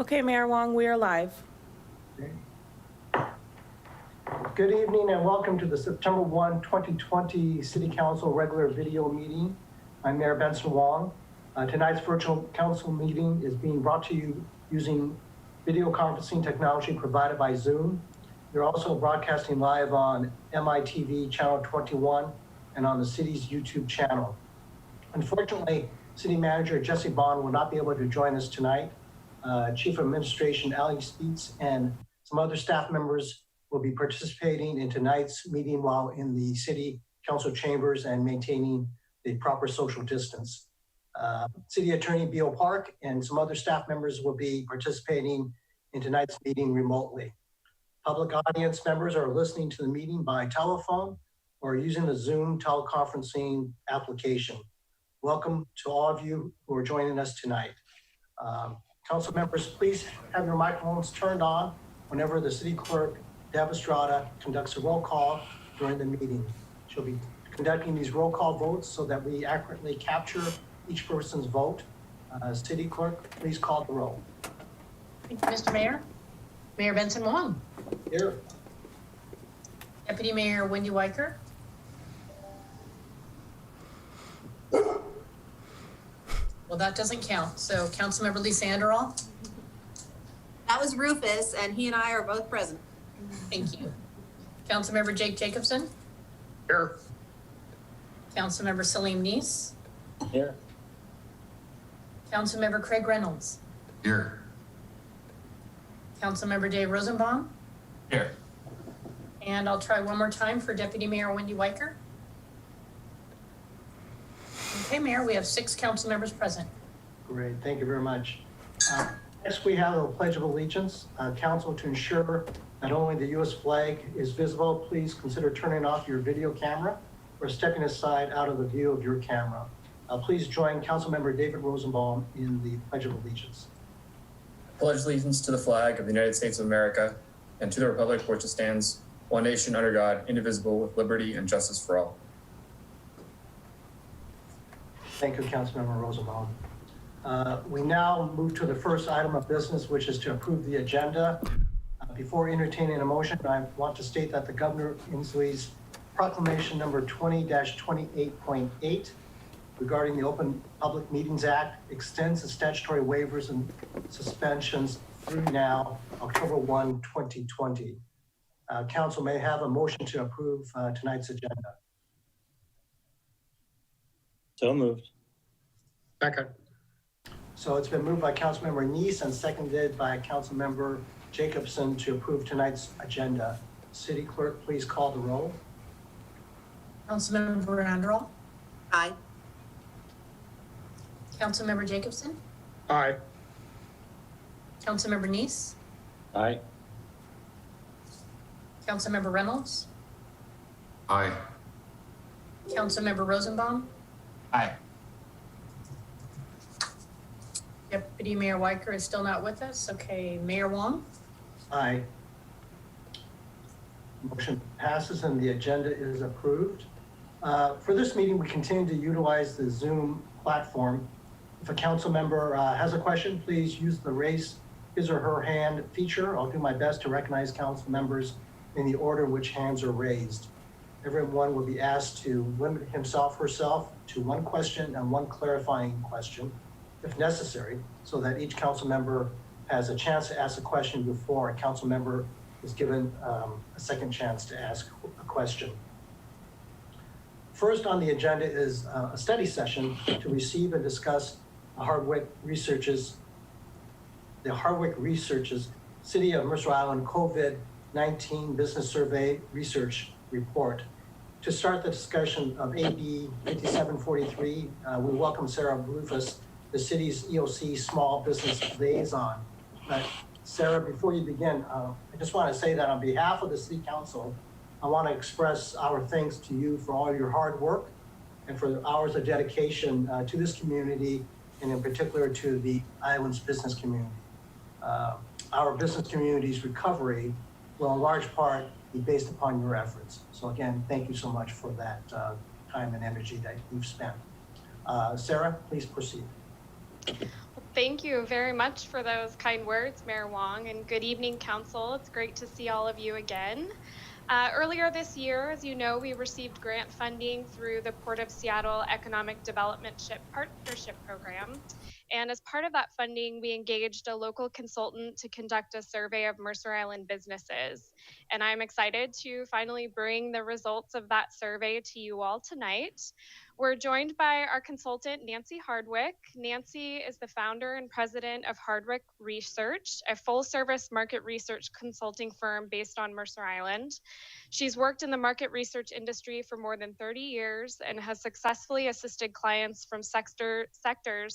Okay, Mayor Wong, we are live. Good evening and welcome to the September 1, 2020 City Council regular video meeting. I'm Mayor Benson Wong. Tonight's virtual council meeting is being brought to you using video conferencing technology provided by Zoom. We're also broadcasting live on MITV channel 21 and on the city's YouTube channel. Unfortunately, City Manager Jesse Bond will not be able to join us tonight. Chief of Administration Ali Speets and some other staff members will be participating in tonight's meeting while in the City Council chambers and maintaining the proper social distance. City Attorney Beal Park and some other staff members will be participating in tonight's meeting remotely. Public audience members are listening to the meeting by telephone or using the Zoom teleconferencing application. Welcome to all of you who are joining us tonight. Council members, please have your microphones turned on whenever the City Clerk, Deb Estrada, conducts a roll call during the meeting. She'll be conducting these roll call votes so that we accurately capture each person's vote. City Clerk, please call the roll. Thank you, Mr. Mayor. Mayor Benson Wong. Here. Deputy Mayor Wendy Weicker. Well, that doesn't count. So Councilmember Lisa Anderall. That was Rufus, and he and I are both present. Thank you. Councilmember Jake Jacobson. Here. Councilmember Salim Neese. Here. Councilmember Craig Reynolds. Here. Councilmember Dave Rosenbaum. Here. And I'll try one more time for Deputy Mayor Wendy Weicker. Okay, Mayor, we have 6 council members present. Great, thank you very much. Next, we have the Pledge of Allegiance. Council, to ensure that only the U.S. flag is visible, please consider turning off your video camera or stepping aside out of the view of your camera. Please join Councilmember David Rosenbaum in the Pledge of Allegiance. Pledge allegiance to the flag of the United States of America and to the republic for which it stands, one nation under God, indivisible, with liberty and justice for all. Thank you, Councilmember Rosenbaum. We now move to the first item of business, which is to approve the agenda. Before entertaining a motion, I want to state that the Governor Inslee's proclamation number 20-28.8 regarding the Open Public Meetings Act extends the statutory waivers and suspensions through now, October 1, 2020. Council may have a motion to approve tonight's agenda. So moved. Second. So it's been moved by Councilmember Neese and seconded by Councilmember Jacobson to approve tonight's agenda. City Clerk, please call the roll. Councilmember Anderall. Aye. Councilmember Jacobson. Aye. Councilmember Neese. Aye. Councilmember Reynolds. Aye. Councilmember Rosenbaum. Aye. Deputy Mayor Weicker is still not with us. Okay, Mayor Wong. Aye. Motion passes and the agenda is approved. For this meeting, we continue to utilize the Zoom platform. If a council member has a question, please use the raise his or her hand feature. I'll do my best to recognize council members in the order in which hands are raised. Everyone will be asked to limit himself or herself to one question and one clarifying question, if necessary, so that each council member has a chance to ask a question before a council member is given a second chance to ask a question. First on the agenda is a study session to receive and discuss the Hardwick Research's City of Mercer Island COVID-19 Business Survey Research Report. To start the discussion of AB 5743, we welcome Sarah Rufus, the city's EOC Small Business Liaison. Sarah, before you begin, I just want to say that on behalf of the City Council, I want to express our thanks to you for all your hard work and for the hours of dedication to this community, and in particular to the island's business community. Our business community's recovery will in large part be based upon your efforts. So again, thank you so much for that time and energy that you've spent. Sarah, please proceed. Thank you very much for those kind words, Mayor Wong, and good evening, Council. It's great to see all of you again. Earlier this year, as you know, we received grant funding through the Port of Seattle Economic Development Partnership Program. And as part of that funding, we engaged a local consultant to conduct a survey of Mercer Island businesses. And I'm excited to finally bring the results of that survey to you all tonight. We're joined by our consultant, Nancy Hardwick. Nancy is the founder and president of Hardwick Research, a full-service market research consulting firm based on Mercer Island. She's worked in the market research industry for more than 30 years and has successfully assisted clients from sectors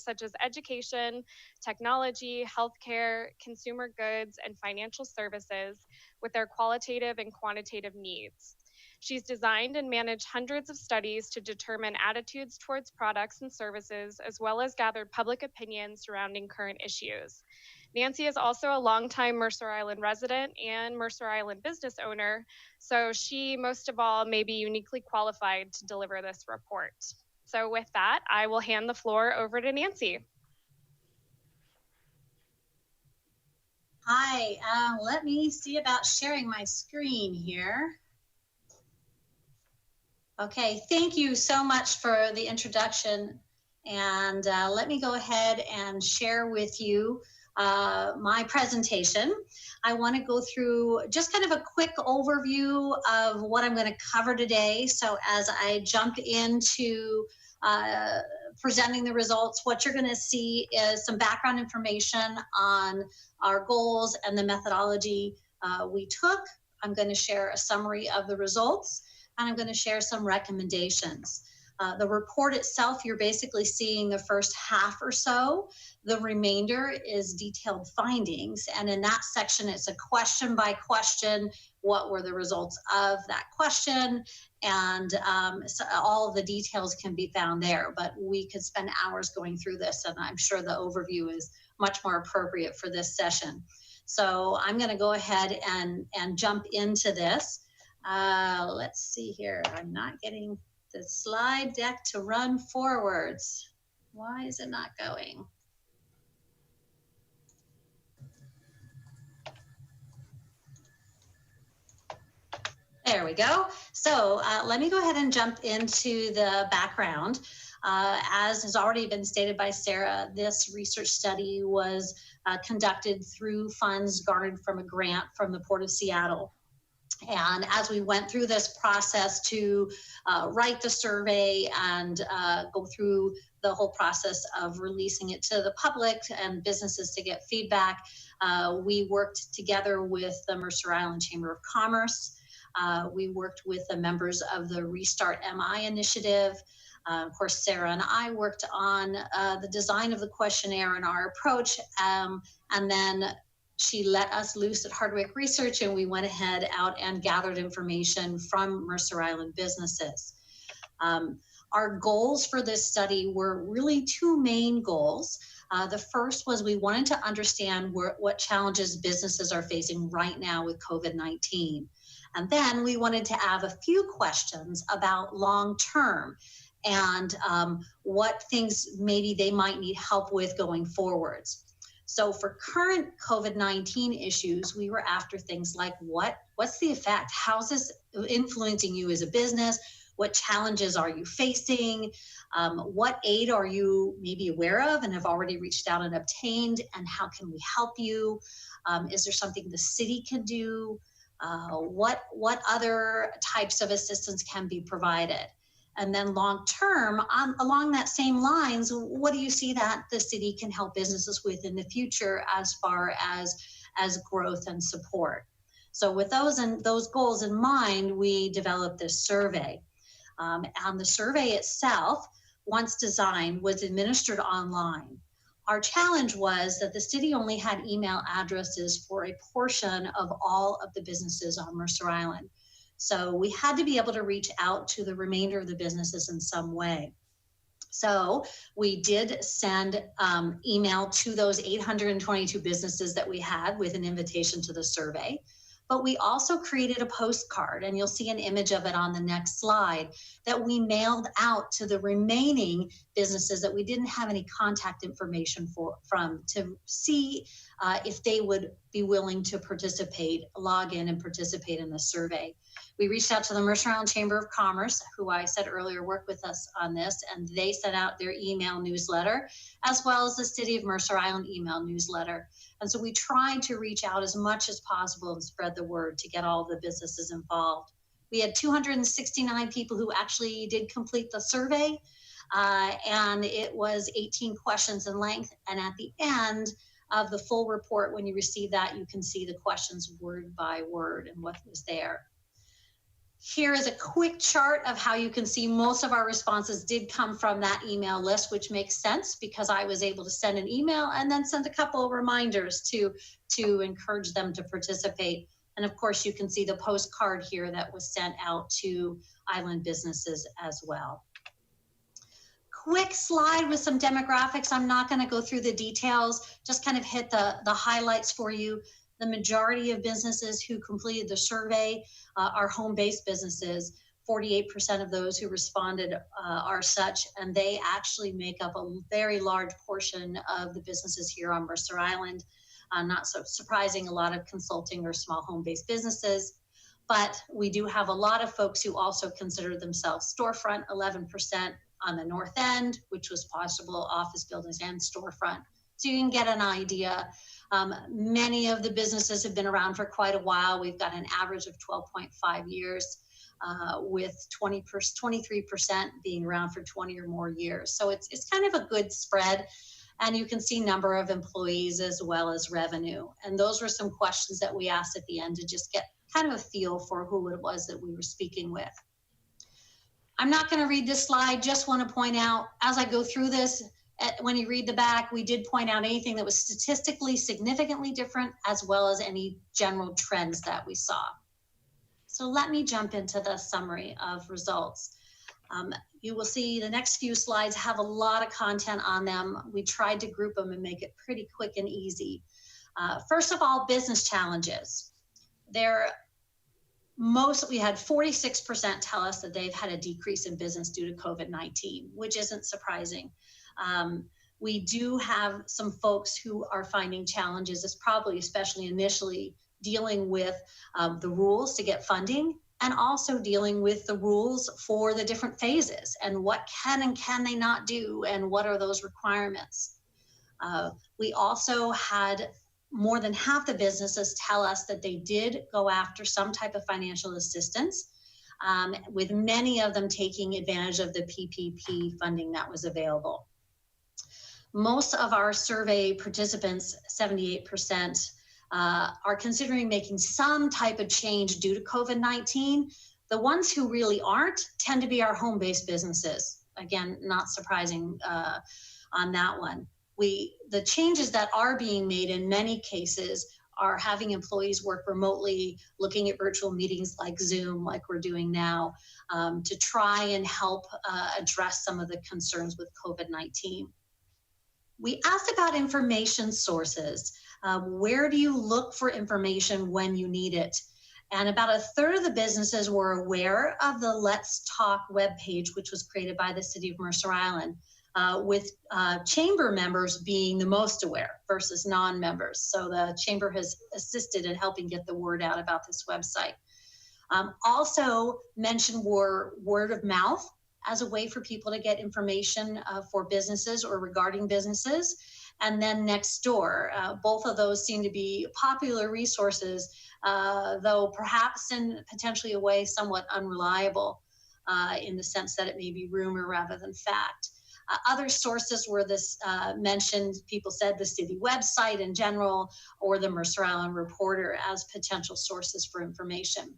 such as education, technology, healthcare, consumer goods, and financial services with their qualitative and quantitative needs. She's designed and managed hundreds of studies to determine attitudes towards products and services, as well as gathered public opinion surrounding current issues. Nancy is also a longtime Mercer Island resident and Mercer Island business owner, so she, most of all, may be uniquely qualified to deliver this report. So with that, I will hand the floor over to Nancy. Hi, let me see about sharing my screen here. Okay, thank you so much for the introduction. And let me go ahead and share with you my presentation. I want to go through just kind of a quick overview of what I'm going to cover today. So as I jump into presenting the results, what you're going to see is some background information on our goals and the methodology we took. I'm going to share a summary of the results, and I'm going to share some recommendations. The report itself, you're basically seeing the first half or so. The remainder is detailed findings. And in that section, it's a question by question. What were the results of that question? And so all of the details can be found there, but we could spend hours going through this, and I'm sure the overview is much more appropriate for this session. So I'm going to go ahead and jump into this. Let's see here. I'm not getting the slide deck to run forwards. Why is it not going? There we go. So let me go ahead and jump into the background. As has already been stated by Sarah, this research study was conducted through funds garnered from a grant from the Port of Seattle. And as we went through this process to write the survey and go through the whole process of releasing it to the public and businesses to get feedback, we worked together with the Mercer Island Chamber of Commerce. We worked with the members of the Restart MI initiative. Of course, Sarah and I worked on the design of the questionnaire and our approach, and then she let us loose at Hardwick Research, and we went ahead out and gathered information from Mercer Island businesses. Our goals for this study were really two main goals. The first was we wanted to understand what challenges businesses are facing right now with COVID-19. And then we wanted to have a few questions about long-term and what things maybe they might need help with going forwards. So for current COVID-19 issues, we were after things like what's the effect? How's this influencing you as a business? What challenges are you facing? What aid are you maybe aware of and have already reached out and obtained? And how can we help you? Is there something the city can do? What other types of assistance can be provided? And then long term, along that same lines, what do you see that the city can help businesses with in the future as far as growth and support? So with those goals in mind, we developed this survey. And the survey itself, once designed, was administered online. Our challenge was that the city only had email addresses for a portion of all of the businesses on Mercer Island. So we had to be able to reach out to the remainder of the businesses in some way. So we did send email to those 822 businesses that we had with an invitation to the survey. But we also created a postcard, and you'll see an image of it on the next slide, that we mailed out to the remaining businesses that we didn't have any contact information from to see if they would be willing to participate, log in and participate in the survey. We reached out to the Mercer Island Chamber of Commerce, who I said earlier worked with us on this, and they sent out their email newsletter, as well as the City of Mercer Island email newsletter. And so we tried to reach out as much as possible and spread the word to get all the businesses involved. We had 269 people who actually did complete the survey, and it was 18 questions in length. And at the end of the full report, when you receive that, you can see the questions word by word and what was there. Here is a quick chart of how you can see most of our responses did come from that email list, which makes sense because I was able to send an email and then send a couple of reminders to encourage them to participate. And of course, you can see the postcard here that was sent out to island businesses as well. Quick slide with some demographics. I'm not going to go through the details, just kind of hit the highlights for you. The majority of businesses who completed the survey are home-based businesses. 48% of those who responded are such, and they actually make up a very large portion of the businesses here on Mercer Island. Not so surprising, a lot of consulting or small home-based businesses, but we do have a lot of folks who also consider themselves storefront, 11% on the north end, which was possible office buildings and storefront. So you can get an idea. Many of the businesses have been around for quite a while. We've got an average of 12.5 years, with 23% being around for 20 or more years. So it's kind of a good spread. And you can see number of employees as well as revenue. And those were some questions that we asked at the end to just get kind of a feel for who it was that we were speaking with. I'm not going to read this slide, just want to point out as I go through this, when you read the back, we did point out anything that was statistically significantly different, as well as any general trends that we saw. So let me jump into the summary of results. You will see the next few slides have a lot of content on them. We tried to group them and make it pretty quick and easy. First of all, business challenges. We had 46% tell us that they've had a decrease in business due to COVID-19, which isn't surprising. We do have some folks who are finding challenges, especially initially, dealing with the rules to get funding, and also dealing with the rules for the different phases and what can and can they not do and what are those requirements. We also had more than half the businesses tell us that they did go after some type of financial assistance, with many of them taking advantage of the PPP funding that was available. Most of our survey participants, 78%, are considering making some type of change due to COVID-19. The ones who really aren't tend to be our home-based businesses. Again, not surprising on that one. The changes that are being made in many cases are having employees work remotely, looking at virtual meetings like Zoom, like we're doing now, to try and help address some of the concerns with COVID-19. We asked about information sources. Where do you look for information when you need it? And about a third of the businesses were aware of the Let's Talk webpage, which was created by the City of Mercer Island, with chamber members being the most aware versus non-members. So the chamber has assisted in helping get the word out about this website. Also mentioned were word of mouth as a way for people to get information for businesses or regarding businesses. And then Nextdoor. Both of those seem to be popular resources, though perhaps in potentially a way somewhat unreliable in the sense that it may be rumor rather than fact. Other sources were mentioned, people said the city website in general, or the Mercer Island Reporter as potential sources for information.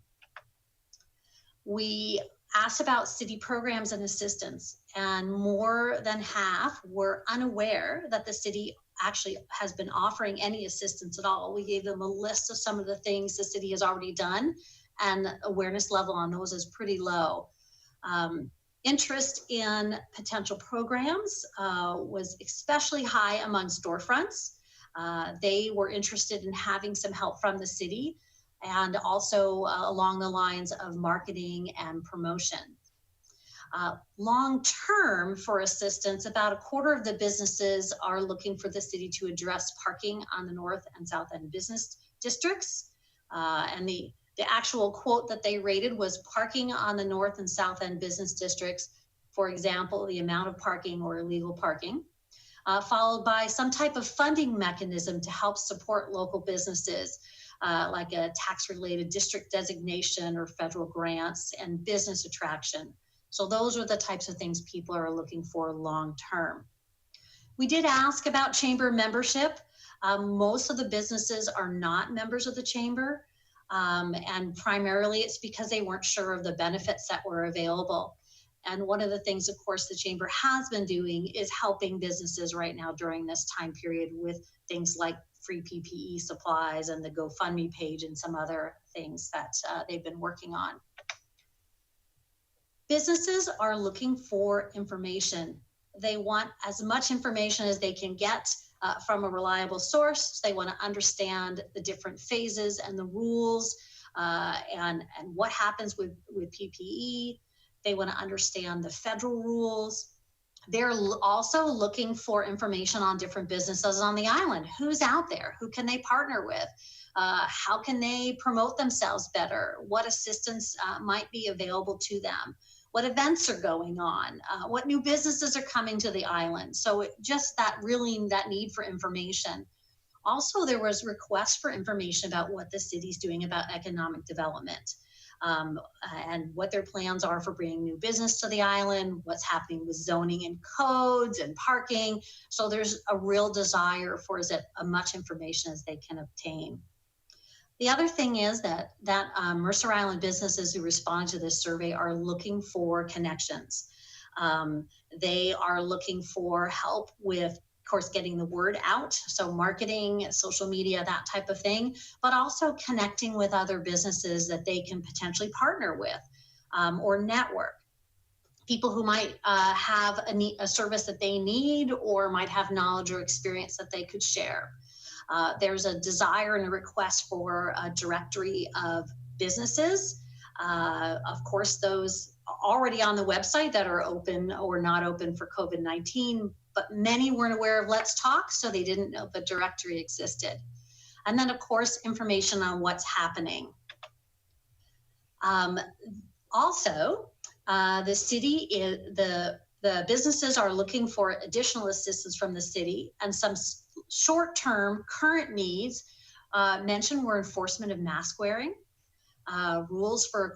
We asked about city programs and assistance, and more than half were unaware that the city actually has been offering any assistance at all. We gave them a list of some of the things the city has already done, and awareness level on those is pretty low. Interest in potential programs was especially high among storefronts. They were interested in having some help from the city. and also along the lines of marketing and promotion. Long term, for assistance, about a quarter of the businesses are looking for the city to address parking on the north and south end business districts. And the actual quote that they rated was parking on the north and south end business districts, for example, the amount of parking or illegal parking, followed by some type of funding mechanism to help support local businesses, like a tax-related district designation or federal grants and business attraction. So those are the types of things people are looking for long term. We did ask about chamber membership. Most of the businesses are not members of the chamber, and primarily it's because they weren't sure of the benefits that were available. And one of the things, of course, the chamber has been doing is helping businesses right now during this time period with things like free PPE supplies and the GoFundMe page and some other things that they've been working on. Businesses are looking for information. They want as much information as they can get from a reliable source. They want to understand the different phases and the rules and what happens with PPE. They want to understand the federal rules. They're also looking for information on different businesses on the island. Who's out there? Who can they partner with? How can they promote themselves better? What assistance might be available to them? What events are going on? What new businesses are coming to the island? So just that need for information. Also, there was requests for information about what the city's doing about economic development. And what their plans are for bringing new business to the island, what's happening with zoning and codes and parking. So there's a real desire for as much information as they can obtain. The other thing is that Mercer Island businesses who respond to this survey are looking for connections. They are looking for help with, of course, getting the word out, so marketing, social media, that type of thing, but also connecting with other businesses that they can potentially partner with or network. People who might have a service that they need or might have knowledge or experience that they could share. There's a desire and a request for a directory of businesses. Of course, those already on the website that are open or not open for COVID-19, but many weren't aware of Let's Talk, so they didn't know the directory existed. And then, of course, information on what's happening. Also, the city, the businesses are looking for additional assistance from the city, and some short-term current needs mentioned were enforcement of mask wearing, rules for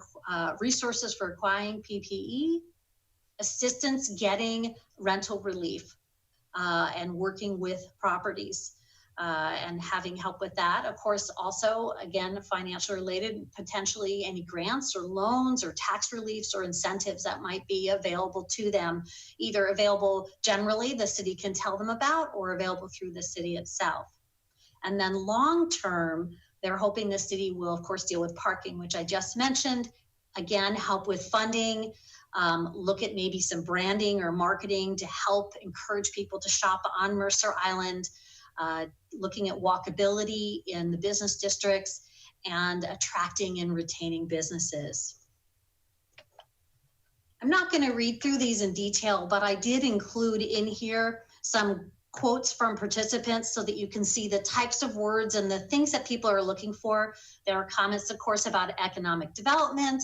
resources for acquiring PPE, assistance getting rental relief, and working with properties and having help with that. Of course, also, again, financial related, potentially any grants or loans or tax reliefs or incentives that might be available to them, either available generally the city can tell them about or available through the city itself. And then long term, they're hoping the city will, of course, deal with parking, which I just mentioned. Again, help with funding, look at maybe some branding or marketing to help encourage people to shop on Mercer Island, looking at walkability in the business districts, and attracting and retaining businesses. I'm not going to read through these in detail, but I did include in here some quotes from participants so that you can see the types of words and the things that people are looking for. There are comments, of course, about economic development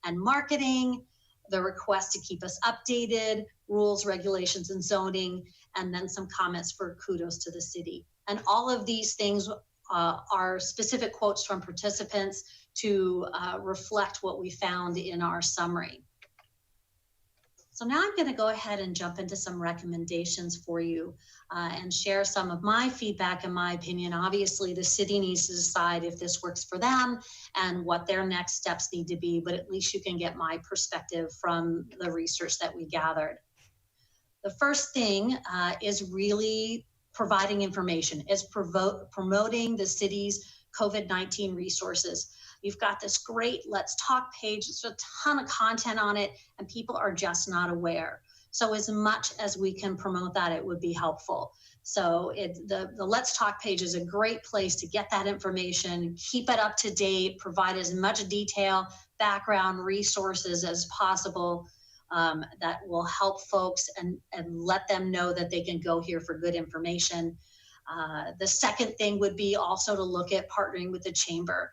and marketing, the request to keep us updated, rules, regulations, and zoning, and then some comments for kudos to the city. And all of these things are specific quotes from participants to reflect what we found in our summary. So now I'm going to go ahead and jump into some recommendations for you and share some of my feedback and my opinion. Obviously, the city needs to decide if this works for them and what their next steps need to be, but at least you can get my perspective from the research that we gathered. The first thing is really providing information, is promoting the city's COVID-19 resources. You've got this great Let's Talk page. There's a ton of content on it, and people are just not aware. So as much as we can promote that, it would be helpful. So the Let's Talk page is a great place to get that information, keep it up to date, provide as much detail, background, resources as possible that will help folks and let them know that they can go here for good information. The second thing would be also to look at partnering with the chamber.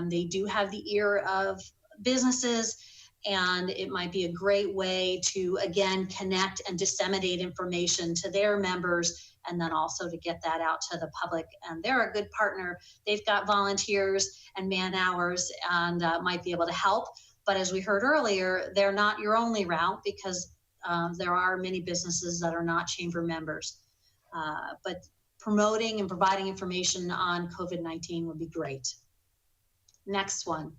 They do have the ear of businesses, and it might be a great way to, again, connect and disseminate information to their members, and then also to get that out to the public. And they're a good partner. They've got volunteers and man hours and might be able to help. But as we heard earlier, they're not your only route, because there are many businesses that are not chamber members. But promoting and providing information on COVID-19 would be great. Next one.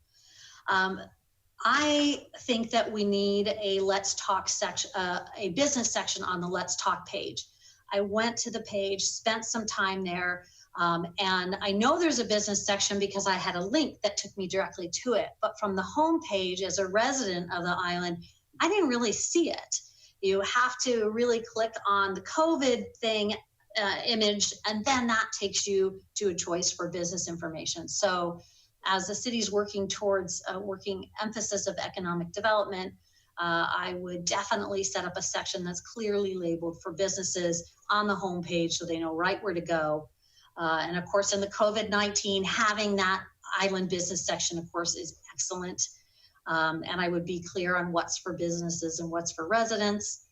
I think that we need a Let's Talk section, a business section on the Let's Talk page. I went to the page, spent some time there, and I know there's a business section because I had a link that took me directly to it. But from the home page, as a resident of the island, I didn't really see it. You have to really click on the COVID thing image, and then that takes you to a choice for business information. So as the city's working towards a working emphasis of economic development, I would definitely set up a section that's clearly labeled for businesses on the homepage so they know right where to go. And of course, in the COVID-19, having that island business section, of course, is excellent. And I would be clear on what's for businesses and what's for residents.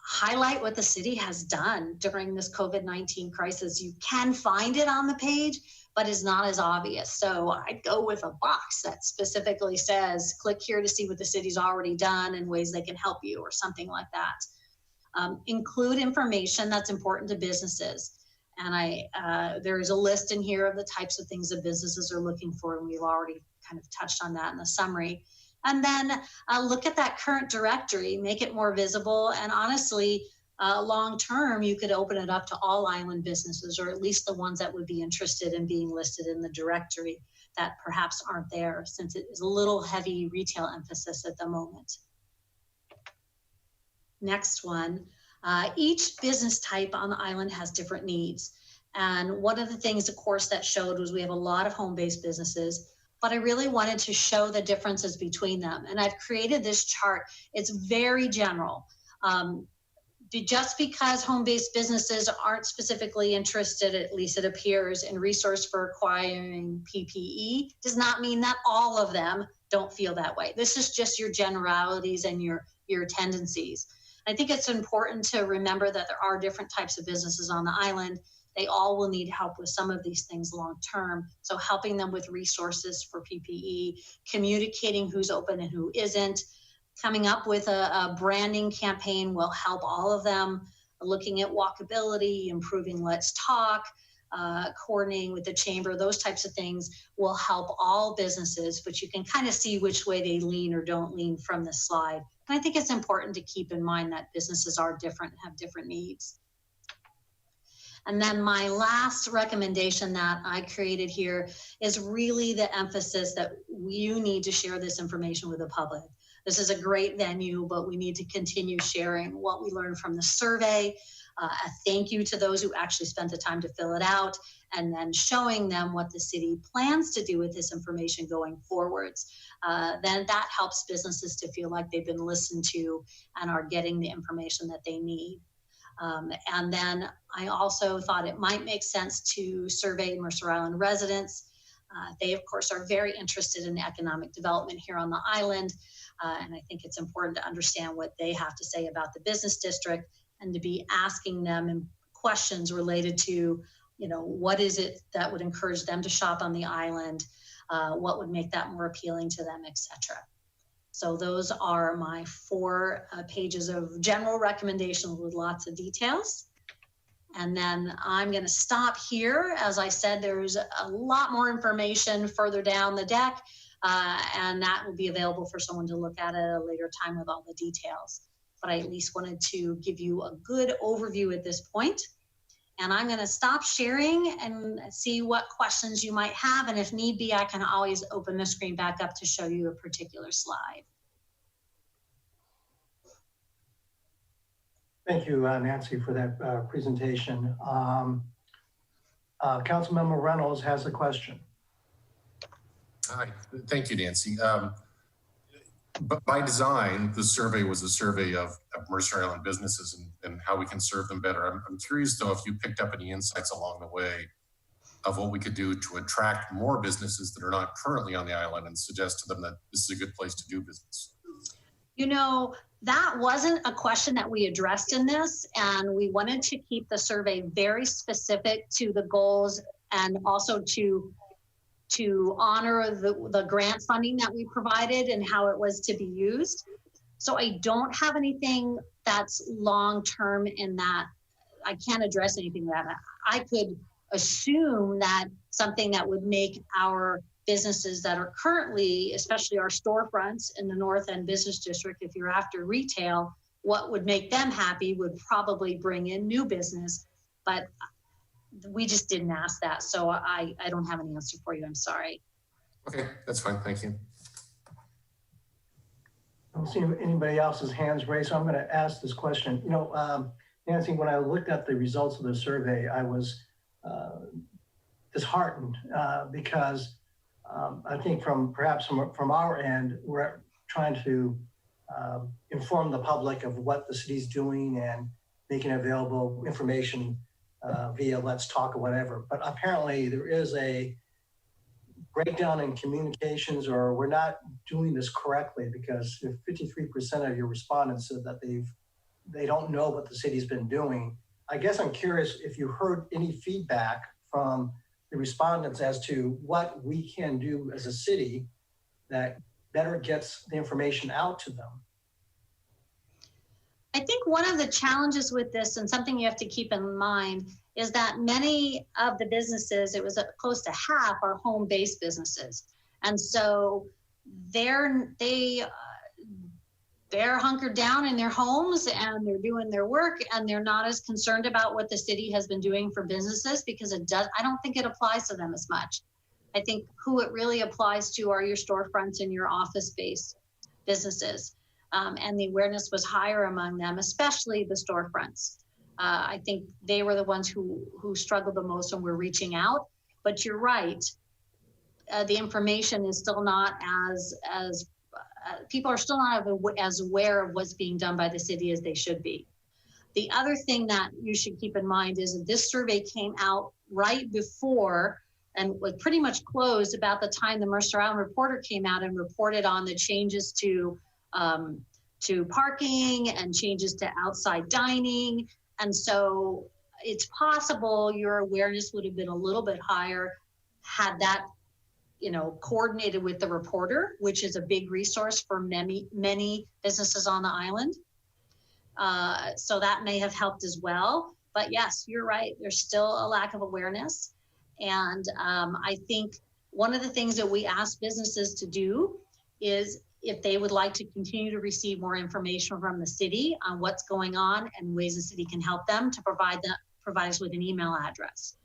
Highlight what the city has done during this COVID-19 crisis. You can find it on the page, but is not as obvious. So I'd go with a box that specifically says, click here to see what the city's already done and ways they can help you, or something like that. Include information that's important to businesses. And there's a list in here of the types of things that businesses are looking for, and we've already kind of touched on that in the summary. And then look at that current directory, make it more visible, and honestly, long term, you could open it up to all island businesses, or at least the ones that would be interested in being listed in the directory that perhaps aren't there, since it is a little heavy retail emphasis at the moment. Next one, each business type on the island has different needs. And one of the things, of course, that showed was we have a lot of home-based businesses, but I really wanted to show the differences between them. And I've created this chart. It's very general. Just because home-based businesses aren't specifically interested, at least it appears, in resource for acquiring PPE, does not mean that all of them don't feel that way. This is just your generalities and your tendencies. I think it's important to remember that there are different types of businesses on the island. They all will need help with some of these things long term. So helping them with resources for PPE, communicating who's open and who isn't, coming up with a branding campaign will help all of them. Looking at walkability, improving Let's Talk, coordinating with the chamber, those types of things will help all businesses, but you can kind of see which way they lean or don't lean from this slide. And I think it's important to keep in mind that businesses are different and have different needs. And then my last recommendation that I created here is really the emphasis that you need to share this information with the public. This is a great venue, but we need to continue sharing what we learned from the survey. A thank you to those who actually spent the time to fill it out, and then showing them what the city plans to do with this information going forwards. Then that helps businesses to feel like they've been listened to and are getting the information that they need. And then I also thought it might make sense to survey Mercer Island residents. They, of course, are very interested in economic development here on the island. And I think it's important to understand what they have to say about the business district, and to be asking them questions related to, what is it that would encourage them to shop on the island? What would make that more appealing to them, etc. So those are my 4 pages of general recommendations with lots of details. And then I'm going to stop here. As I said, there's a lot more information further down the deck, and that will be available for someone to look at a later time with all the details. But I at least wanted to give you a good overview at this point. And I'm going to stop sharing and see what questions you might have. And if need be, I can always open the screen back up to show you a particular slide. Thank you, Nancy, for that presentation. Councilmember Reynolds has a question. Hi, thank you, Nancy. But by design, the survey was a survey of Mercer Island businesses and how we can serve them better. I'm curious, though, if you picked up any insights along the way of what we could do to attract more businesses that are not currently on the island and suggest to them that this is a good place to do business. You know, that wasn't a question that we addressed in this, and we wanted to keep the survey very specific to the goals and also to honor the grant funding that we provided and how it was to be used. So I don't have anything that's long-term in that. I can't address anything that I could assume that something that would make our businesses that are currently, especially our storefronts in the North End Business District, if you're after retail, what would make them happy would probably bring in new business. But we just didn't ask that. So I don't have an answer for you. I'm sorry. Okay, that's fine. Thank you. I don't see anybody else's hands raised, so I'm going to ask this question. You know, Nancy, when I looked at the results of the survey, I was disheartened because I think from our end, we're trying to inform the public of what the city's doing and making available information via Let's Talk or whatever. But apparently there is a breakdown in communications, or we're not doing this correctly, because if 53% of your respondents said that they don't know what the city's been doing. I guess I'm curious if you heard any feedback from the respondents as to what we can do as a city that better gets the information out to them. I think one of the challenges with this, and something you have to keep in mind, is that many of the businesses, it was close to half, are home-based businesses. And so they're hunkered down in their homes and they're doing their work, and they're not as concerned about what the city has been doing for businesses, because I don't think it applies to them as much. I think who it really applies to are your storefronts and your office-based businesses. And the awareness was higher among them, especially the storefronts. I think they were the ones who struggled the most and were reaching out. But you're right, the information is still not as people are still not as aware of what's being done by the city as they should be. The other thing that you should keep in mind is that this survey came out right before and was pretty much closed about the time the Mercer Island Reporter came out and reported on the changes to parking and changes to outside dining. And so it's possible your awareness would have been a little bit higher had that, coordinated with the reporter, which is a big resource for many businesses on the island. So that may have helped as well. But yes, you're right. There's still a lack of awareness. And I think one of the things that we ask businesses to do is, if they would like to continue to receive more information from the city on what's going on and ways the city can help them, to provide us with an email address.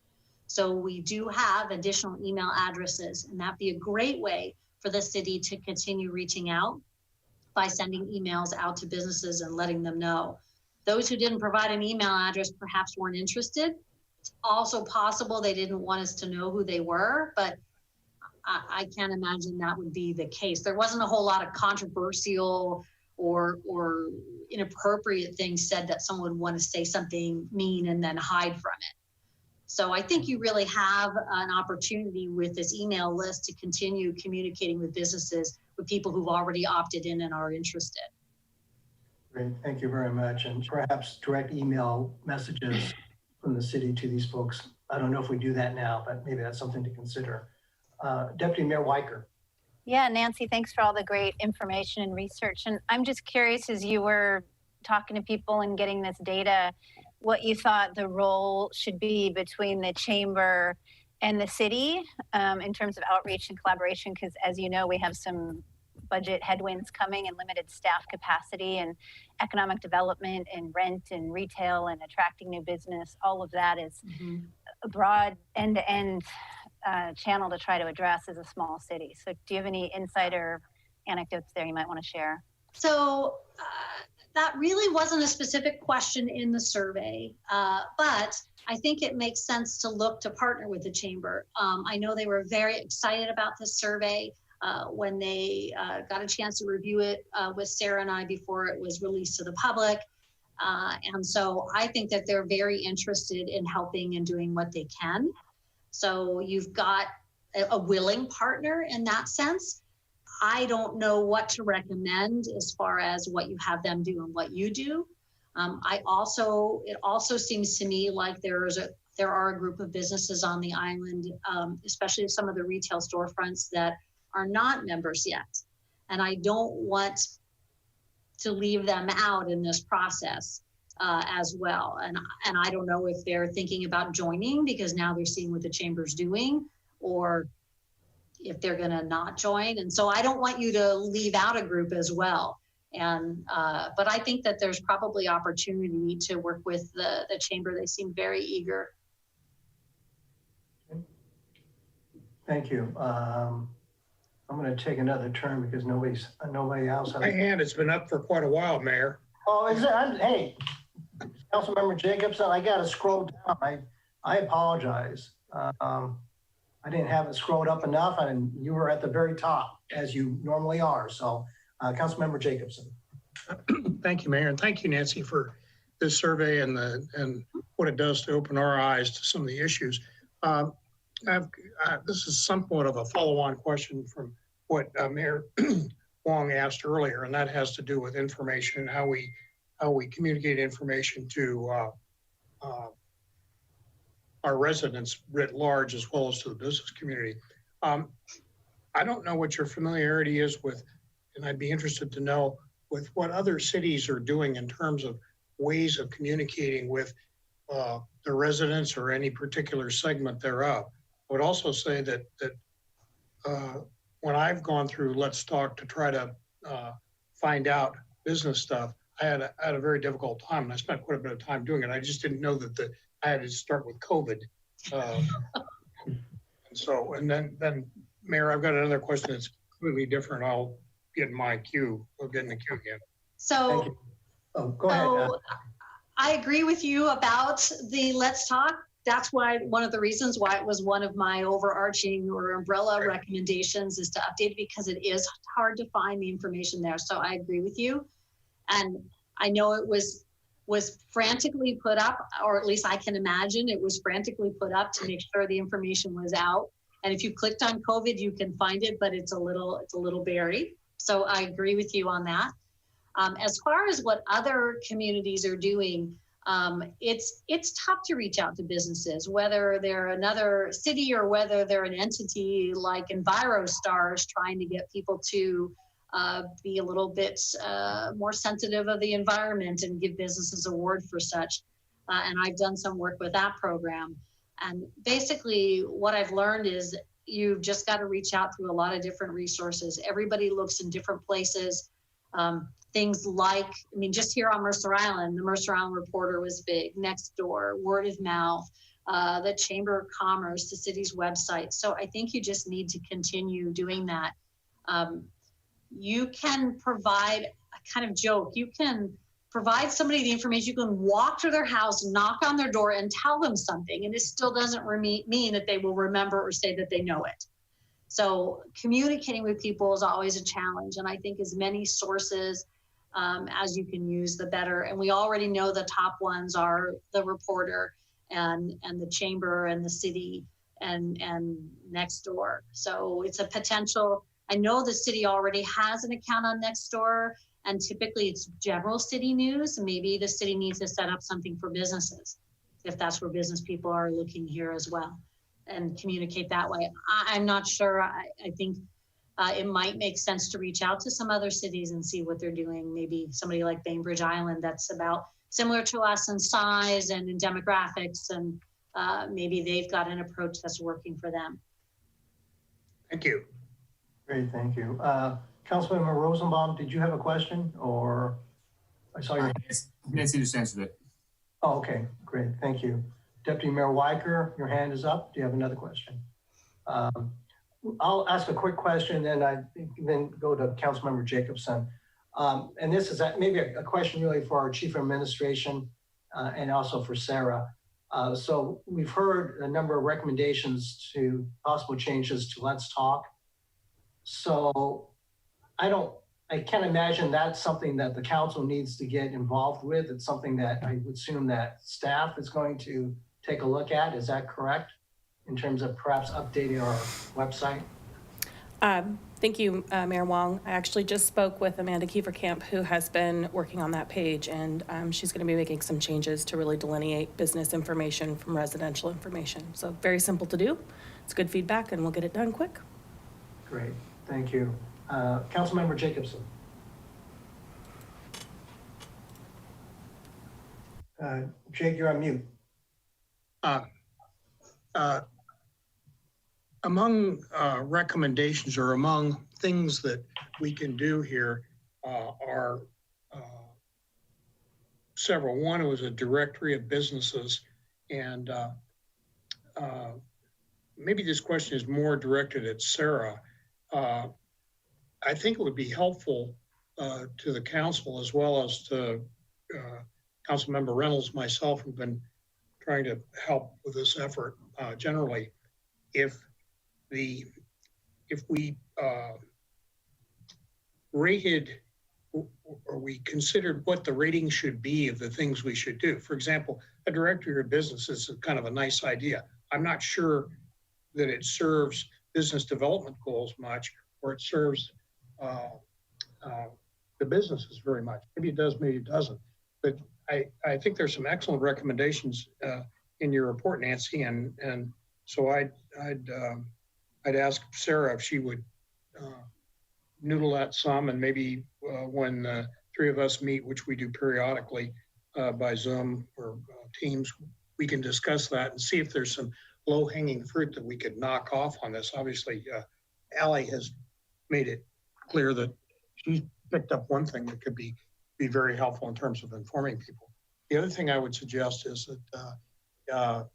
So we do have additional email addresses, and that'd be a great way for the city to continue reaching out by sending emails out to businesses and letting them know. Those who didn't provide an email address perhaps weren't interested. It's also possible they didn't want us to know who they were, but I can't imagine that would be the case. There wasn't a whole lot of controversial or inappropriate things said that someone would want to say something mean and then hide from it. So I think you really have an opportunity with this email list to continue communicating with businesses, with people who've already opted in and are interested. Great, thank you very much. And perhaps direct email messages from the city to these folks. I don't know if we do that now, but maybe that's something to consider. Deputy Mayor Weicker. Yeah, Nancy, thanks for all the great information and research. And I'm just curious, as you were talking to people and getting this data, what you thought the role should be between the chamber and the city in terms of outreach and collaboration, because as you know, we have some budget headwinds coming and limited staff capacity and economic development and rent and retail and attracting new business. All of that is a broad end-to-end channel to try to address as a small city. So do you have any insight or anecdotes there you might want to share? So that really wasn't a specific question in the survey, but I think it makes sense to look to partner with the chamber. I know they were very excited about this survey when they got a chance to review it with Sarah and I before it was released to the public. And so I think that they're very interested in helping and doing what they can. So you've got a willing partner in that sense. I don't know what to recommend as far as what you have them do and what you do. It also seems to me like there are a group of businesses on the island, especially some of the retail storefronts that are not members yet. And I don't want to leave them out in this process as well. And I don't know if they're thinking about joining because now they're seeing what the chamber's doing, or if they're going to not join. And so I don't want you to leave out a group as well. And but I think that there's probably opportunity to work with the chamber. They seem very eager. Thank you. I'm going to take another turn because nobody else. My hand has been up for quite a while, Mayor. Oh, is it? Hey, Councilmember Jacobson, I got to scroll down. I apologize. I didn't have it scrolled up enough, and you were at the very top, as you normally are. So, Councilmember Jacobson. Thank you, Mayor, and thank you, Nancy, for this survey and what it does to open our eyes to some of the issues. This is somewhat of a follow-on question from what Mayor Wong asked earlier, and that has to do with information, how we communicate information to our residents writ large, as well as to the business community. I don't know what your familiarity is with, and I'd be interested to know with what other cities are doing in terms of ways of communicating with the residents or any particular segment thereof. I would also say that when I've gone through Let's Talk to try to find out business stuff, I had a very difficult time, and I spent quite a bit of time doing it. I just didn't know that I had to start with COVID. And then Mayor, I've got another question that's completely different. I'll get in my queue. We'll get in the queue again. So, Go ahead. I agree with you about the Let's Talk. That's why one of the reasons why it was one of my overarching or umbrella recommendations is to update it, because it is hard to find the information there. So I agree with you. And I know it was frantically put up, or at least I can imagine it was frantically put up to make sure the information was out. And if you clicked on COVID, you can find it, but it's a little buried. So I agree with you on that. As far as what other communities are doing, it's tough to reach out to businesses, whether they're another city or whether they're an entity like EnviroStars trying to get people to be a little bit more sensitive of the environment and give businesses a word for such. And I've done some work with that program. And basically what I've learned is you've just got to reach out through a lot of different resources. Everybody looks in different places. Things like, I mean, just here on Mercer Island, the Mercer Island Reporter was big, Nextdoor, word of mouth, the Chamber of Commerce, the city's website. So I think you just need to continue doing that. You can provide a kind of joke. You can provide somebody the information. You can walk to their house, knock on their door and tell them something. And it still doesn't mean that they will remember or say that they know it. So communicating with people is always a challenge. And I think as many sources as you can use, the better. And we already know the top ones are the Reporter and the Chamber and the city and Nextdoor. So it's a potential. I know the city already has an account on Nextdoor, and typically it's general city news. Maybe the city needs to set up something for businesses, if that's where business people are looking here as well, and communicate that way. I'm not sure. I think it might make sense to reach out to some other cities and see what they're doing. Maybe somebody like Bainbridge Island that's about similar to us in size and in demographics, and maybe they've got an approach that's working for them. Thank you. Great, thank you. Councilmember Rosenbaum, did you have a question, or I saw your hand? Nancy just answered it. Oh, okay, great, thank you. Deputy Mayor Weicker, your hand is up. Do you have another question? I'll ask a quick question, and then go to Councilmember Jacobson. And this is maybe a question really for our Chief of Administration and also for Sarah. So we've heard a number of recommendations to possible changes to Let's Talk. So I can't imagine that's something that the council needs to get involved with. It's something that I would assume that staff is going to take a look at. Is that correct? In terms of perhaps updating our website? Thank you, Mayor Wong. I actually just spoke with Amanda Kieferkamp, who has been working on that page, and she's going to be making some changes to really delineate business information from residential information. So very simple to do. It's good feedback, and we'll get it done quick. Great, thank you. Councilmember Jacobson. Jake, you're on mute. Among recommendations or among things that we can do here are several. One was a directory of businesses, and maybe this question is more directed at Sarah. I think it would be helpful to the council as well as to Councilmember Reynolds, myself, who've been trying to help with this effort generally, if we rated or we considered what the rating should be of the things we should do. For example, a directory of business is kind of a nice idea. I'm not sure that it serves business development goals much, or it serves the businesses very much. Maybe it does, maybe it doesn't. But I think there's some excellent recommendations in your report, Nancy, and so I'd ask Sarah if she would noodle that some, and maybe when the three of us meet, which we do periodically by Zoom or Teams, we can discuss that and see if there's some low-hanging fruit that we could knock off on this. Obviously, Allie has made it clear that she's picked up one thing that could be very helpful in terms of informing people. The other thing I would suggest is that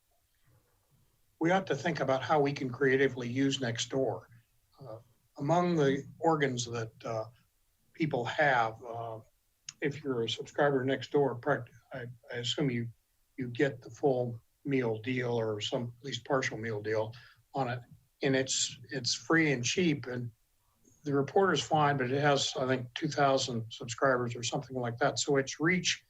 we ought to think about how we can creatively use Nextdoor. Among the organs that people have, if you're a subscriber to Nextdoor, I assume you get the full meal deal or some at least partial meal deal on it, and it's free and cheap, and the reporter's fine, but it has, I think, 2,000 subscribers or something like that. So its reach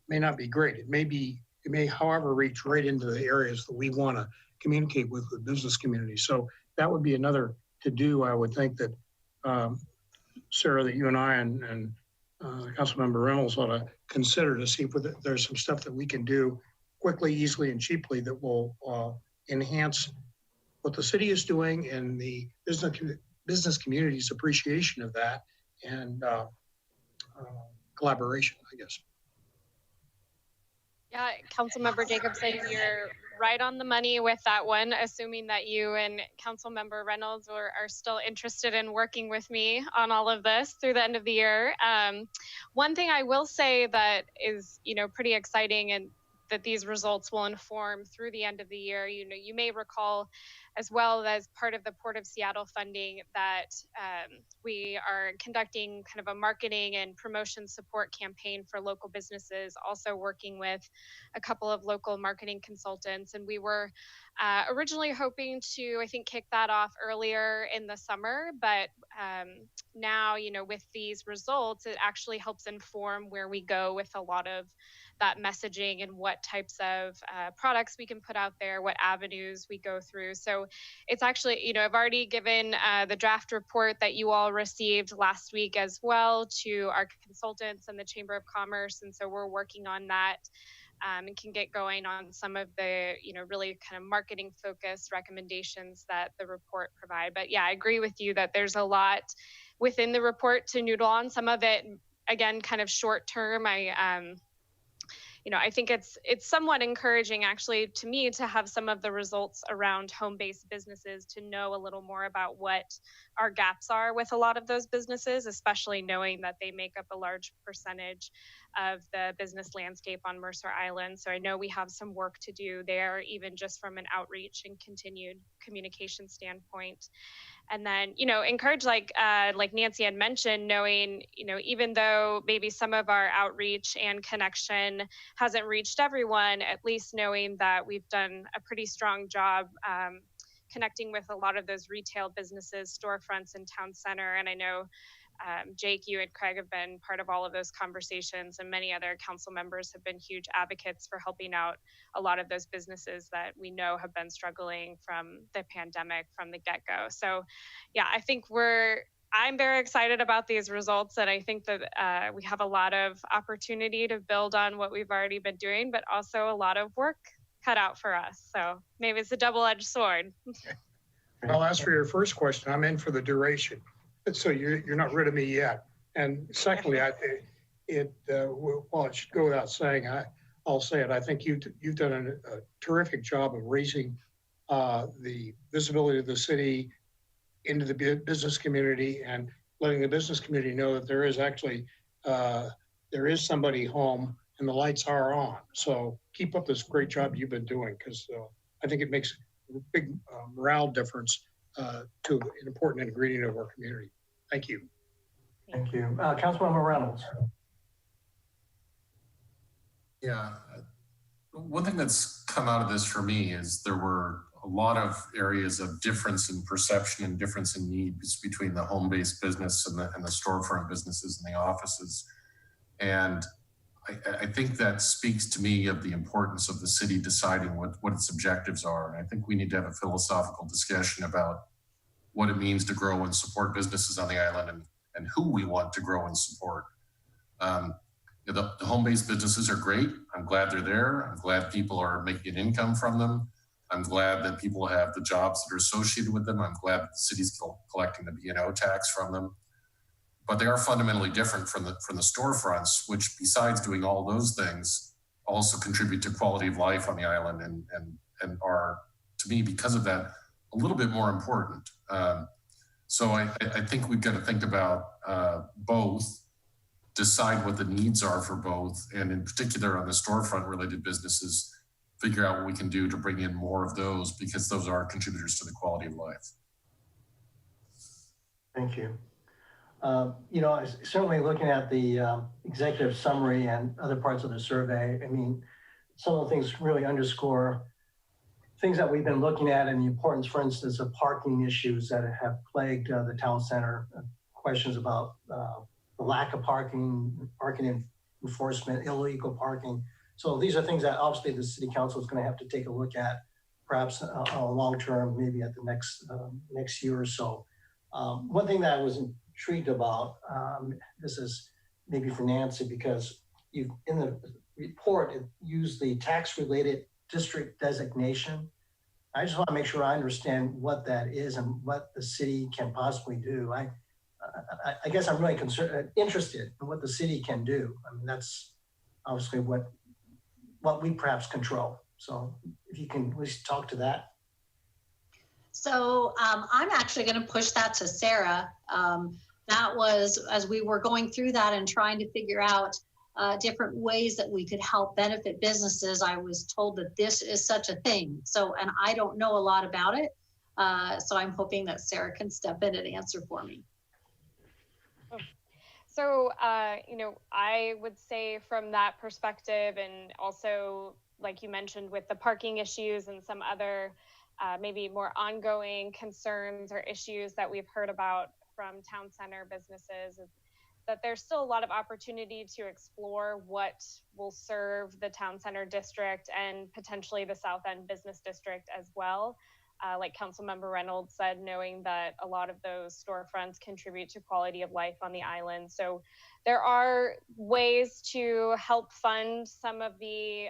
may not be great. It may, however, reach right into the areas that we want to communicate with the business community. So that would be another to do, I would think, that Sarah, that you and I and Councilmember Reynolds ought to consider to see if there's some stuff that we can do quickly, easily, and cheaply that will enhance what the city is doing and the business community's appreciation of that and collaboration, I guess. Yeah, Councilmember Jacobson, you're right on the money with that one, assuming that you and Councilmember Reynolds are still interested in working with me on all of this through the end of the year. One thing I will say that is, pretty exciting and that these results will inform through the end of the year. You may recall as well as part of the Port of Seattle funding that we are conducting kind of a marketing and promotion support campaign for local businesses, also working with a couple of local marketing consultants. And we were originally hoping to, I think, kick that off earlier in the summer, but now, with these results, it actually helps inform where we go with a lot of that messaging and what types of products we can put out there, what avenues we go through. So it's actually, I've already given the draft report that you all received last week as well to our consultants and the Chamber of Commerce. And so we're working on that and can get going on some of the, really kind of marketing focused recommendations that the report provide. But yeah, I agree with you that there's a lot within the report to noodle on. Some of it, again, kind of short term. I think it's somewhat encouraging actually to me to have some of the results around home-based businesses to know a little more about what our gaps are with a lot of those businesses, especially knowing that they make up a large percentage of the business landscape on Mercer Island. So I know we have some work to do there, even just from an outreach and continued communication standpoint. And then, encourage, like Nancy had mentioned, knowing, even though maybe some of our outreach and connection hasn't reached everyone, at least knowing that we've done a pretty strong job connecting with a lot of those retail businesses, storefronts in town center. And I know Jake, you and Craig have been part of all of those conversations, and many other council members have been huge advocates for helping out a lot of those businesses that we know have been struggling from the pandemic from the get-go. So yeah, I think I'm very excited about these results, and I think that we have a lot of opportunity to build on what we've already been doing, but also a lot of work cut out for us. So maybe it's a double-edged sword. I'll ask for your first question. I'm in for the duration. So you're not rid of me yet. And secondly, it should go without saying, I'll say it. I think you've done a terrific job of raising the visibility of the city into the business community and letting the business community know that there is somebody home and the lights are on. So keep up this great job you've been doing, because I think it makes a big morale difference to an important ingredient of our community. Thank you. Thank you. Councilmember Reynolds. Yeah. One thing that's come out of this for me is there were a lot of areas of difference in perception and difference in needs between the home-based business and the storefront businesses and the offices. And I think that speaks to me of the importance of the city deciding what its objectives are. And I think we need to have a philosophical discussion about what it means to grow and support businesses on the island and who we want to grow and support. The home-based businesses are great. I'm glad they're there. I'm glad people are making an income from them. I'm glad that people have the jobs that are associated with them. I'm glad that the city's collecting the B&O tax from them. But they are fundamentally different from the storefronts, which besides doing all those things, also contribute to quality of life on the island and are, to me, because of that, a little bit more important. So I think we've got to think about both, decide what the needs are for both, and in particular on the storefront related businesses, figure out what we can do to bring in more of those, because those are contributors to the quality of life. Thank you. Certainly looking at the executive summary and other parts of the survey, I mean, some of the things really underscore things that we've been looking at, and the importance, for instance, of parking issues that have plagued the town center, questions about the lack of parking enforcement, illegal parking. So these are things that obviously the city council is going to have to take a look at, perhaps on a long term, maybe at the next year or so. One thing that I was intrigued about, this is maybe for Nancy, because in the report, it used the tax-related district designation. I just want to make sure I understand what that is and what the city can possibly do. I guess I'm really interested in what the city can do. I mean, that's obviously what we perhaps control. So if you can at least talk to that. So I'm actually going to push that to Sarah. That was, as we were going through that and trying to figure out different ways that we could help benefit businesses, I was told that this is such a thing. So, and I don't know a lot about it. So I'm hoping that Sarah can step in and answer for me. So, I would say from that perspective, and also, like you mentioned, with the parking issues and some other maybe more ongoing concerns or issues that we've heard about from town center businesses, that there's still a lot of opportunity to explore what will serve the town center district and potentially the South End Business District as well. Like Councilmember Reynolds said, knowing that a lot of those storefronts contribute to quality of life on the island. So there are ways to help fund some of the,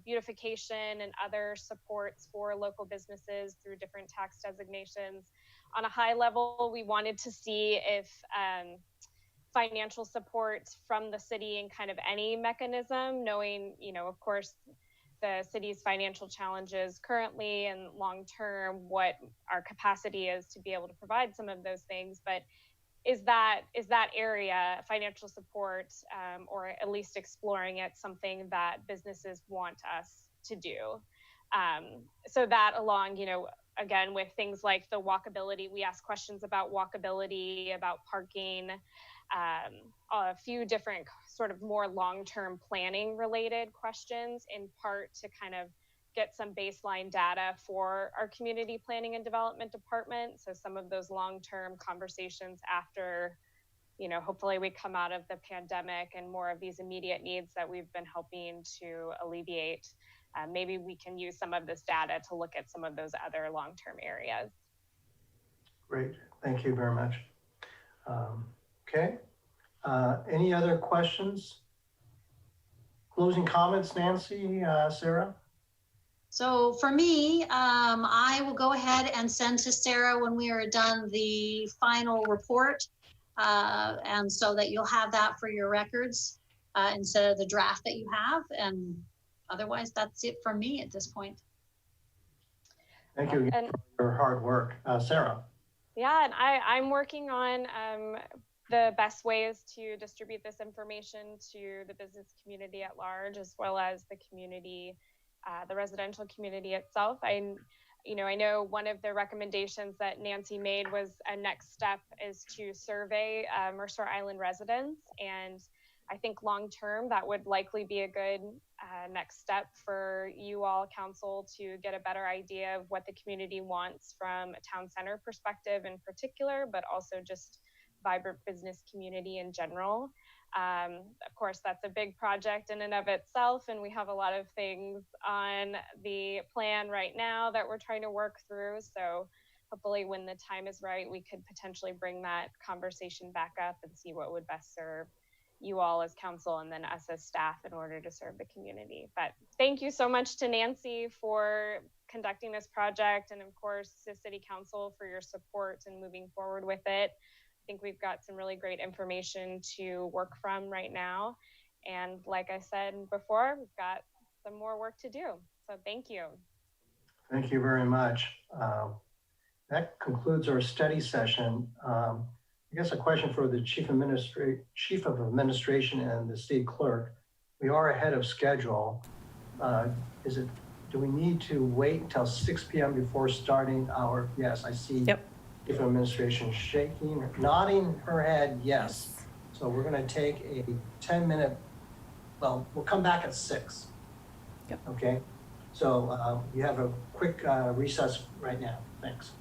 beautification and other supports for local businesses through different tax designations. On a high level, we wanted to see if financial support from the city in kind of any mechanism, knowing, of course, the city's financial challenges currently and long term, what our capacity is to be able to provide some of those things. But that area financial support, or at least exploring it, something that businesses want us to do. So that along, again, with things like the walkability, we ask questions about walkability, about parking, a few different sort of more long-term planning related questions, in part to kind of get some baseline data for our community planning and development department. So some of those long-term conversations after, hopefully we come out of the pandemic and more of these immediate needs that we've been helping to alleviate. Maybe we can use some of this data to look at some of those other long-term areas. Great, thank you very much. Okay, any other questions? Closing comments, Nancy, Sarah? So for me, I will go ahead and send to Sarah when we are done the final report. And so that you'll have that for your records instead of the draft that you have. And otherwise, that's it from me at this point. Thank you again for your hard work. Sarah? Yeah, and I'm working on the best ways to distribute this information to the business community at large, as well as the community, the residential community itself. I know one of the recommendations that Nancy made was a next step is to survey Mercer Island residents. And I think long-term, that would likely be a good next step for you all, council, to get a better idea of what the community wants from a town center perspective in particular, but also just vibrant business community in general. Of course, that's a big project in and of itself, and we have a lot of things on the plan right now that we're trying to work through. So hopefully when the time is right, we could potentially bring that conversation back up and see what would best serve you all as council and then us as staff in order to serve the community. But thank you so much to Nancy for conducting this project, and of course to City Council for your support and moving forward with it. I think we've got some really great information to work from right now. And like I said before, we've got some more work to do. So thank you. Thank you very much. That concludes our study session. I guess a question for the Chief of Administration and the State Clerk. We are ahead of schedule. Do we need to wait until 6 p.m. before starting our, yes, I see. Yep. Chief of Administration shaking, nodding her head, yes. So we're going to take a 10-minute, well, we'll come back at 6. Yep. Okay. So you have a quick recess right now. Thanks.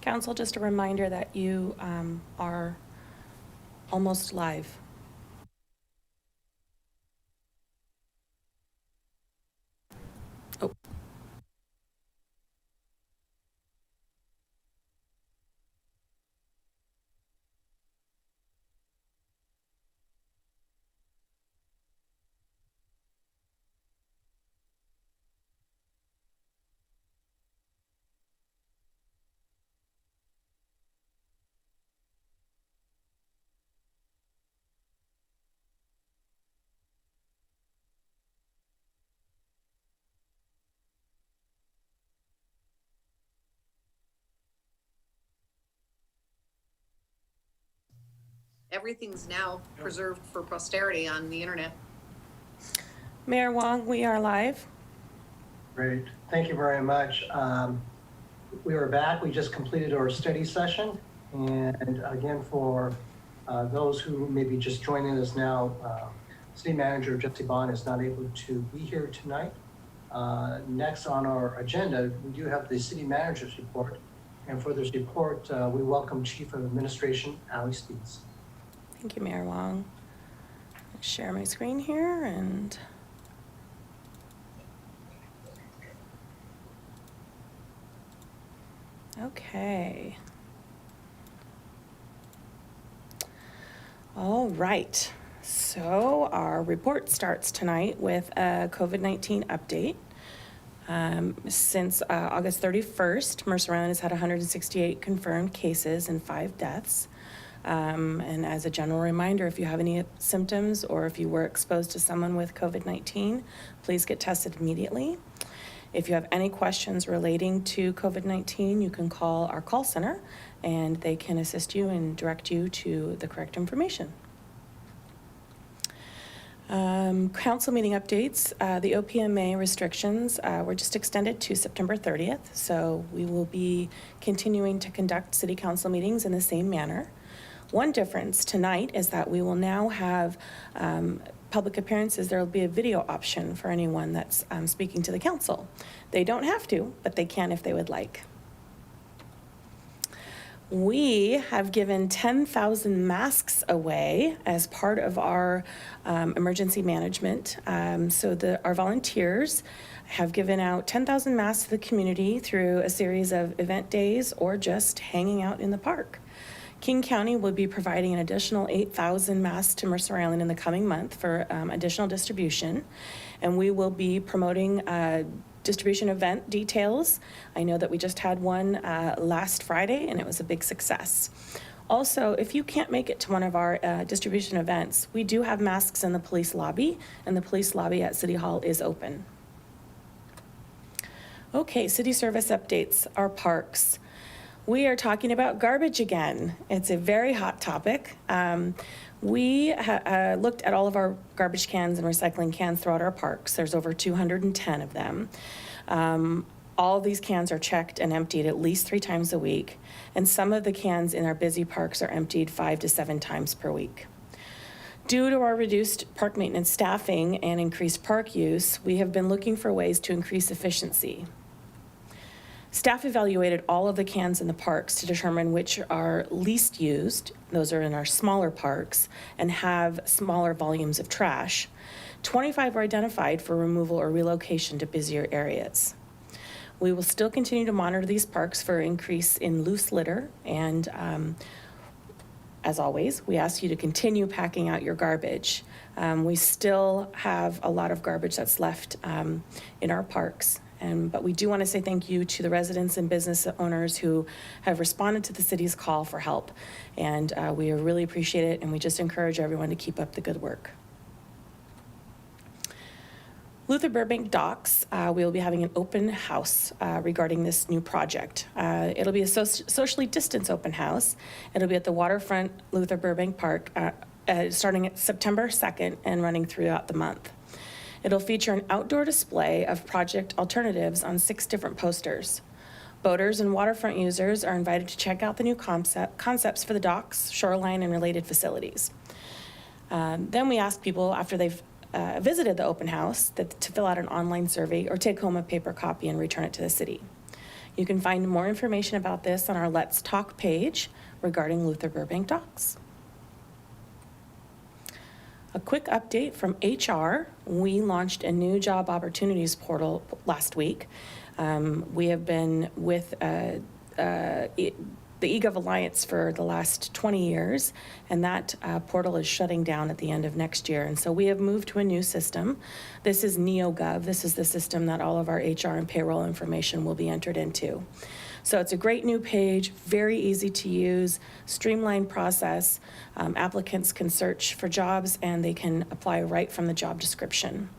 Council, just a reminder that you are almost live. Oh. Everything's now preserved for posterity on the internet. Mayor Wong, we are live. Great. Thank you very much. We are back. We just completed our study session. And again, for those who may be just joining us now, City Manager Jesse Bond is not able to be here tonight. Next on our agenda, we do have the City Manager's report. And for this report, we welcome Chief of Administration, Ali Speeds. Thank you, Mayor Wong. Share my screen here and okay. All right. So our report starts tonight with a COVID-19 update. Since August 31st, Mercer Island has had 168 confirmed cases and 5 deaths. And as a general reminder, if you have any symptoms or if you were exposed to someone with COVID-19, please get tested immediately. If you have any questions relating to COVID-19, you can call our call center and they can assist you and direct you to the correct information. Council meeting updates. The OPMA restrictions were just extended to September 30th, so we will be continuing to conduct city council meetings in the same manner. One difference tonight is that we will now have public appearances. There will be a video option for anyone that's speaking to the council. They don't have to, but they can if they would like. We have given 10,000 masks away as part of our emergency management. Our volunteers have given out 10,000 masks to the community through a series of event days or just hanging out in the park. King County will be providing an additional 8,000 masks to Mercer Island in the coming month for additional distribution. And we will be promoting distribution event details. I know that we just had one last Friday and it was a big success. Also, if you can't make it to one of our distribution events, we do have masks in the police lobby, and the police lobby at City Hall is open. Okay, city service updates, our parks. We are talking about garbage again. It's a very hot topic. We looked at all of our garbage cans and recycling cans throughout our parks. There's over 210 of them. All of these cans are checked and emptied at least 3 times a week, and some of the cans in our busy parks are emptied 5 to 7 times per week. Due to our reduced park maintenance staffing and increased park use, we have been looking for ways to increase efficiency. Staff evaluated all of the cans in the parks to determine which are least used, those are in our smaller parks, and have smaller volumes of trash. 25 were identified for removal or relocation to busier areas. We will still continue to monitor these parks for increase in loose litter, and as always, we ask you to continue packing out your garbage. We still have a lot of garbage that's left in our parks. But we do want to say thank you to the residents and business owners who have responded to the city's call for help. And we really appreciate it, and we just encourage everyone to keep up the good work. Luther Burbank Docks, we will be having an open house regarding this new project. It'll be a socially distanced open house. It'll be at the waterfront Luther Burbank Park starting at September 2nd and running throughout the month. It'll feature an outdoor display of project alternatives on 6 different posters. Boaters and waterfront users are invited to check out the new concepts for the docks, shoreline, and related facilities. Then we ask people, after they've visited the open house, to fill out an online survey or take home a paper copy and return it to the city. You can find more information about this on our Let's Talk page regarding Luther Burbank Docks. A quick update from HR. We launched a new job opportunities portal last week. We have been with the eGov Alliance for the last 20 years, and that portal is shutting down at the end of next year. And so we have moved to a new system. This is NeoGov. This is the system that all of our HR and payroll information will be entered into. So it's a great new page, very easy to use, streamlined process. Applicants can search for jobs and they can apply right from the job description.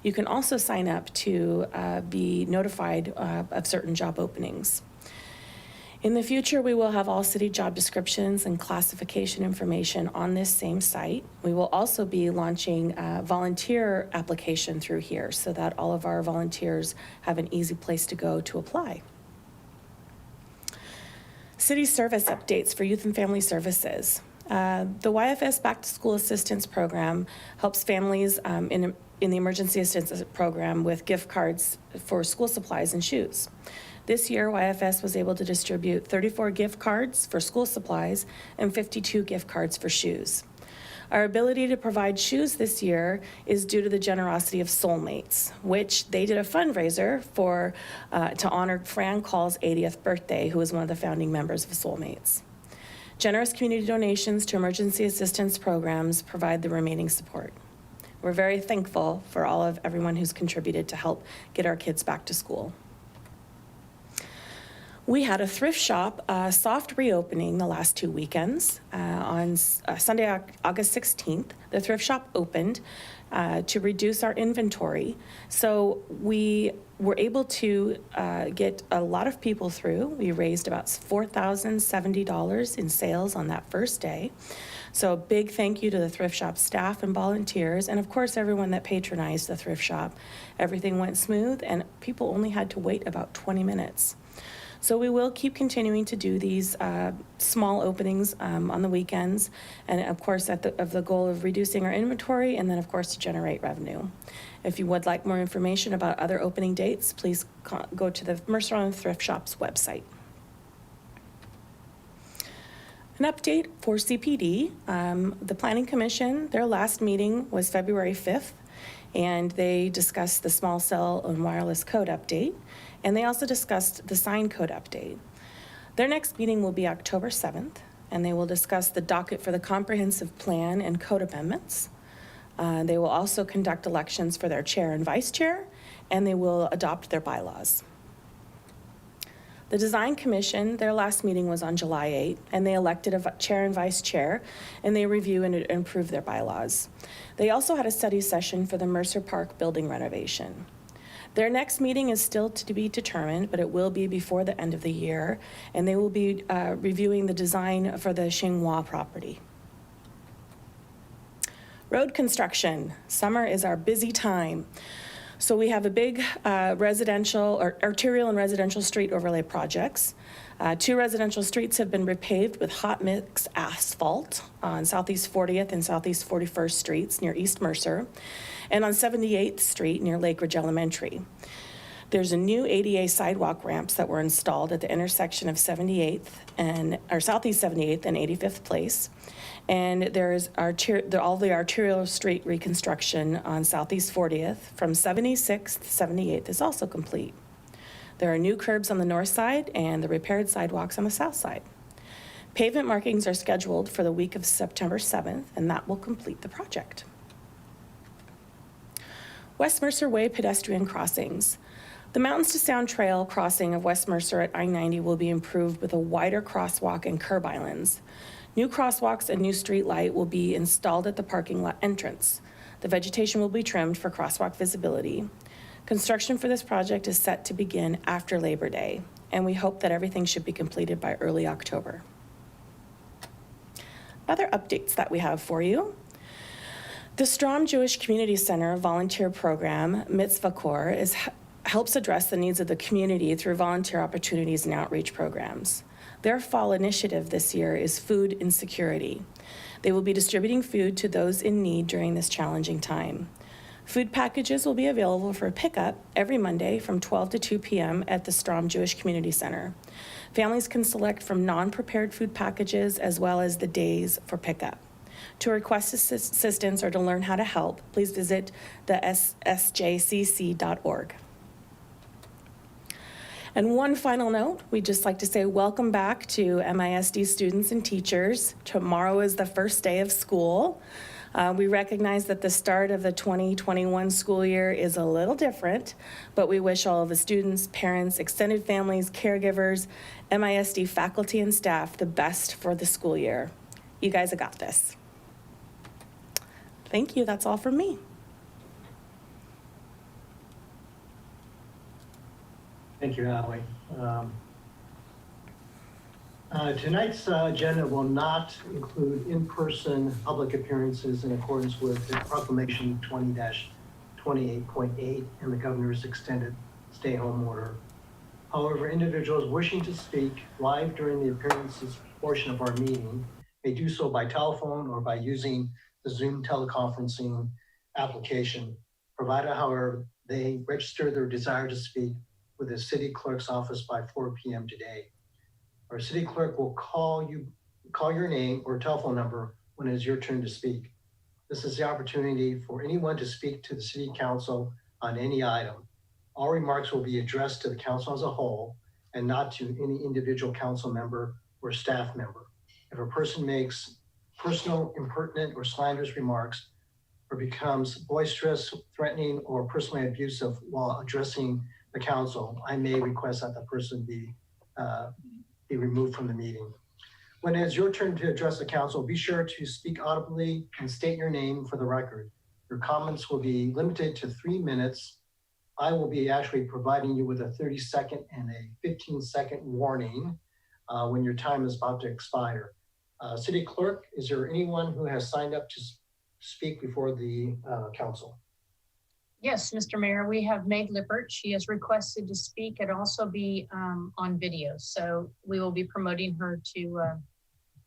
You can also sign up to be notified of certain job openings. In the future, we will have all city job descriptions and classification information on this same site. We will also be launching a volunteer application through here so that all of our volunteers have an easy place to go to apply. City service updates for youth and family services. The YFS Back to School Assistance Program helps families in the Emergency Assistance Program with gift cards for school supplies and shoes. This year, YFS was able to distribute 34 gift cards for school supplies and 52 gift cards for shoes. Our ability to provide shoes this year is due to the generosity of Soulmates, which they did a fundraiser for to honor Fran Call's 80th birthday, who was one of the founding members of Soulmates. Generous community donations to emergency assistance programs provide the remaining support. We're very thankful for all of everyone who's contributed to help get our kids back to school. We had a thrift shop soft reopening the last 2 weekends. On Sunday, August 16th, the thrift shop opened to reduce our inventory. So we were able to get a lot of people through. We raised about $4,070 in sales on that first day. So a big thank you to the thrift shop staff and volunteers, and of course everyone that patronized the thrift shop. Everything went smooth and people only had to wait about 20 minutes. So we will keep continuing to do these small openings on the weekends, and of course of the goal of reducing our inventory, and then of course to generate revenue. If you would like more information about other opening dates, please go to the Mercer on Thrift Shop's website. An update for CPD. The Planning Commission, their last meeting was February 5th, and they discussed the small cell and wireless code update. And they also discussed the sign code update. Their next meeting will be October 7th, and they will discuss the docket for the comprehensive plan and code amendments. They will also conduct elections for their chair and vice chair, and they will adopt their bylaws. The Design Commission, their last meeting was on July 8th, and they elected a chair and vice chair, and they review and improve their bylaws. They also had a study session for the Mercer Park building renovation. Their next meeting is still to be determined, but it will be before the end of the year, and they will be reviewing the design for the Xinghua property. Road construction. Summer is our busy time. So we have a big residential or arterial and residential street overlay projects. 2 residential streets have been repaved with hot mix asphalt on Southeast 40th and Southeast 41st Streets near East Mercer, and on 78th Street near Lake Ridge Elementary. There's a new ADA sidewalk ramps that were installed at the intersection of 78th or Southeast 78th and 85th Place. And there's all the arterial street reconstruction on Southeast 40th from 76th to 78th is also complete. There are new curbs on the north side and the repaired sidewalks on the south side. Pavement markings are scheduled for the week of September 7th, and that will complete the project. West Mercer Way pedestrian crossings. The Mountains to Sound Trail crossing of West Mercer at I-90 will be improved with a wider crosswalk and curb islands. New crosswalks and new street light will be installed at the parking lot entrance. The vegetation will be trimmed for crosswalk visibility. Construction for this project is set to begin after Labor Day, and we hope that everything should be completed by early October. Other updates that we have for you. The Strom Jewish Community Center volunteer program, Mitzvah Corps, helps address the needs of the community through volunteer opportunities and outreach programs. Their fall initiative this year is food insecurity. They will be distributing food to those in need during this challenging time. Food packages will be available for pickup every Monday from 12 to 2 p.m. at the Strom Jewish Community Center. Families can select from non-prepared food packages as well as the days for pickup. To request assistance or to learn how to help, please visit the sjcc.org. And one final note, we'd just like to say welcome back to MISD students and teachers. Tomorrow is the first day of school. We recognize that the start of the 2021 school year is a little different, but we wish all of the students, parents, extended families, caregivers, MISD faculty and staff the best for the school year. You guys have got this. Thank you, that's all from me. Thank you, Allie. Tonight's agenda will not include in-person public appearances in accordance with the Proclamation 20-28.8 and the governor's extended stay-home order. However, individuals wishing to speak live during the appearances portion of our meeting may do so by telephone or by using the Zoom teleconferencing application, provided, however, they register their desire to speak with the city clerk's office by 4 p.m. today. Our city clerk will call your name or telephone number when it is your turn to speak. This is the opportunity for anyone to speak to the city council on any item. All remarks will be addressed to the council as a whole and not to any individual council member or staff member. If a person makes personal, impertinent, or slanderous remarks or becomes boisterous, threatening, or personally abusive while addressing the council, I may request that the person be removed from the meeting. When it is your turn to address the council, be sure to speak audibly and state your name for the record. Your comments will be limited to 3 minutes. I will be actually providing you with a 30-second and a 15-second warning when your time is about to expire. City Clerk, is there anyone who has signed up to speak before the council? Yes, Mr. Mayor, we have Meg Lippert. She has requested to speak and also be on video. So we will be promoting her to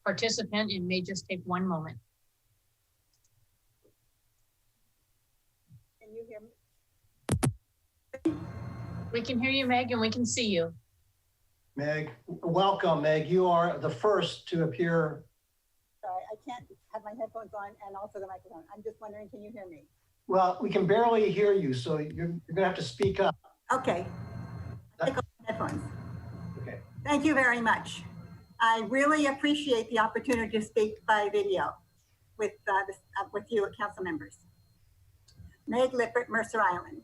participant. It may just take one moment. Can you hear me? We can hear you, Meg, and we can see you. Meg, welcome, Meg. You are the first to appear. Sorry, I can't have my headphones on and also the microphone. I'm just wondering, can you hear me? Well, we can barely hear you, so you're gonna have to speak up. Okay. Take off my headphones. Okay. Thank you very much. I really appreciate the opportunity to speak by video with you, council members. Meg Lippert, Mercer Island.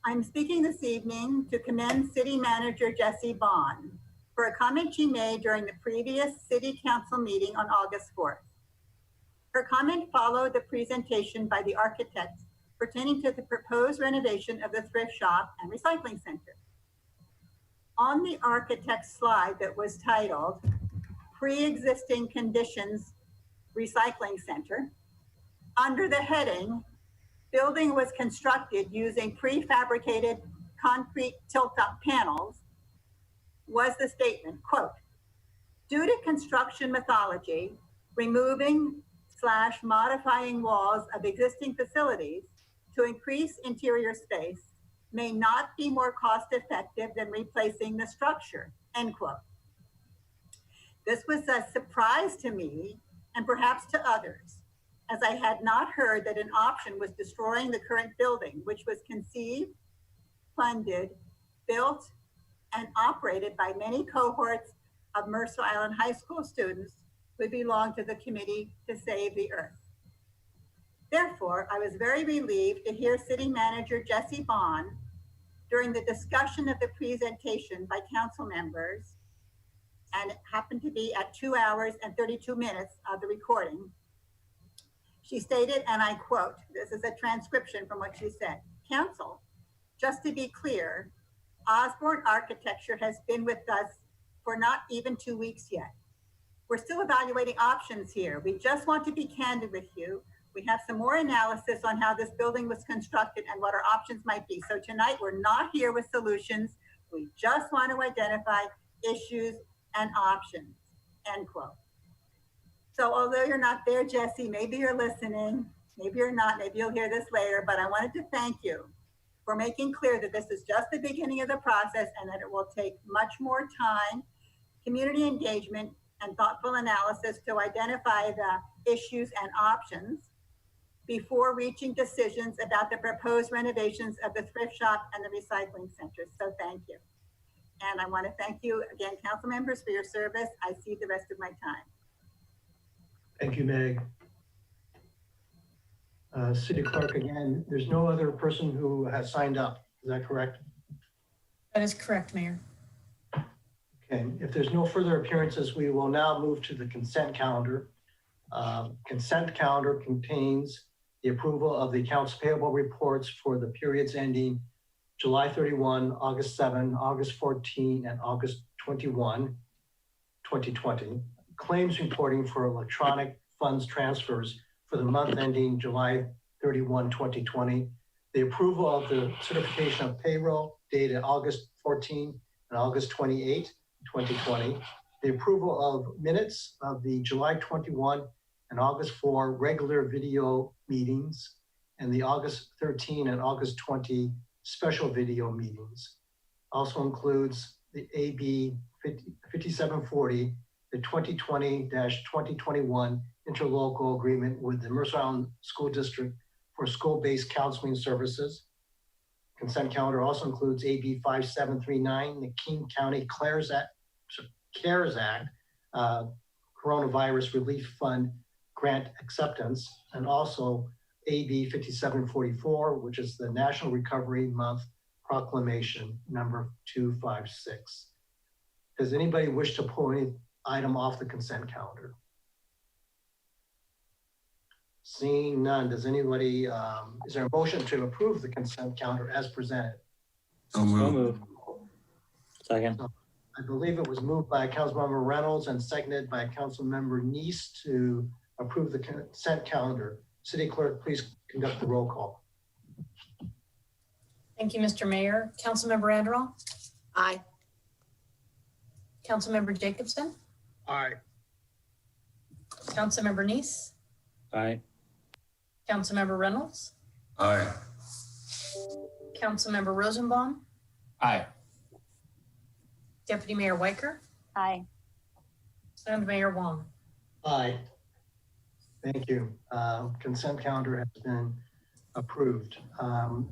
I'm speaking this evening to commend City Manager Jessie Bond for a comment she made during the previous City Council meeting on August 4th. Her comment followed the presentation by the architects pertaining to the proposed renovation of the thrift shop and recycling center. On the architect's slide that was titled Pre-Existing Conditions Recycling Center, under the heading, building was constructed using prefabricated concrete tilt-up panels, was the statement, quote, due to construction methodology, removing/modifying walls of existing facilities to increase interior space may not be more cost effective than replacing the structure, end quote. This was a surprise to me and perhaps to others, as I had not heard that an option was destroying the current building, which was conceived, funded, built, and operated by many cohorts of Mercer Island High School students who belong to the Committee to Save the Earth. Therefore, I was very relieved to hear City Manager Jessie Bond during the discussion of the presentation by council members, and it happened to be at 2 hours and 32 minutes of the recording. She stated, and I quote, this is a transcription from what she said, Council, just to be clear, Osborne Architecture has been with us for not even 2 weeks yet. We're still evaluating options here. We just want to be candid with you. We have some more analysis on how this building was constructed and what our options might be. So tonight we're not here with solutions. We just want to identify issues and options, end quote. So although you're not there, Jessie, maybe you're listening. maybe you're not, maybe you'll hear this later, but I wanted to thank you for making clear that this is just the beginning of the process and that it will take much more time, community engagement, and thoughtful analysis to identify the issues and options before reaching decisions about the proposed renovations of the thrift shop and the recycling center. So thank you. And I want to thank you again, council members, for your service. I cede the rest of my time. Thank you, Meg. City Clerk, again, there's no other person who has signed up. Is that correct? That is correct, Mayor. Okay, if there's no further appearances, we will now move to the consent calendar. Consent calendar contains the approval of the accounts payable reports for the periods ending July 31, August 7, August 14, and August 21, 2020. Claims reporting for electronic funds transfers for the month ending July 31, 2020. The approval of the certification of payroll dated August 14 and August 28, 2020. The approval of minutes of the July 21 and August 4 regular video meetings and the August 13 and August 20 special video meetings. Also includes the AB 5740, the 2020-2021 interlocal agreement with the Mercer Island School District for school-based counseling services. Consent calendar also includes AB 5739, the King County CARES Act, Coronavirus Relief Fund grant acceptance, and also AB 5744, which is the National Recovery Month Proclamation number 256. Does anybody wish to pull any item off the consent calendar? Seeing none, does anybody, is there a motion to approve the consent calendar as presented? So moved. Second. I believe it was moved by Councilmember Reynolds and seconded by Councilmember Neese to approve the consent calendar. City Clerk, please conduct the roll call. Thank you, Mr. Mayor. Councilmember Anderall? Aye. Councilmember Jacobson? Aye. Councilmember Neese? Aye. Councilmember Reynolds? Aye. Councilmember Rosenbaum? Aye. Deputy Mayor Weicker? Aye. And Mayor Wong. Aye. Thank you. Consent calendar has been approved.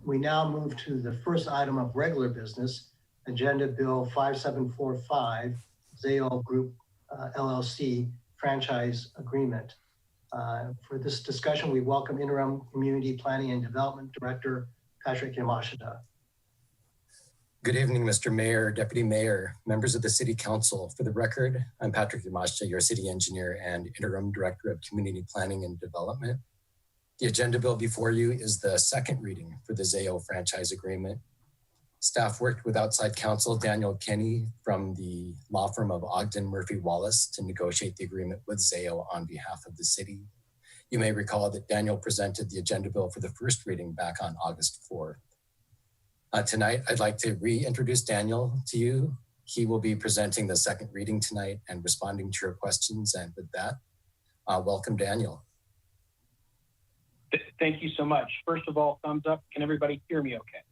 We now move to the first item of regular business, Agenda Bill 5745, Zayo Group LLC franchise agreement. For this discussion, we welcome Interim Community Planning and Development Director, Patrick Yamashita. Good evening, Mr. Mayor, Deputy Mayor, members of the City Council. For the record, I'm Patrick Yamashita, your City Engineer and Interim Director of Community Planning and Development. The agenda bill before you is the second reading for the Zayo franchise agreement. Staff worked with outside counsel Daniel Kenny from the law firm of Ogden Murphy Wallace to negotiate the agreement with Zayo on behalf of the city. You may recall that Daniel presented the agenda bill for the first reading back on August 4th. Tonight, I'd like to reintroduce Daniel to you. He will be presenting the second reading tonight and responding to your questions. And with that, welcome, Daniel. Thank you so much. First of all, thumbs up. Can everybody hear me okay?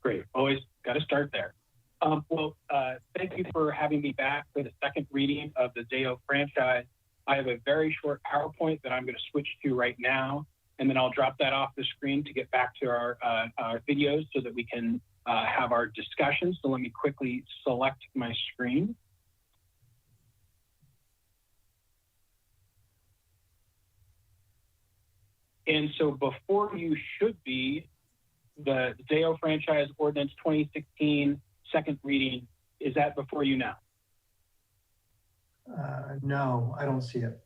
Great. Always got to start there. Thank you for having me back for the second reading of the Zayo franchise. I have a very short PowerPoint that I'm going to switch to right now, and then I'll drop that off the screen to get back to our videos so that we can have our discussion. So let me quickly select my screen. And so before you should be the Zayo Franchise Ordinance 2016 second reading. Is that before you now? No, I don't see it.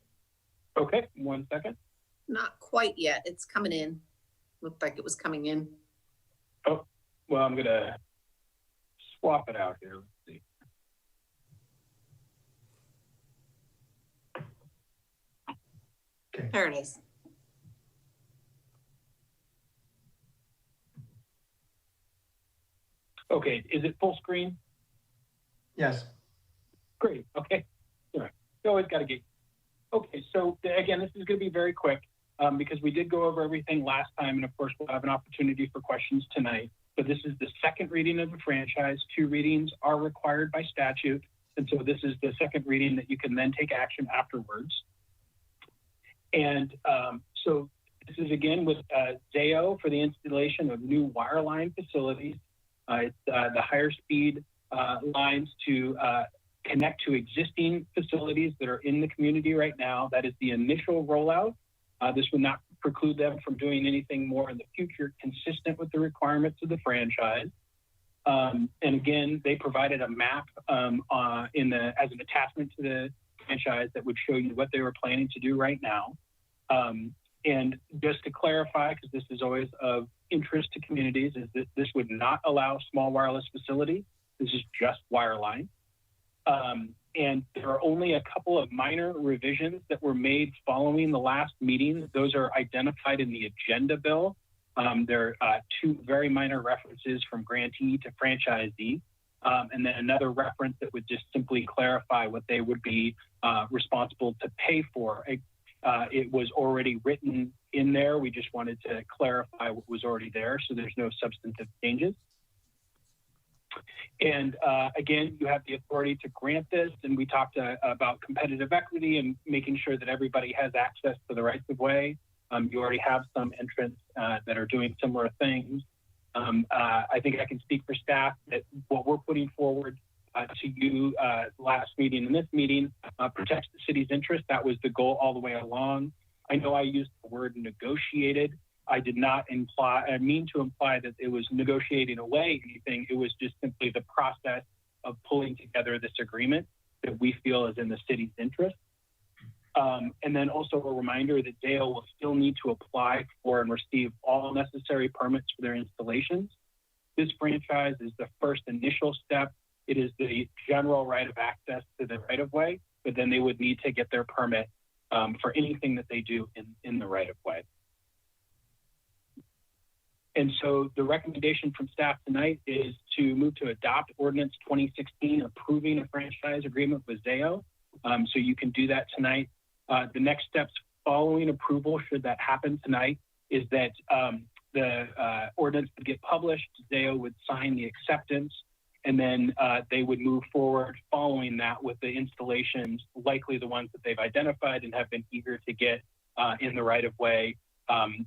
Okay, 1 second. Not quite yet. It's coming in. Looked like it was coming in. Oh, well, I'm gonna swap it out here. Let's see. Okay. There it is. Okay, is it full screen? Yes. Great, okay. All right. You always gotta get, okay, so again, this is gonna be very quick. because we did go over everything last time, and of course we'll have an opportunity for questions tonight. But this is the second reading of the franchise. 2 readings are required by statute, and so this is the second reading that you can then take action afterwards. And so this is again with Zayo for the installation of new wireline facilities. It's the higher speed lines to connect to existing facilities that are in the community right now. That is the initial rollout. This would not preclude them from doing anything more in the future consistent with the requirements of the franchise. And again, they provided a map as an attachment to the franchise that would show you what they were planning to do right now. And just to clarify, because this is always of interest to communities, is that this would not allow small wireless facilities. This is just wireline. And there are only a couple of minor revisions that were made following the last meeting. Those are identified in the agenda bill. There are 2 very minor references from grantee to franchisee. And then another reference that would just simply clarify what they would be responsible to pay for. It was already written in there. We just wanted to clarify what was already there, so there's no substantive changes. And again, you have the authority to grant this, and we talked about competitive equity and making sure that everybody has access to the rights of way. You already have some entrants that are doing similar things. I think I can speak for staff that what we're putting forward to you last meeting and this meeting protects the city's interest. That was the goal all the way along. I know I used the word negotiated. I did not mean to imply that it was negotiating away anything. It was just simply the process of pulling together this agreement that we feel is in the city's interest. And then also a reminder that Zayo will still need to apply for and receive all necessary permits for their installations. This franchise is the first initial step. It is the general right of access to the right of way, but then they would need to get their permit for anything that they do in the right of way. And so the recommendation from staff tonight is to move to adopt Ordinance 2016 approving a franchise agreement with Zayo. So you can do that tonight. The next steps following approval, should that happen tonight, is that the ordinance would get published, Zayo would sign the acceptance, and then they would move forward following that with the installations, likely the ones that they've identified and have been eager to get in the right of way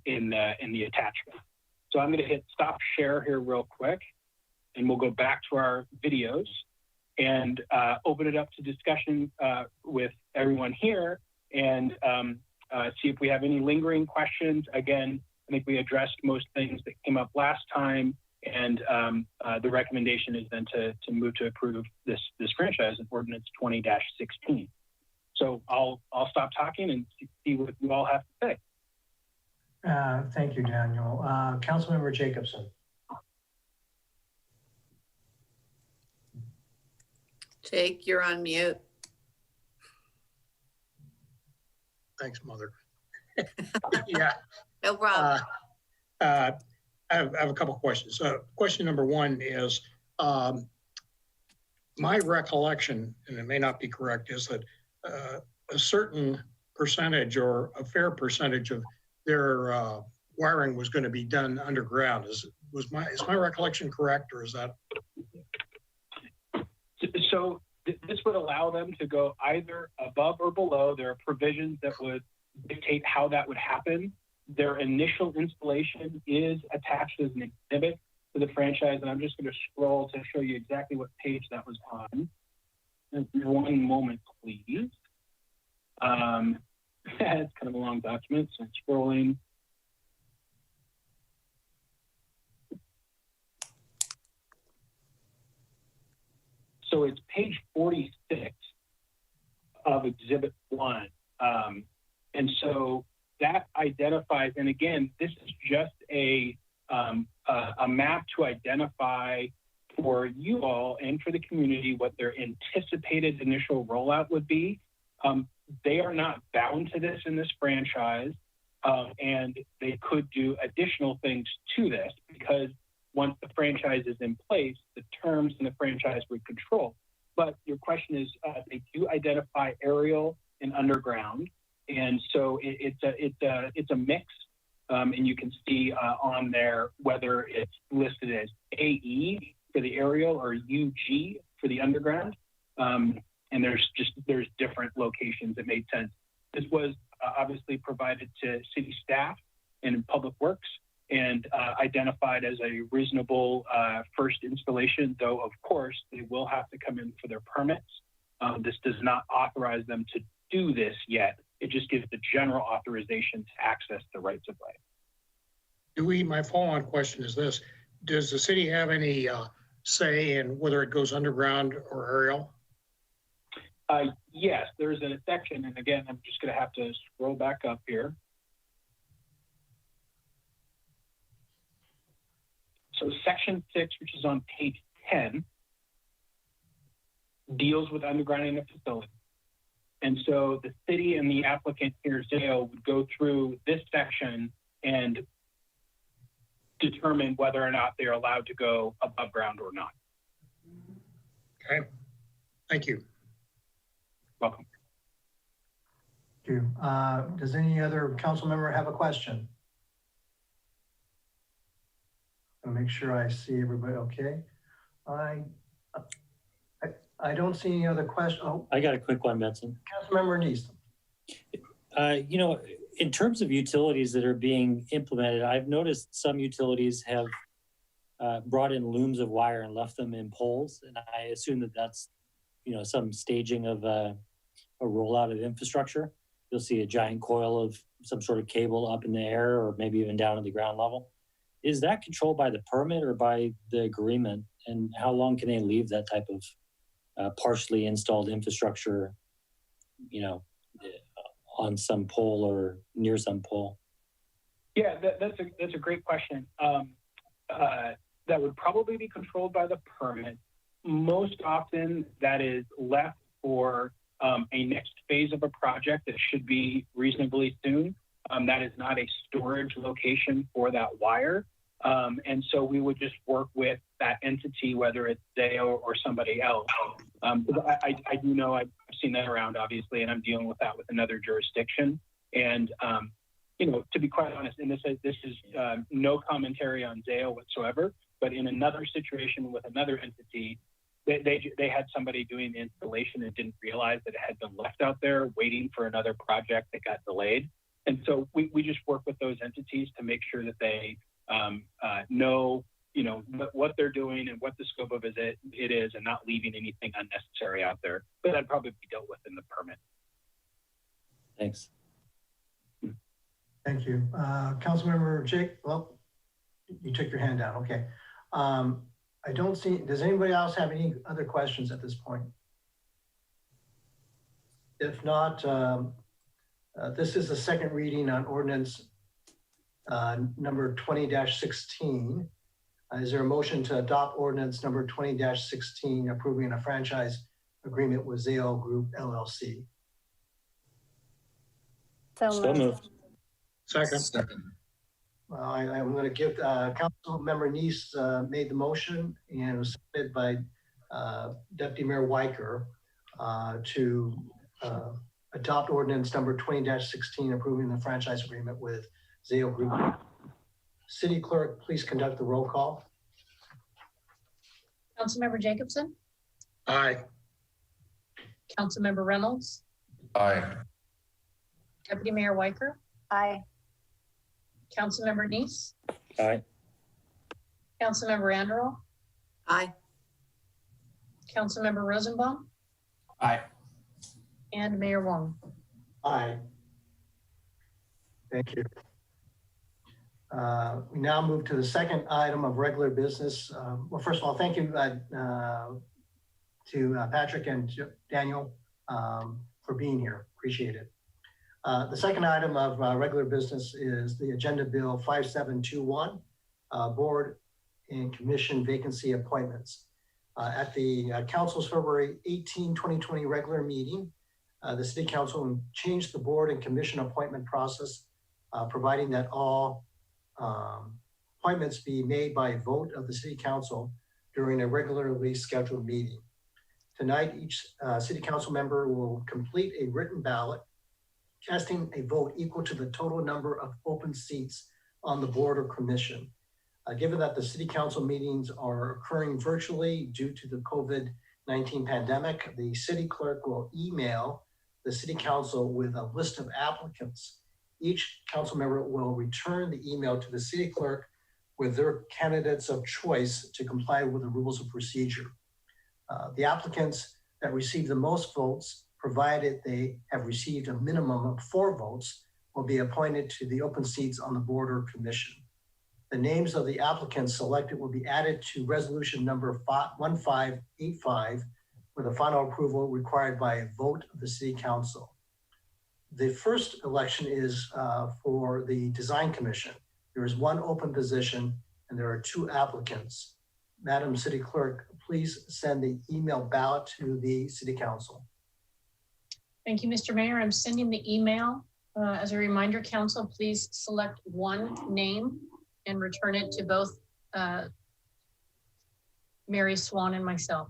in the attachment. So I'm going to hit stop share here real quick, and we'll go back to our videos and open it up to discussion with everyone here and see if we have any lingering questions. Again, I think we addressed most things that came up last time, and the recommendation is then to move to approve this franchise in Ordinance 20-16. So I'll stop talking and see what you all have to say. Thank you, Daniel. Councilmember Jacobson. Jake, you're on mute. Thanks, Mother. Yeah. No problem. I have a couple of questions. Question number one is, my recollection, and it may not be correct, is that a certain percentage or a fair percentage of their wiring was going to be done underground. Is my recollection correct, or is that? So this would allow them to go either above or below. There are provisions that would dictate how that would happen. Their initial installation is attached as an exhibit to the franchise, and I'm just going to scroll to show you exactly what page that was on. One moment, please. It's kind of a long document, so I'm scrolling. So it's page 46 of Exhibit 1. And so that identifies, and again, this is just a map to identify for you all and for the community what their anticipated initial rollout would be. They are not bound to this in this franchise, and they could do additional things to this because once the franchise is in place, the terms in the franchise would control. But your question is, they do identify aerial and underground, And so it's a mix. And you can see on there whether it's listed as AE for the aerial or UG for the underground. And there's different locations that made sense. This was obviously provided to city staff and public works and identified as a reasonable first installation, though of course they will have to come in for their permits. This does not authorize them to do this yet. It just gives the general authorization to access the rights of way. My follow-on question is this: does the city have any say in whether it goes underground or aerial? Yes, there's a section, and again, I'm just going to have to scroll back up here. So section 6, which is on page 10, deals with undergrounding a facility. And so the city and the applicant here, Zayo, would go through this section and determine whether or not they're allowed to go above ground or not. Okay, thank you. Welcome. Thank you. Does any other council member have a question? I'll make sure I see everybody okay. I don't see any other question. Oh, I got a quick one, Benson. Councilmember Neeson. In terms of utilities that are being implemented, I've noticed some utilities have brought in looms of wire and left them in poles. And I assume that that's, some staging of a rollout of infrastructure. You'll see a giant coil of some sort of cable up in the air or maybe even down at the ground level. Is that controlled by the permit or by the agreement? And how long can they leave that type of partially installed infrastructure, on some pole or near some pole? Yeah, that's a great question. That would probably be controlled by the permit. Most often that is left for a next phase of a project that should be reasonably soon. That is not a storage location for that wire. And so we would just work with that entity, whether it's Zayo or somebody else. I do know I've seen that around, obviously, and I'm dealing with that with another jurisdiction. And, to be quite honest, and this is no commentary on Zayo whatsoever, but in another situation with another entity, they had somebody doing the installation and didn't realize that it had been left out there waiting for another project that got delayed. And so we just work with those entities to make sure that they know, what they're doing and what the scope of it is, and not leaving anything unnecessary out there. But that'd probably be dealt with in the permit. Thanks. Thank you. Councilmember Jake, well, you took your hand down. Okay. I don't see, does anybody else have any other questions at this point? If not, this is the second reading on ordinance number 20-16. Is there a motion to adopt ordinance number 20-16 approving a franchise agreement with Zayo Group LLC? So moved. Second. Well, I'm going to give Councilmember Neese made the motion, and it was submitted by Deputy Mayor Weicker to adopt ordinance number 20-16 approving the franchise agreement with Zayo Group. City Clerk, please conduct the roll call. Councilmember Jacobson, Aye. Councilmember Reynolds, Aye. Deputy Mayor Weicker, Aye. Councilmember Neese, Aye. Councilmember Anderl, Aye. Councilmember Rosenbaum, Aye. and Mayor Wong. Aye. Thank you. We now move to the second item of regular business. Well, first of all, thank you to Patrick and Daniel for being here. Appreciate it. The second item of regular business is the Agenda Bill 5721, Board and Commission Vacancy Appointments. At the Council's February 18, 2020 regular meeting, the City Council changed the Board and Commission appointment process, providing that all appointments be made by vote of the City Council during a regularly scheduled meeting. Tonight, each City Council member will complete a written ballot casting a vote equal to the total number of open seats on the board or commission. Given that the city council meetings are occurring virtually due to the COVID-19 pandemic, the city clerk will email the city council with a list of applicants. Each council member will return the email to the city clerk with their candidates of choice to comply with the rules of procedure. The applicants that receive the most votes, provided they have received a minimum of 4 votes, will be appointed to the open seats on the board or commission. The names of the applicants selected will be added to resolution number 1585 with a final approval required by a vote of the city council. The first election is for the design commission. There is 1 open position and there are 2 applicants. Madam City Clerk, please send the email ballot to the city council. Thank you, Mr. Mayor. I'm sending the email. As a reminder, council, please select 1 name and return it to both Mary Swan and myself.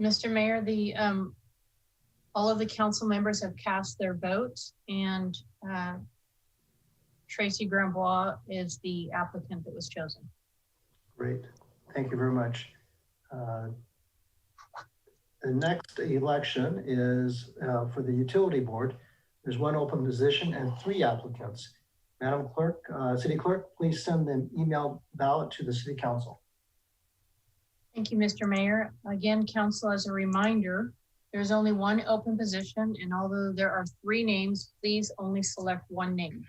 Mr. Mayor, all of the council members have cast their votes, and Tracy Grambois is the applicant that was chosen. Great, thank you very much. The next election is for the utility board. There's 1 open position and 3 applicants. Madam Clerk, City Clerk, please send the email ballot to the City Council. Thank you, Mr. Mayor. Again, council, as a reminder, there's only 1 open position, and although there are 3 names, please only select 1 name.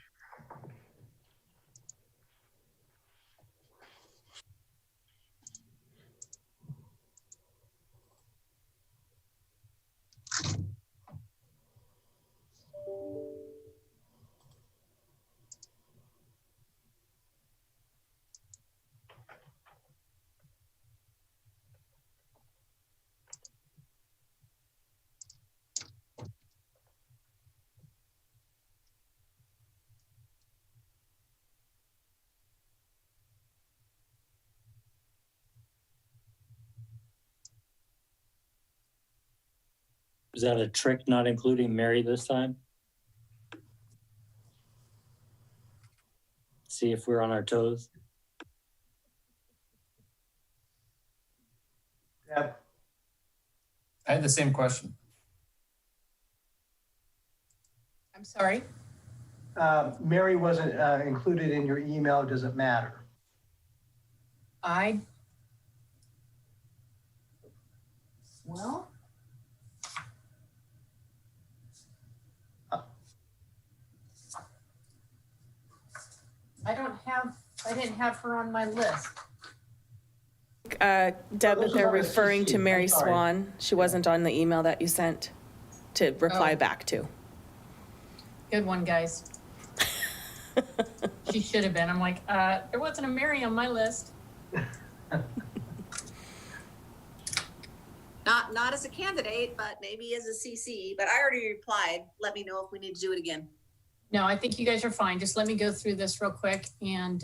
Is that a trick not including Mary this time? See if we're on our toes. Deb, I had the same question. I'm sorry? Mary wasn't included in your email. Does it matter? Well, I didn't have her on my list. Deb, those they're are the referring to CC. Mary I'm sorry. Swan. She wasn't on the email that you sent to reply Oh. back to. Good one, guys. She should have been. I'm like, there wasn't a Mary on my list. Not as a candidate, but maybe as a CC, but I already replied. Let me know if we need to do it again. No, I think you guys are fine. Just let me go through this real quick and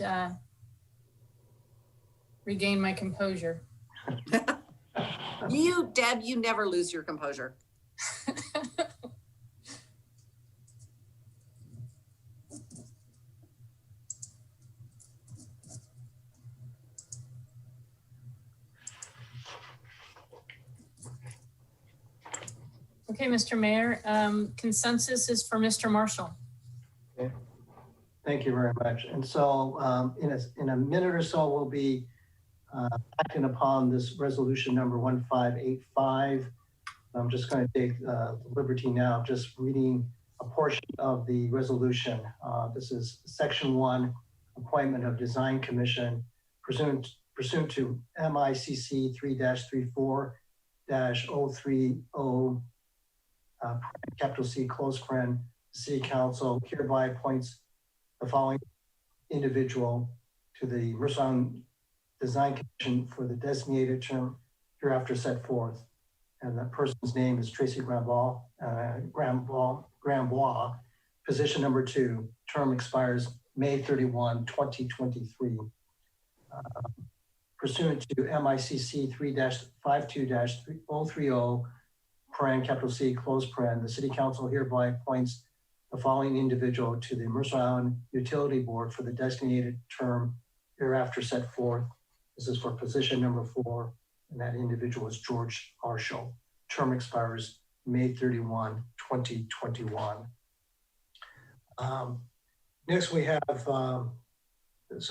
regain my composure. You, Deb, you never lose your composure. Okay, Mr. Mayor, consensus is for Mr. Marshall. Okay. Thank you very much. And so in a minute or so, we'll be acting upon this resolution number 1585. I'm just going to take the liberty now of just reading a portion of the resolution. This is section 1, appointment of design commission pursuant to MICC 3-34-030, capital C, close friend. The City Council hereby appoints the following individual to the Mercer Design Commission for the designated term hereafter set forth. And that person's name is Tracy Grambois, position number 2, term expires May 31, 2023. Pursuant to MICC 3-52-030, capital C, close paren, the City Council hereby appoints the following individual to the Mercer Island Utility Board for the designated term hereafter set forth. This is for position number 4, and that individual is George Marshall. Term expires May 31, 2021. Next we have, is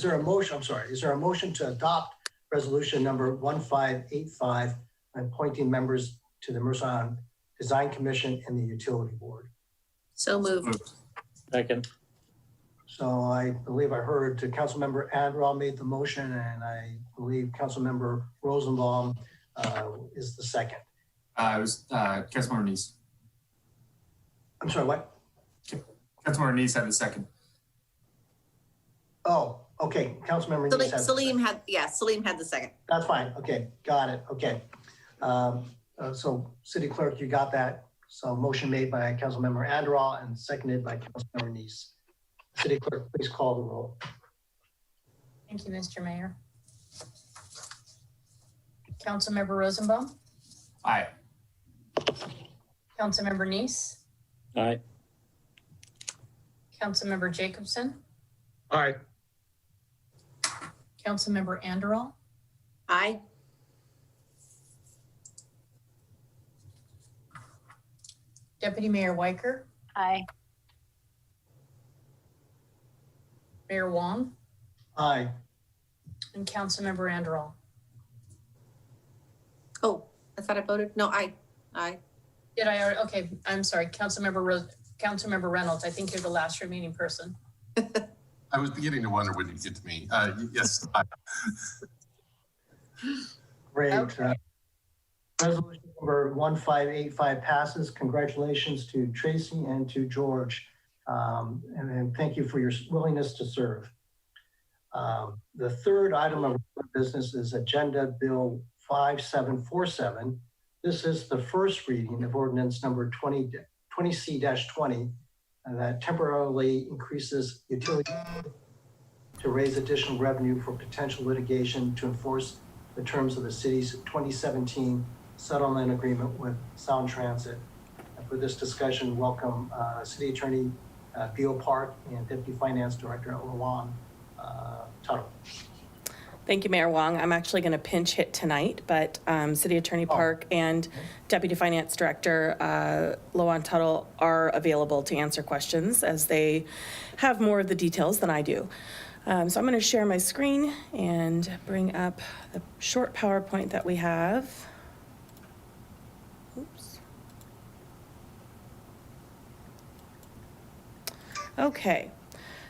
there a motion, is there a motion to adopt resolution number 1585, appointing members to the Mercer Island Design Commission and the Utility Board? So moved. Second. So I believe I heard Councilmember Andrell made the motion, and I believe Councilmember Rosenbaum is the second. It was Councilmember Neese. I'm sorry, what? Councilmember Neese had the second. Oh, okay, Councilmember Neese has. Salim had the second. That's fine, okay, got it, okay. So City Clerk, you got that. So motion made by Councilmember Andrell and seconded by Councilmember Neese. City Clerk, please call the roll. Thank you, Mr. Mayor. Councilmember Rosenbaum, Aye. Councilmember Neese, Aye. Councilmember Jacobson, Aye. Councilmember Andrell, Aye. Deputy Mayor Weicker, Aye. Mayor Wong, Aye. and Councilmember Andrell. Oh, I thought I voted. No, aye. Did I already? Okay, I'm sorry. Councilmember Reynolds, I think you're the last remaining person. I was beginning to wonder when you'd get to me. Yes. Great. Okay. Resolution number 1585 passes. Congratulations to Tracy and to George. And thank you for your willingness to serve. The third item of business is Agenda Bill 5747. This is the first reading of ordinance number 20C-20 that temporarily increases utility to raise additional revenue for potential litigation to enforce the terms of the city's 2017 settlement agreement with Sound Transit. And for this discussion, welcome City Attorney Beal Park and Deputy Finance Director Luan Tuttle. Thank you, Mayor Wong. I'm actually going to pinch hit tonight, but City Attorney Park and Deputy Finance Director Luan Tuttle are available to answer questions as they have more of the details than I do. So I'm going to share my screen and bring up the short PowerPoint that we have. Oops. Okay.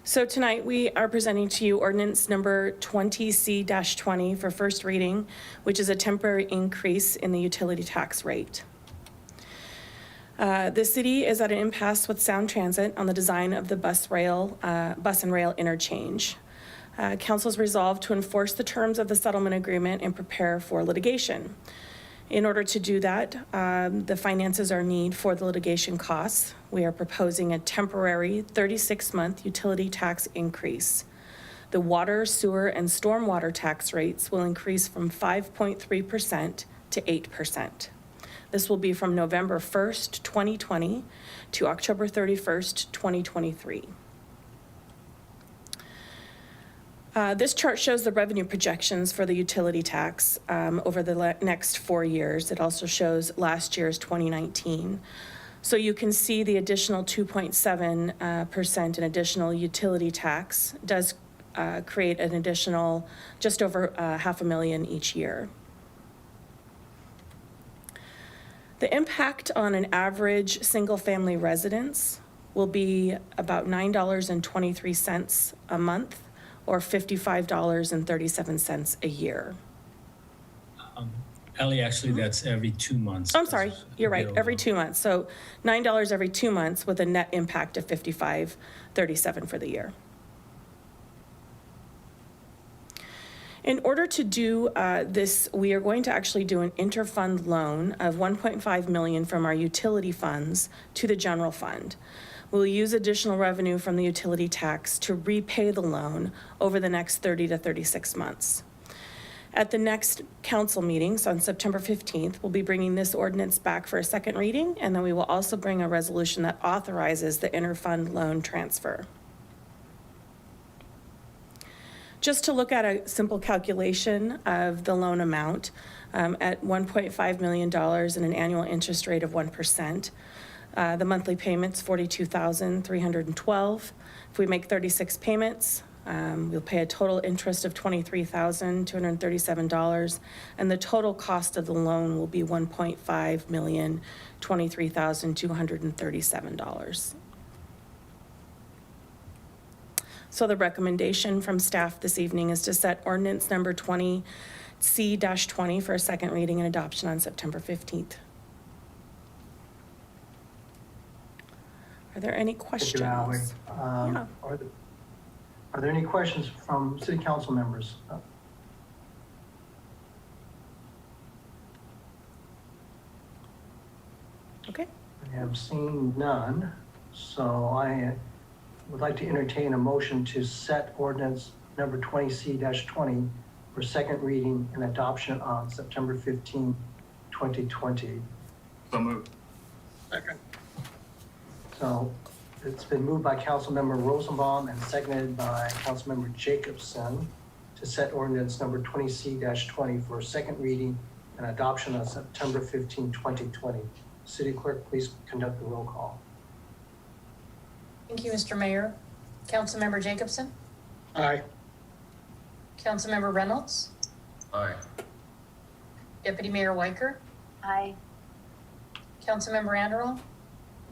So tonight we are presenting to you ordinance number 20C-20 for first reading, which is a temporary increase in the utility tax rate. The city is at an impasse with Sound Transit on the design of the bus and rail interchange. Council's resolved to enforce the terms of the settlement agreement and prepare for litigation. In order to do that, the finances are needed for the litigation costs. We are proposing a temporary 36-month utility tax increase. The water, sewer, and stormwater tax rates will increase from 5.3% to 8%. This will be from November 1st, 2020 to October 31st, 2023. This chart shows the revenue projections for the utility tax over the next 4 years. It also shows last year's 2019. So you can see the additional 2.7% in additional utility tax does create an additional just over $500,000 each year. The impact on an average single-family residence will be about $9.23 a month, or $55.37 a year. Ellie, actually, that's every 2 months. I'm sorry, you're right, every 2 months. So $9 every 2 months with a net impact of $55.37 for the year. In order to do this, we are going to actually do an interfund loan of $1.5 million from our utility funds to the general fund. We'll use additional revenue from the utility tax to repay the loan over the next 30 to 36 months. At the next council meetings on September 15th, we'll be bringing this ordinance back for a second reading, and then we will also bring a resolution that authorizes the interfund loan transfer. Just to look at a simple calculation of the loan amount, at $1.5 million and an annual interest rate of 1%, the monthly payments, $42,312. If we make 36 payments, we'll pay a total interest of $23,237, and the total cost of the loan will be $1.5 million, $23,237. So the recommendation from staff this evening is to set ordinance number 20C-20 for a second reading and adoption on September 15th. Are there any questions? Thank you, Ally. Yeah. Are there any questions from city council members? Okay. I have seen none, so I would like to entertain a motion to set ordinance number 20C-20 for second reading and adoption on September 15, 2020. So moved. Second. So it's been moved by Councilmember Rosenbaum and seconded by Councilmember Jacobson to set ordinance number 20C-20 for second reading and adoption on September 15, 2020. City Clerk, please conduct the roll call. Thank you, Mr. Mayor. Councilmember Jacobson? Aye. Councilmember Reynolds? Aye. Deputy Mayor Weicker? Aye. Councilmember Anderl?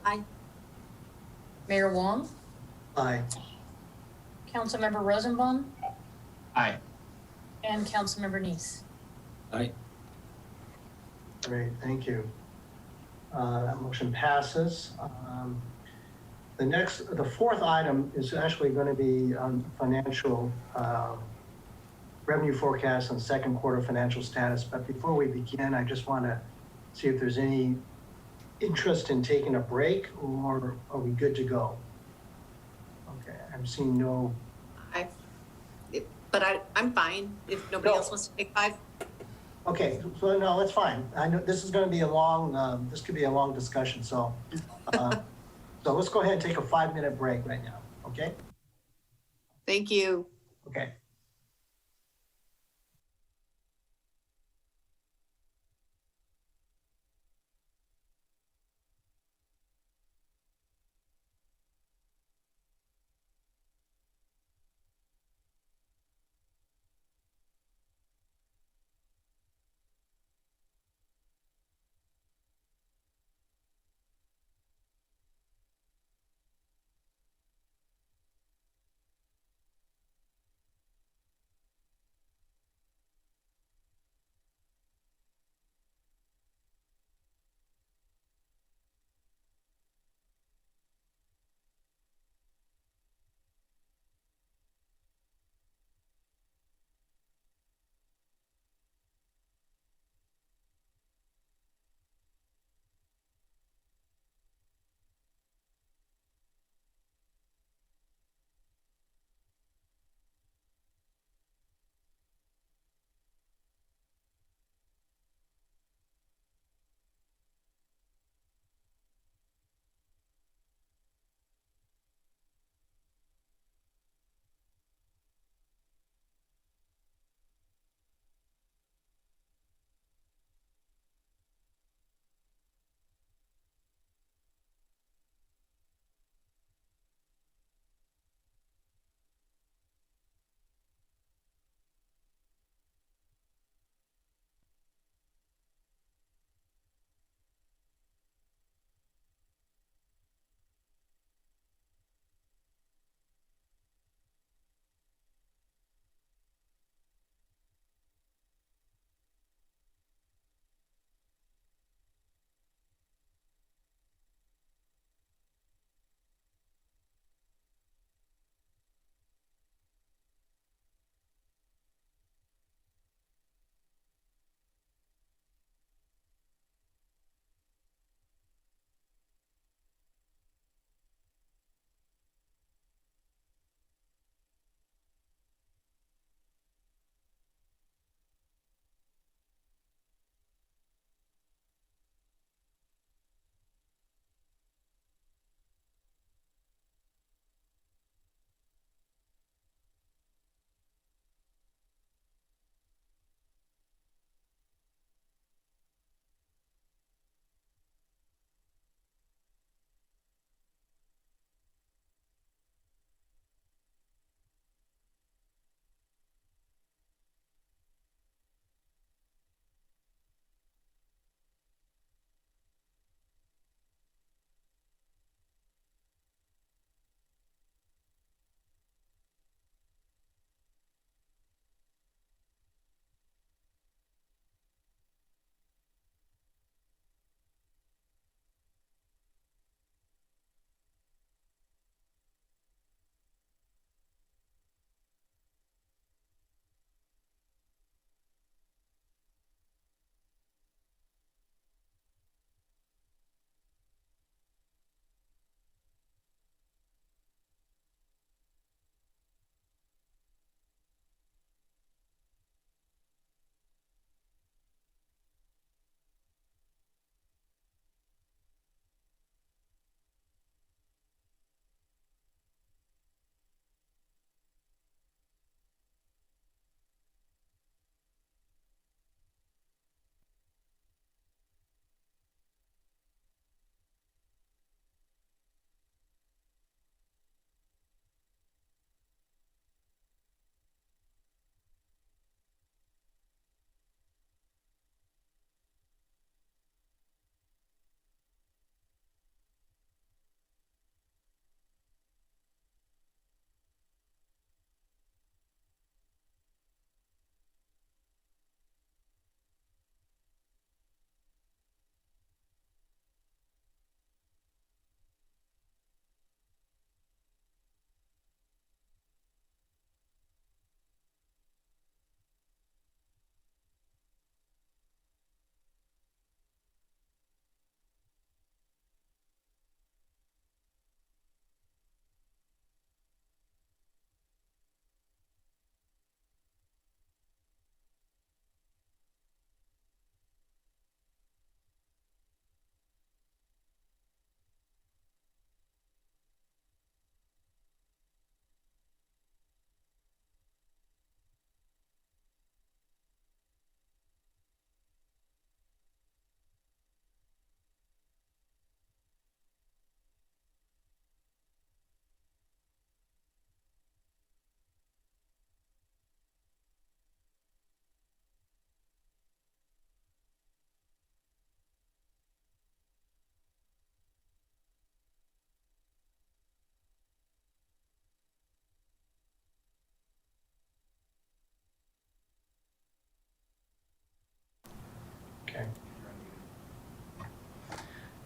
Aye. Mayor Wong? Aye. Councilmember Rosenbaum? Aye. And Councilmember Neese? Aye. Great, thank you. That motion passes. The fourth item is actually going to be on financial revenue forecast and second quarter financial status. But before we begin, I just want to see if there's any interest in taking a break, or are we good to go? Okay, I'm seeing no. I'm fine if nobody else wants to take 5. Okay, so no, that's fine. I know this is going to be a long, this could be a long discussion. So, so let's go ahead and take a 5-minute break right now. Okay? Thank you. Okay.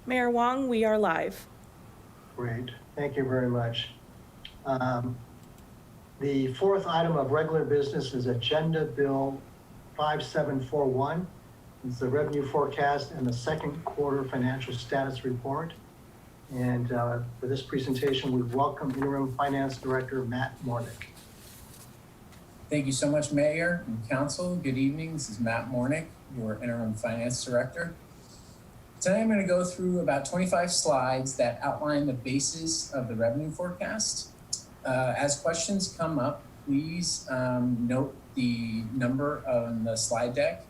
Mayor Wong, we are live. Great, thank you very much. The fourth item of regular business is Agenda Bill 5741. It's the revenue forecast and the second quarter financial status report. And for this presentation, we welcome Interim Finance Director Matt Mornick. Thank you so much, Mayor and Council. Good evening. This is Matt Mornick, your Interim Finance Director. Today I'm going to go through about 25 slides that outline the basis of the revenue forecast. As questions come up, please note the number on the slide deck,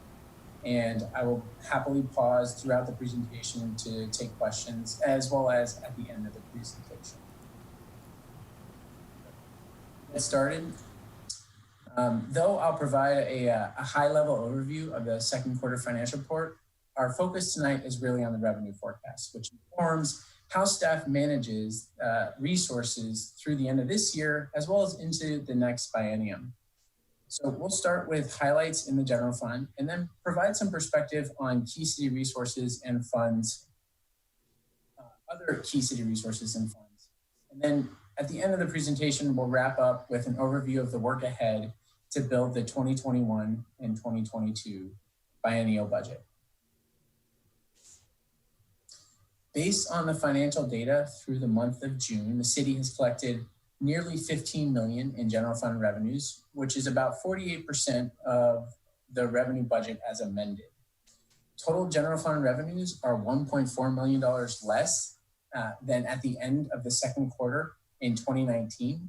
and I will happily pause throughout the presentation to take questions, as well as at the end of the presentation. Get started. Though I'll provide a high-level overview of the second quarter financial report, our focus tonight is really on the revenue forecast, which informs how staff manages resources through the end of this year, as well as into the next biennium. So we'll start with highlights in the general fund, and then provide some perspective on key city resources and funds, other key city resources and funds. And then at the end of the presentation, we'll wrap up with an overview of the work ahead to build the 2021 and 2022 biennial budget. Based on the financial data through the month of June, the city has collected nearly 15 million in general fund revenues, which is about 48% of the revenue budget as amended. Total general fund revenues are $1.4 million less than at the end of the second quarter in 2019.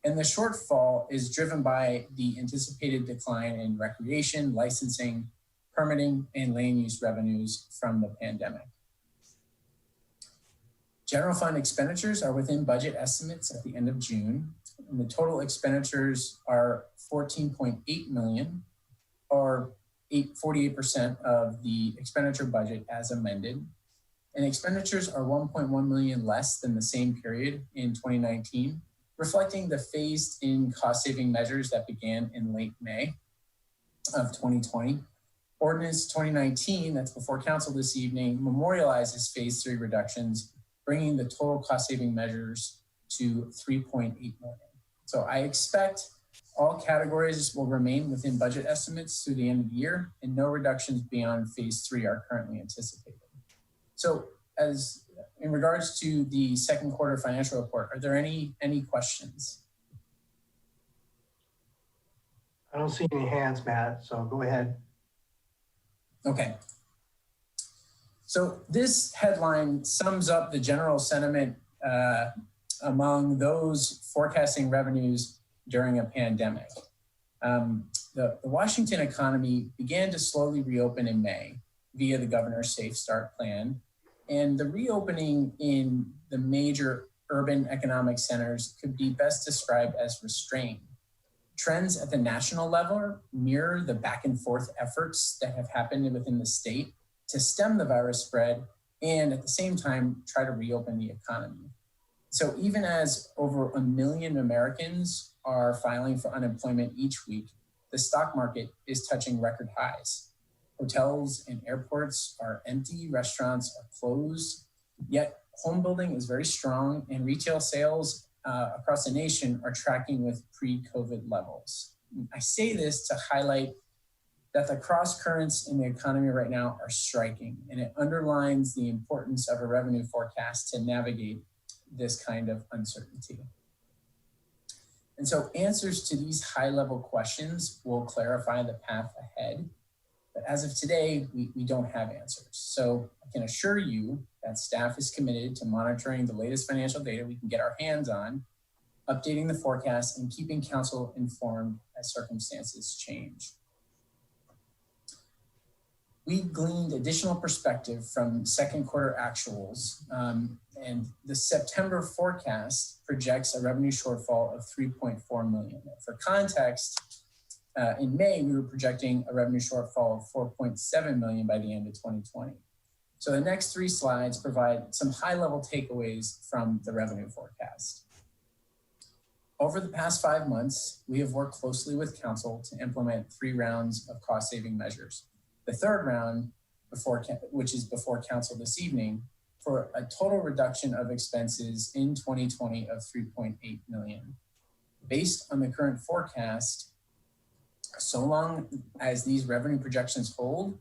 And the shortfall is driven by the anticipated decline in recreation, licensing, permitting, and land use revenues from the pandemic. General fund expenditures are within budget estimates at the end of June, and the total expenditures are 14.8 million, or 48% of the expenditure budget as amended. And expenditures are 1.1 million less than the same period in 2019, reflecting the phased in cost saving measures that began in late May of 2020. Ordinance 2019, that's before council this evening, memorializes phase 3 reductions, bringing the total cost saving measures to 3.8 million. So I expect all categories will remain within budget estimates through the end of the year, and no reductions beyond phase 3 are currently anticipated. So as in regards to the second quarter financial report, are there any questions? I don't see any hands, Matt, so go ahead. Okay. So this headline sums up the general sentiment among those forecasting revenues during a pandemic. The Washington economy began to slowly reopen in May via the governor's Safe Start plan. And the reopening in the major urban economic centers could be best described as restrained. Trends at the national level mirror the back and forth efforts that have happened within the state to stem the virus spread and at the same time try to reopen the economy. So even as over 1 million Americans are filing for unemployment each week, the stock market is touching record highs. Hotels and airports are empty, restaurants are closed, yet home building is very strong and retail sales across the nation are tracking with pre-COVID levels. I say this to highlight that the cross currents in the economy right now are striking, and it underlines the importance of a revenue forecast to navigate this kind of uncertainty. And so answers to these high-level questions will clarify the path ahead. But as of today, we don't have answers. So I can assure you that staff is committed to monitoring the latest financial data we can get our hands on, updating the forecast, and keeping council informed as circumstances change. We gleaned additional perspective from second quarter actuals, and the September forecast projects a revenue shortfall of 3.4 million. For context, in May, we were projecting a revenue shortfall of 4.7 million by the end of 2020. So the next 3 slides provide some high-level takeaways from the revenue forecast. Over the past 5 months, we have worked closely with council to implement 3 rounds of cost-saving measures. The third round, which is before council this evening, for a total reduction of expenses in 2020 of 3.8 million. Based on the current forecast, so long as these revenue projections hold,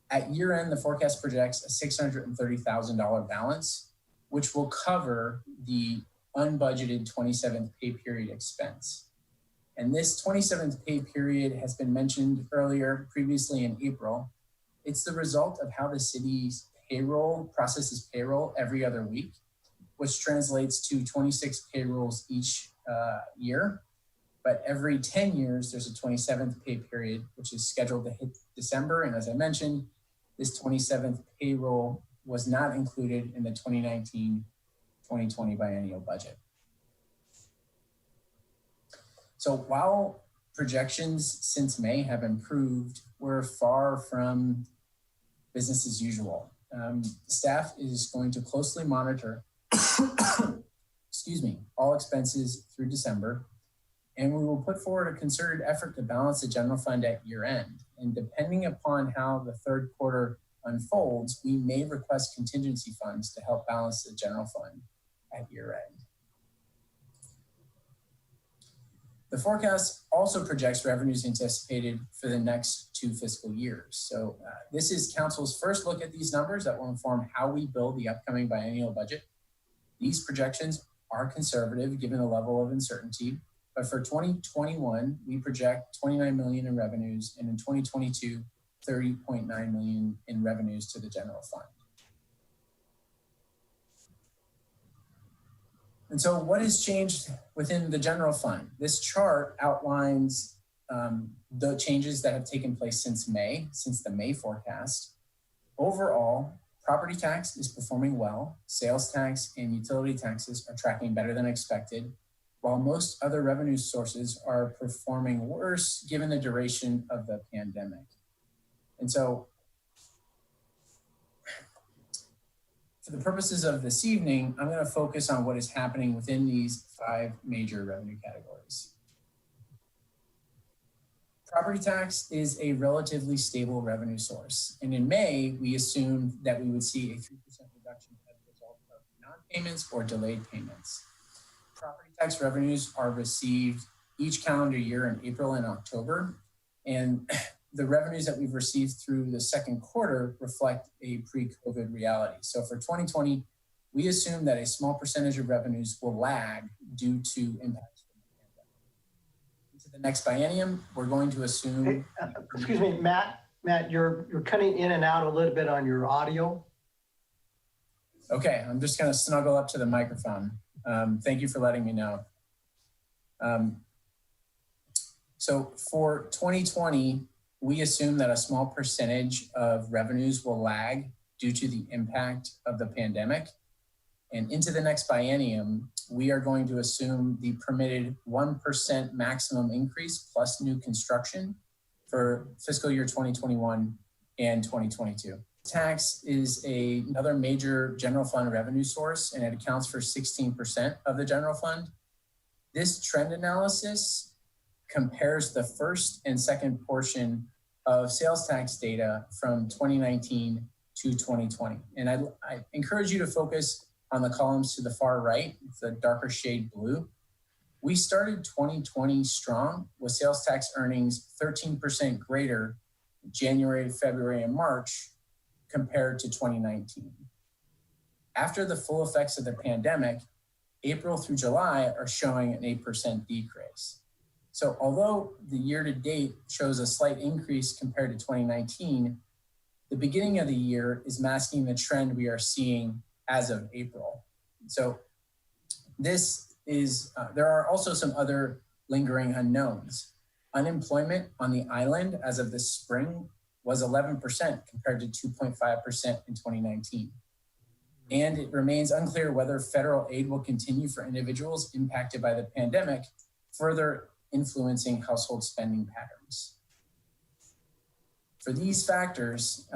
at year end, the forecast projects a $630,000 balance, which will cover the unbudgeted 27th pay period expense. And this 27th pay period has been mentioned earlier, previously in April. It's the result of how the city's payroll processes payroll every other week, which translates to 26 payrolls each year. But every 10 years, there's a 27th pay period, which is scheduled to hit December. And as I mentioned, this 27th payroll was not included in the 2019-2020 biennial budget. So while projections since May have improved, we're far from business as usual. Staff is going to closely monitor, all expenses through December, and we will put forward a concerted effort to balance the general fund at year end. And depending upon how the third quarter unfolds, we may request contingency funds to help balance the general fund at year end. The forecast also projects revenues anticipated for the next 2 fiscal years. So this is Council's first look at these numbers that will inform how we build the upcoming biennial budget. These projections are conservative given the level of uncertainty, but for 2021, we project 29 million in revenues, and in 2022, 30.9 million in revenues to the general fund. And so what has changed within the general fund? This chart outlines the changes that have taken place since the May forecast. Overall, property tax is performing well. Sales tax and utility taxes are tracking better than expected, while most other revenue sources are performing worse given the duration of the pandemic. And so for the purposes of this evening, I'm going to focus on what is happening within these 5 major revenue categories. Property tax is a relatively stable revenue source. And in May, we assumed that we would see a 3% reduction as a result of non-payments or delayed payments. Property tax revenues are received each calendar year in April and October. And the revenues that we've received through the second quarter reflect a pre-COVID reality. So for 2020, we assume that a small percentage of revenues will lag due to impacts from the pandemic. Into the next biennium, we're going to assume... Hey, excuse me, Matt, you're cutting in and out a little bit on your audio. Okay, I'm just going to snuggle up to the microphone. Thank you for letting me know. So for 2020, we assume that a small percentage of revenues will lag due to the impact of the pandemic. And into the next biennium, we are going to assume the permitted 1% maximum increase plus new construction for fiscal year 2021 and 2022. Tax is another major general fund revenue source, and it accounts for 16% of the general fund. This trend analysis compares the first and second portion of sales tax data from 2019 to 2020. And I encourage you to focus on the columns to the far right, it's the darker shade blue. We started 2020 strong with sales tax earnings 13% greater January, February, and March compared to 2019. After the full effects of the pandemic, April through July are showing an 8% decrease. So although the year to date shows a slight increase compared to 2019, the beginning of the year is masking the trend we are seeing as of April. So this is, there are also some other lingering unknowns. Unemployment on the island as of this spring was 11% compared to 2.5% in 2019. And it remains unclear whether federal aid will continue for individuals impacted by the pandemic, further influencing household spending patterns. For these factors,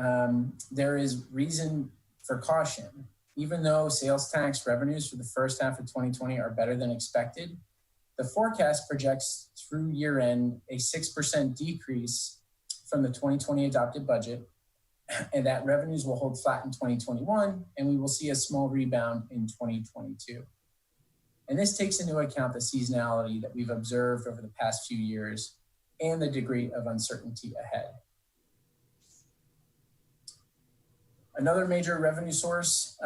there is reason for caution. Even though sales tax revenues for the first half of 2020 are better than expected, the forecast projects through year end a 6% decrease from the 2020 adopted budget and that revenues will hold flat in 2021, and we will see a small rebound in 2022. And this takes into account the seasonality that we've observed over the past few years and the degree of uncertainty ahead. Another major revenue source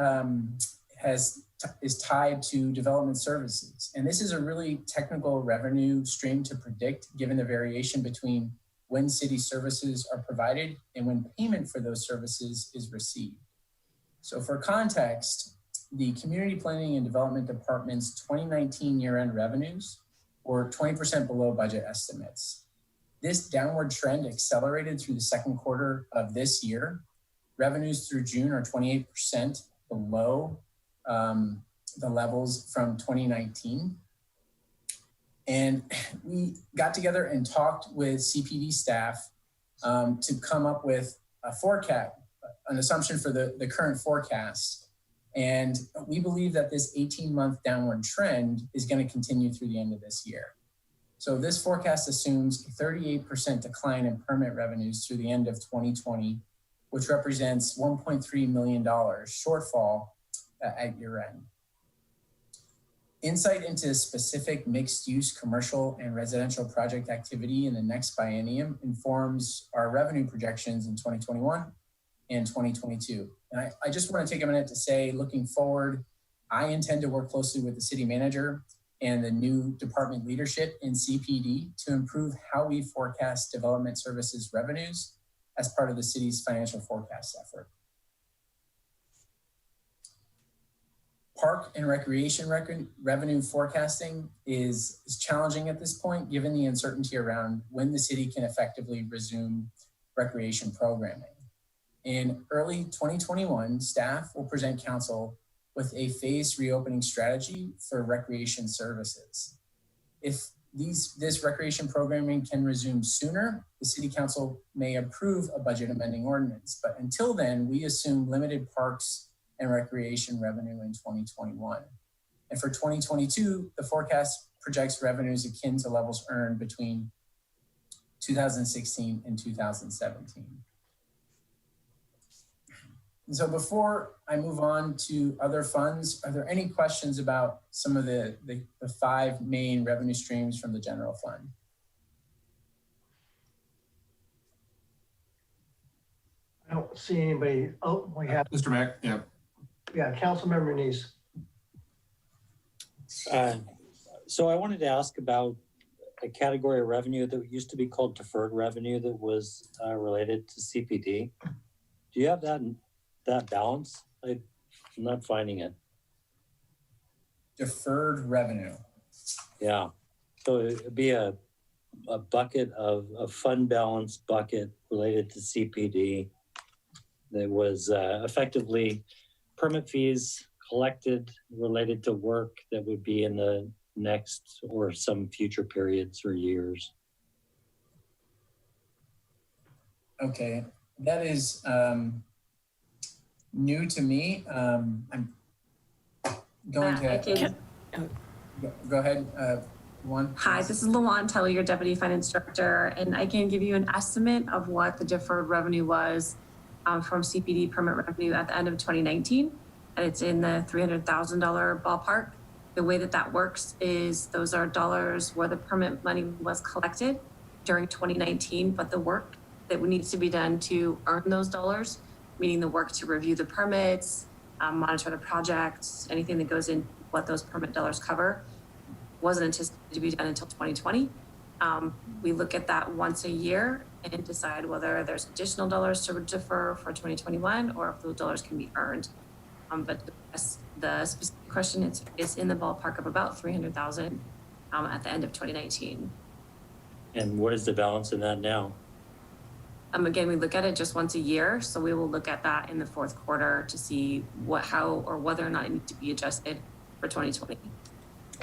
is tied to development services. And this is a really technical revenue stream to predict, given the variation between when city services are provided and when payment for those services is received. So for context, the Community Planning and Development Department's 2019 year-end revenues were 20% below budget estimates. This downward trend accelerated through the second quarter of this year. Revenues through June are 28% below the levels from 2019. And we got together and talked with CPD staff to come up with a forecast, an assumption for the current forecast. And we believe that this 18-month downward trend is going to continue through the end of this year. So this forecast assumes a 38% decline in permit revenues through the end of 2020, which represents $1.3 million shortfall at year end. Insight into specific mixed-use commercial and residential project activity in the next biennium informs our revenue projections in 2021 and 2022. And I just want to take a minute to say, looking forward, I intend to work closely with the city manager and the new department leadership in CPD to improve how we forecast development services revenues as part of the city's financial forecast effort. Park and recreation revenue forecasting is challenging at this point, given the uncertainty around when the city can effectively resume recreation programming. In early 2021, staff will present council with a phased reopening strategy for recreation services. If this recreation programming can resume sooner, the city council may approve a budget amending ordinance. But until then, we assume limited parks and recreation revenue in 2021. And for 2022, the forecast projects revenues akin to levels earned between 2016 and 2017. And so before I move on to other funds, are there any questions about some of the five main revenue streams from the general fund? I don't see anybody. Oh, we have Mr. Mack, yeah. Yeah, Councilmember Neese. So I wanted to ask about a category of revenue that used to be called deferred revenue that was related to CPD. Do you have that balance? I'm not finding it. Deferred revenue. Yeah. So it'd be a bucket of a fund balance bucket related to CPD that was effectively permit fees collected related to work that would be in the next or some future periods or years. Okay, that is new to me. I'm going to go ahead. One. Hi, this is Lawan Tully, your Deputy Finance Director, and I can give you an estimate of what the deferred revenue was from CPD permit revenue at the end of 2019, and it's in the $300,000 ballpark. The way that works is those are dollars where the permit money was collected during 2019, but the work that needs to be done to earn those dollars, meaning the work to review the permits, monitor the projects, anything that goes in what those permit dollars cover, wasn't anticipated to be done until 2020. We look at that once a year and decide whether there's additional dollars to defer for 2021 or if those dollars can be earned. But the specific question, it's in the ballpark of about $300,000 at the end of 2019. And what is the balance in that now? Again, we look at it just once a year, so we will look at that in the fourth quarter to see how or whether or not it needs to be adjusted for 2020.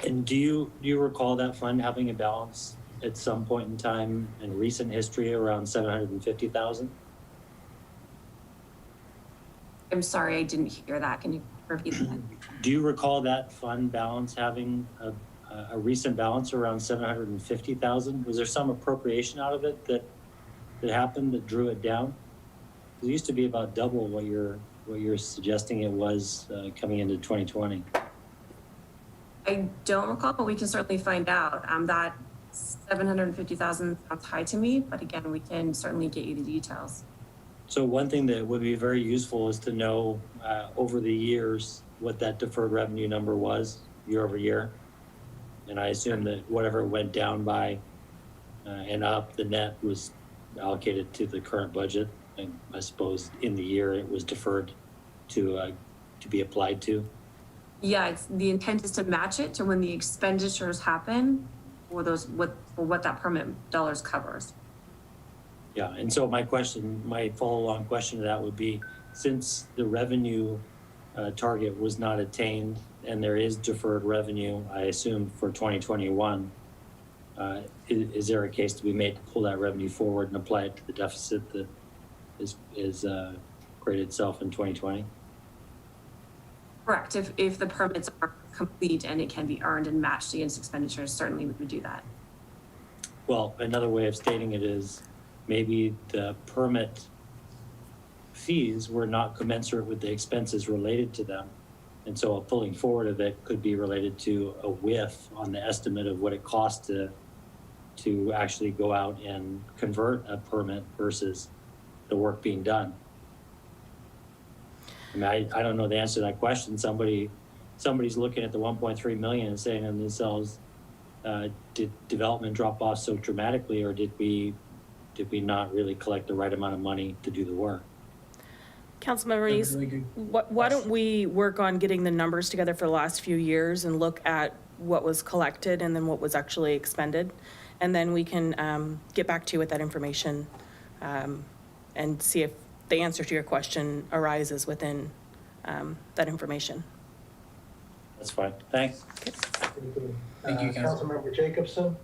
And do you recall that fund having a balance at some point in time in recent history around 750,000? I'm sorry, I didn't hear that. Can you repeat that? Do you recall that fund balance having a recent balance around 750,000? Was there some appropriation out of it that happened that drew it down? It used to be about double what you're suggesting it was coming into 2020. I don't recall, but we can certainly find out. That 750,000 sounds high to me, but again, we can certainly get you the details. So one thing that would be very useful is to know over the years what that deferred revenue number was year over year. And I assume that whatever went down by and up, the net was allocated to the current budget. And I suppose in the year it was deferred to be applied to. Yeah, the intent is to match it to when the expenditures happen for what that permit dollars covers. Yeah, and so my follow-along question to that would be, since the revenue target was not attained and there is deferred revenue, I assume for 2021, is there a case to be made to pull that revenue forward and apply it to the deficit that is created itself in 2020? Correct. If the permits are complete and it can be earned and matched against expenditures, certainly we would do that. Well, another way of stating it is maybe the permit fees were not commensurate with the expenses related to them. And so a pulling forward of it could be related to a whiff on the estimate of what it costs to actually go out and convert a permit versus the work being done. I mean, I don't know the answer to that question. Somebody's looking at the 1.3 million and saying to themselves, did development drop off so dramatically, or did we not really collect the right amount of money to do the work? Councilmember Reese, why don't we work on getting the numbers together for the last few years and look at what was collected and then what was actually expended, and then we can get back to you with that information and see if the answer to your question arises within that information. That's fine. Thanks. Thank you, Councilmember Jacobson.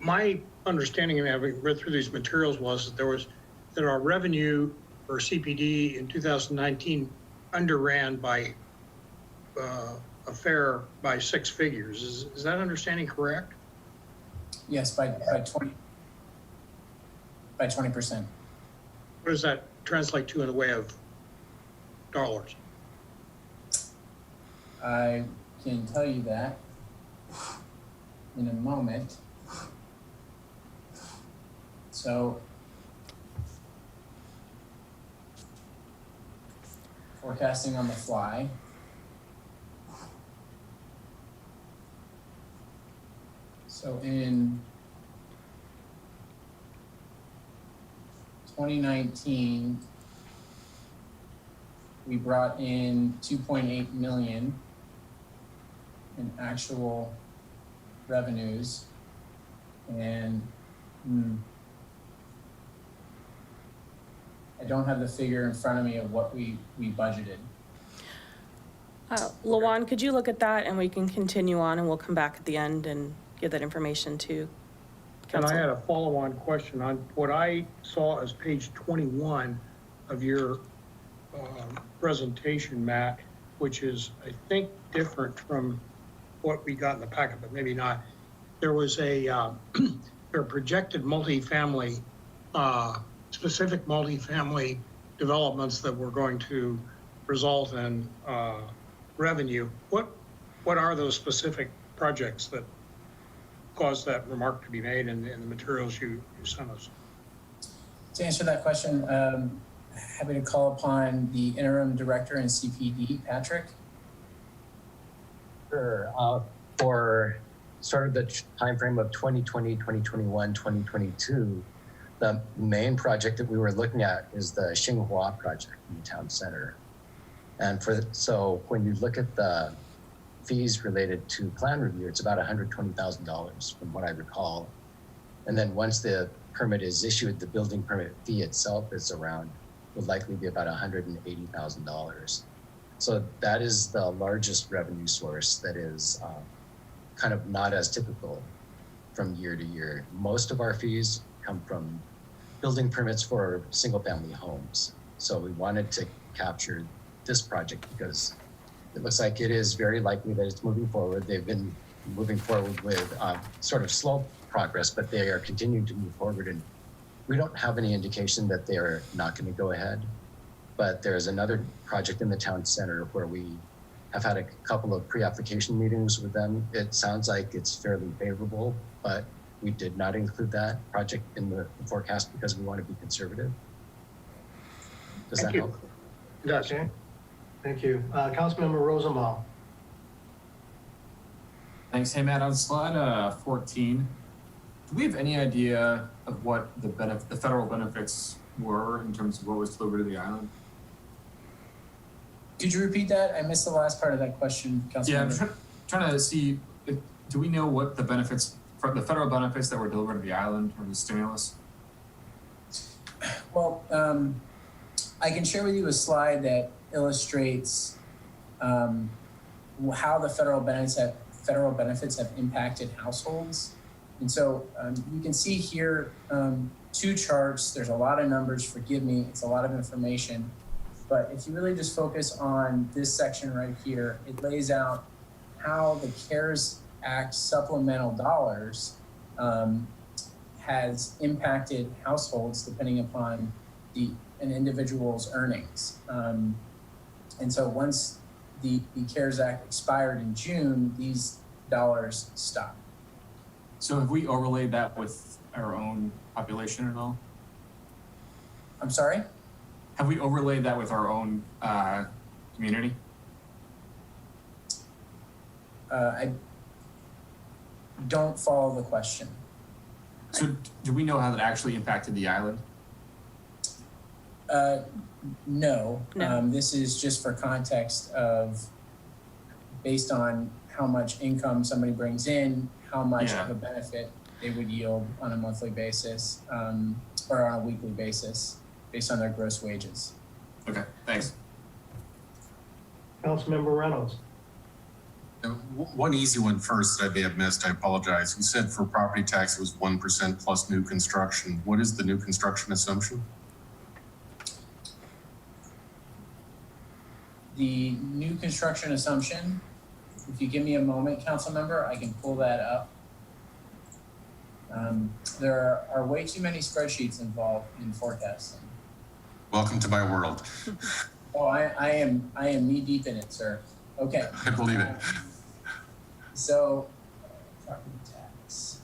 My understanding of having read through these materials was that our revenue for CPD in 2019 underran by a fair by 6 figures. Is that understanding correct? Yes, by 20%. What does that translate to in the way of dollars? I can tell you that in a moment. So forecasting on the fly. So in 2019, we brought in 2.8 million in actual revenues, and I don't have the figure in front of me of what we budgeted. Lawan, could you look at that and we can continue on and we'll come back at the end and give that information to Council. And I had a follow-on question on what I saw as page 21 of your presentation, Matt, which is, I think, different from what we got in the packet, but maybe not. There was there are projected multifamily, specific multifamily developments that were going to result in revenue. What are those specific projects that caused that remark to be made in the materials you sent us? To answer that question, happy to call upon the interim director in CPD, Patrick. Sure. For sort of the timeframe of 2020, 2021, 2022, the main project that we were looking at is the Xinghua project in the town center. And so when you look at the fees related to plan review, it's about $120,000 from what I recall. And then once the permit is issued, the building permit fee itself would likely be about $180,000. So that is the largest revenue source that is kind of not as typical from year to year. Most of our fees come from building permits for single family homes. So we wanted to capture this project because it looks like it is very likely that it's moving forward. They've been moving forward with sort of slow progress, but they are continuing to move forward. And we don't have any indication that they are not going to go ahead. But there's another project in the town center where we have had a couple of pre-application meetings with them. It sounds like it's fairly favorable, but we did not include that project in the forecast because we want to be conservative. Does that help? It does. Okay. Thank you. Councilmember Rosenbaum. Thanks. Hey, Matt, on slide 14, do we have any idea of what the federal benefits were in terms of what was delivered to the island? Could you repeat that? I missed the last part of that question, Councilman. Yeah, I'm trying to see, do we know what the benefits, the federal benefits that were delivered to the island from the stimulus? Well, I can share with you a slide that illustrates how the federal benefits have impacted households. And so you can see here 2 charts. There's a lot of numbers, forgive me, it's a lot of information. But if you really just focus on this section right here, it lays out how the CARES Act supplemental dollars has impacted households depending upon an individual's earnings. And so once the CARES Act expired in June, these dollars stopped. So have we overlaid that with our own population at all? I'm sorry? Have we overlaid that with our own community? I don't follow the question. So do we know how that actually impacted the island? No. This is just for context of based on how much income somebody brings in, how much of a benefit they would yield on a monthly basis or on a weekly basis based on their gross wages. Okay, thanks. Councilmember Reynolds. One easy one first that I may have missed, I apologize. You said for property tax, it was 1% plus new construction. What is the new construction assumption? The new construction assumption, if you give me a moment, council member, I can pull that up. There are way too many spreadsheets involved in forecasting. Welcome to my world. Oh, I am knee deep in it, sir. Okay. I believe it. So, property tax.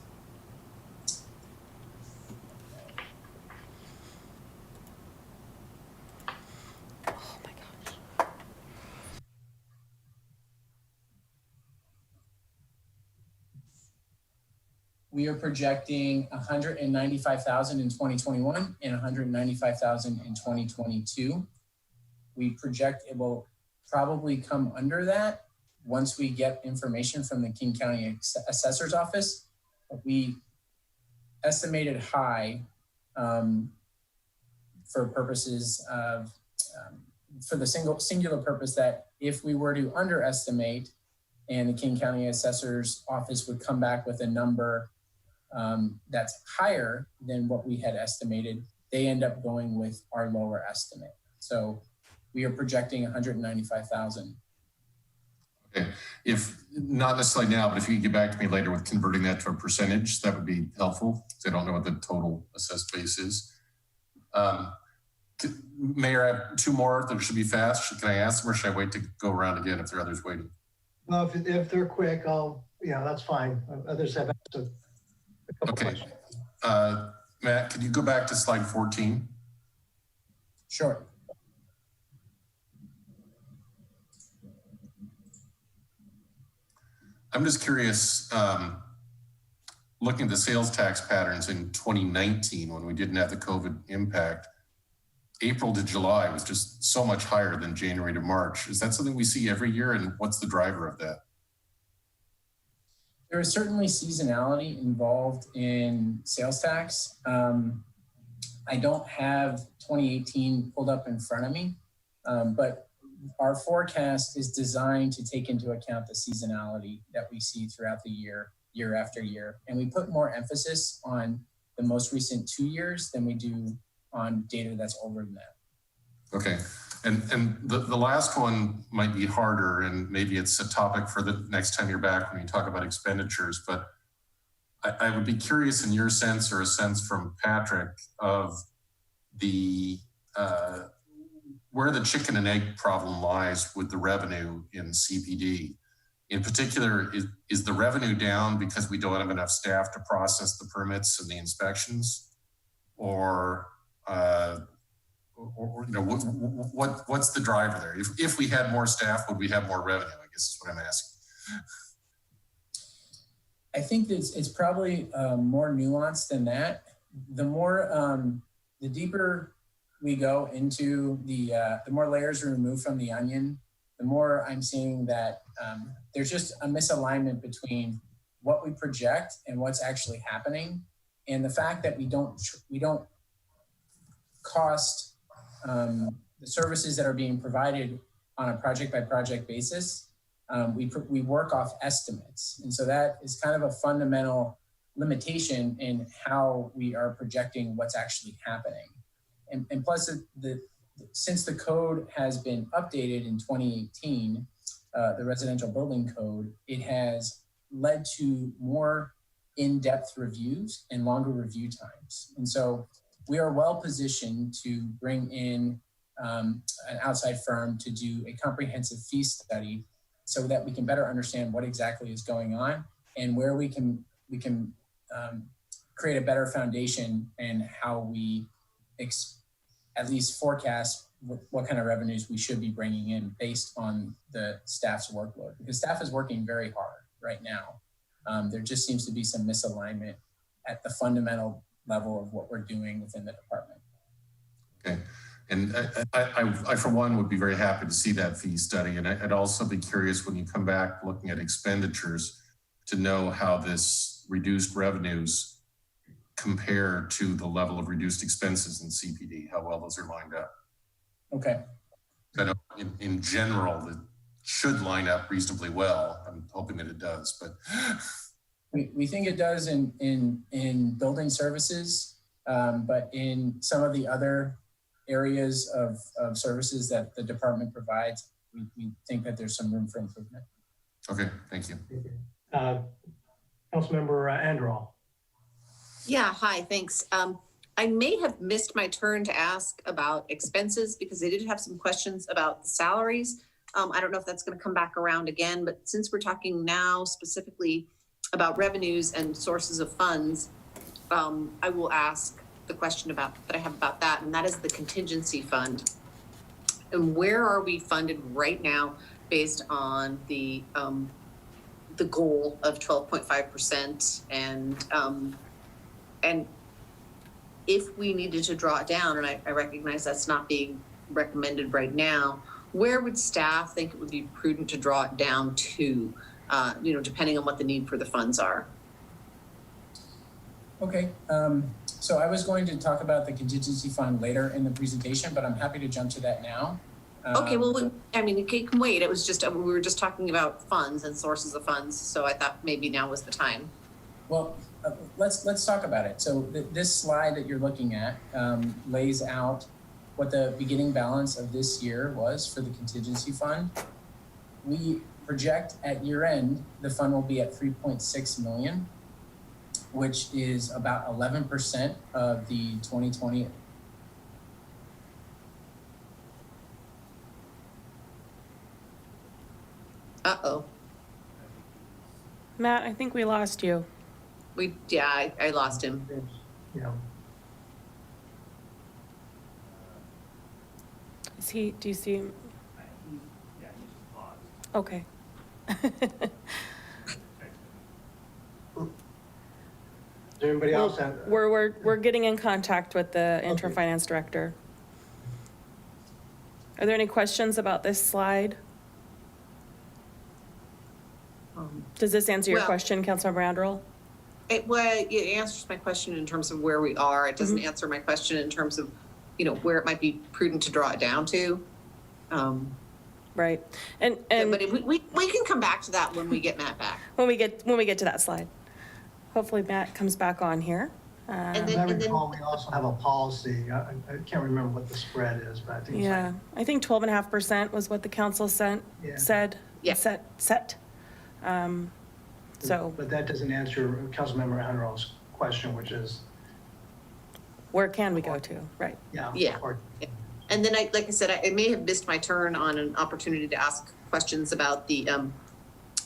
Oh my gosh. We are projecting 195,000 in 2021 and 195,000 in 2022. We project it will probably come under that once we get information from the King County Assessor's Office. We estimated high for purposes of, for the singular purpose that if we were to underestimate and the King County Assessor's Office would come back with a number that's higher than what we had estimated, they end up going with our lower estimate. So we are projecting 195,000. Okay, if not necessarily now, but if you could get back to me later with converting that to a percentage, that would be helpful. I don't know what the total assessed base is. Mayor, I have 2 more that should be fast. Can I ask them or should I wait to go around again if there are others waiting? Well, if they're quick, that's fine. Others have asked a couple questions. Matt, could you go back to slide 14? Sure. I'm just curious, looking at the sales tax patterns in 2019 when we didn't have the COVID impact, April to July was just so much higher than January to March. Is that something we see every year, and what's the driver of that? There is certainly seasonality involved in sales tax. I don't have 2018 pulled up in front of me, but our forecast is designed to take into account the seasonality that we see throughout the year, year after year. And we put more emphasis on the most recent 2 years than we do on data that's older than that. Okay, and the last one might be harder, and maybe it's a topic for the next time you're back when you talk about expenditures, but I would be curious in your sense or a sense from Patrick of the where the chicken and egg problem lies with the revenue in CPD. In particular, is the revenue down because we don't have enough staff to process the permits and the inspections, or you know, what's the driver there? If we had more staff, would we have more revenue? I guess is what I'm asking. I think it's probably more nuanced than that. The more, the deeper we go into the more layers we remove from the onion, the more I'm seeing that there's just a misalignment between what we project and what's actually happening, and the fact that we don't cost the services that are being provided on a project by project basis. We work off estimates, and so that is kind of a fundamental limitation in how we are projecting what's actually happening. And plus, since the code has been updated in 2018, the residential building code, it has led to more in-depth reviews and longer review times. And so we are well positioned to bring in an outside firm to do a comprehensive fee study so that we can better understand what exactly is going on and where we can create a better foundation and how we at least forecast what kind of revenues we should be bringing in based on the staff's workload, because staff is working very hard right now. There just seems to be some misalignment at the fundamental level of what we're doing within the department. Okay. And I, for one, would be very happy to see that fee study. And I'd also be curious when you come back looking at expenditures to know how this reduced revenues compare to the level of reduced expenses in CPD, how well those are lined up. Okay. I know in general, it should line up reasonably well. I'm hoping that it does, but. We think it does in building services, but in some of the other areas of services that the department provides, we think that there's some room for improvement. Okay, thank you. Councilmember Anderall. Yeah, hi, thanks. I may have missed my turn to ask about expenses because I did have some questions about the salaries. I don't know if that's going to come back around again, but since we're talking now specifically about revenues and sources of funds, I will ask the question that I have about that, and that is the contingency fund. And where are we funded right now based on the goal of 12.5%, and if we needed to draw it down, and I recognize that's not being recommended right now, where would staff think it would be prudent to draw it down to, depending on what the need for the funds are? Okay, so I was going to talk about the contingency fund later in the presentation, but I'm happy to jump to that now. Okay, well, it can wait. It was just, we were just talking about funds and sources of funds, so I thought maybe now was the time. Well, let's talk about it. So this slide that you're looking at lays out what the beginning balance of this year was for the contingency fund. We project at year end, the fund will be at 3.6 million, which is about 11% of the 2020. Uh-oh. Matt, I think we lost you. I lost him. Yeah. Do you see him? Yeah, he just paused. Okay. Is there anybody else? We're getting in contact with the interim finance director. Are there any questions about this slide? Does this answer your question, Councilmember Anderell? It answers my question in terms of where we are. It doesn't answer my question in terms of, where it might be prudent to draw it down to. Right. And but we can come back to that when we get Matt back. When we get to that slide. Hopefully Matt comes back on here. As I recall, we also have a policy. I can't remember what the spread is, but I think I think 12.5% was what the council said. Yeah. Set. So But that doesn't answer Councilmember Hunterall's question, which is, where can we go to? Right. yeah. Yeah. And then like I said, I may have missed my turn on an opportunity to ask questions about the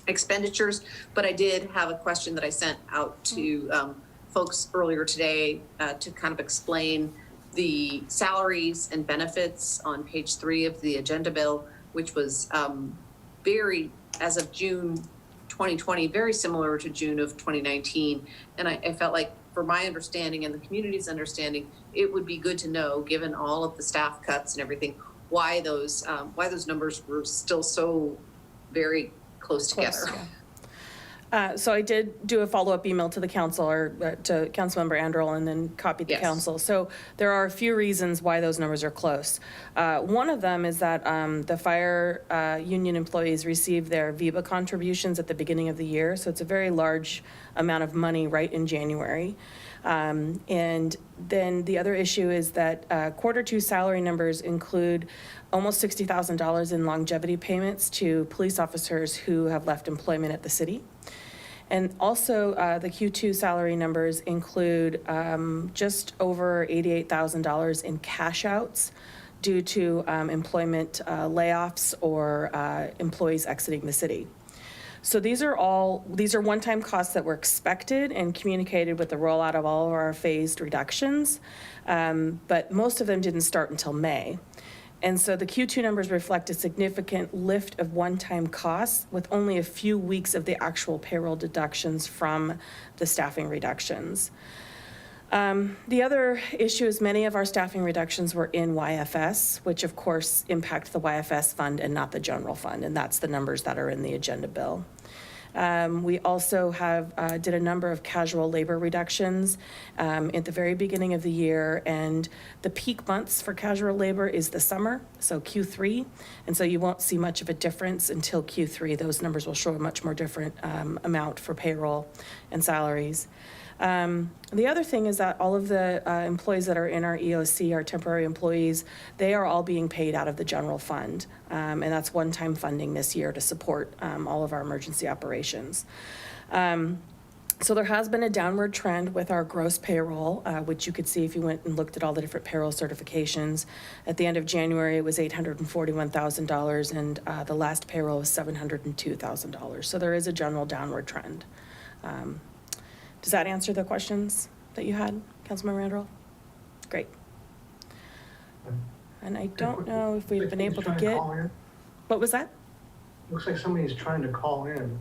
expenditures, but I did have a question that I sent out to folks earlier today to kind of explain the salaries and benefits on page 3 of the agenda bill, which was very, as of June 2020, very similar to June of 2019. And I felt like, for my understanding and the community's understanding, it would be good to know, given all of the staff cuts and everything, why those numbers were still so very close together. So I did do a follow-up email to the council, or to Councilmember Anderl, and then copied the council. So there are a few reasons why those numbers are close. One of them is that the fire union employees received their VIBA contributions at the beginning of the year. So it's a very large amount of money right in January. And then the other issue is that Q2 salary numbers include almost $60,000 in longevity payments to police officers who have left employment at the city. And also the Q2 salary numbers include just over $88,000 in cash outs due to employment layoffs or employees exiting the city. So these are one-time costs that were expected and communicated with the rollout of all of our phased reductions, but most of them didn't start until May. And so the Q2 numbers reflect a significant lift of one-time costs with only a few weeks of the actual payroll deductions from the staffing reductions. The other issue is many of our staffing reductions were in YFS, which of course impact the YFS fund and not the general fund, and that's the numbers that are in the agenda bill. We also did a number of casual labor reductions at the very beginning of the year, and the peak months for casual labor is the summer, so Q3, and so you won't see much of a difference until Q3. Those numbers will show a much more different amount for payroll and salaries. The other thing is that all of the employees that are in our EOC, our temporary employees, they are all being paid out of the general fund. And that's one-time funding this year to support all of our emergency operations. So there has been a downward trend with our gross payroll, which you could see if you went and looked at all the different payroll certifications. At the end of January, it was $841,000, and the last payroll was $702,000. So there is a general downward trend. Does that answer the questions that you had, Councilmember Randall? Great. And I don't know if we've been able to get. What was that? Looks like somebody's trying to call in.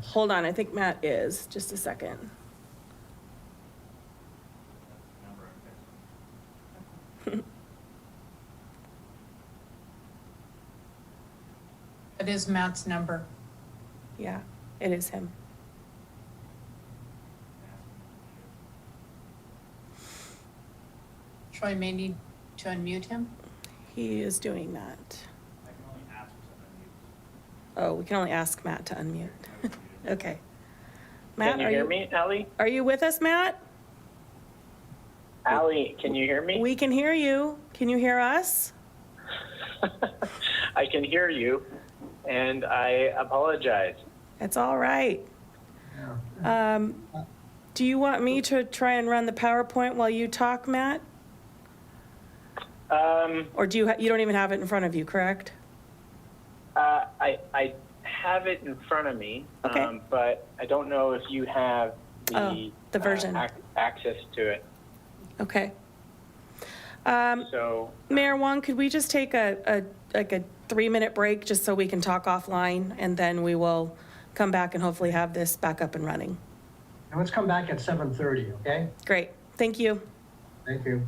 Hold on, I think Matt is. Just a second. It is Matt's number. Yeah, it is him. Troy may need to unmute him. He is doing that. Oh, we can only ask Matt to unmute. Okay. Matt, can you hear me, Allie? Are you with us, Matt? Allie, can you hear me? We can hear you. Can you hear us? I can hear you, and I apologize. It's all right. Do you want me to try and run the PowerPoint while you talk, Matt? Or do you don't even have it in front of you, correct? I have it in front of me, okay. But I don't know if you have the version access to it. Okay. So Mayor Wong, could we just take a 3-minute break just so we can talk offline, and then we will come back and hopefully have this back up and running. And let's come back at 7:30, okay? Great. Thank you. Thank you.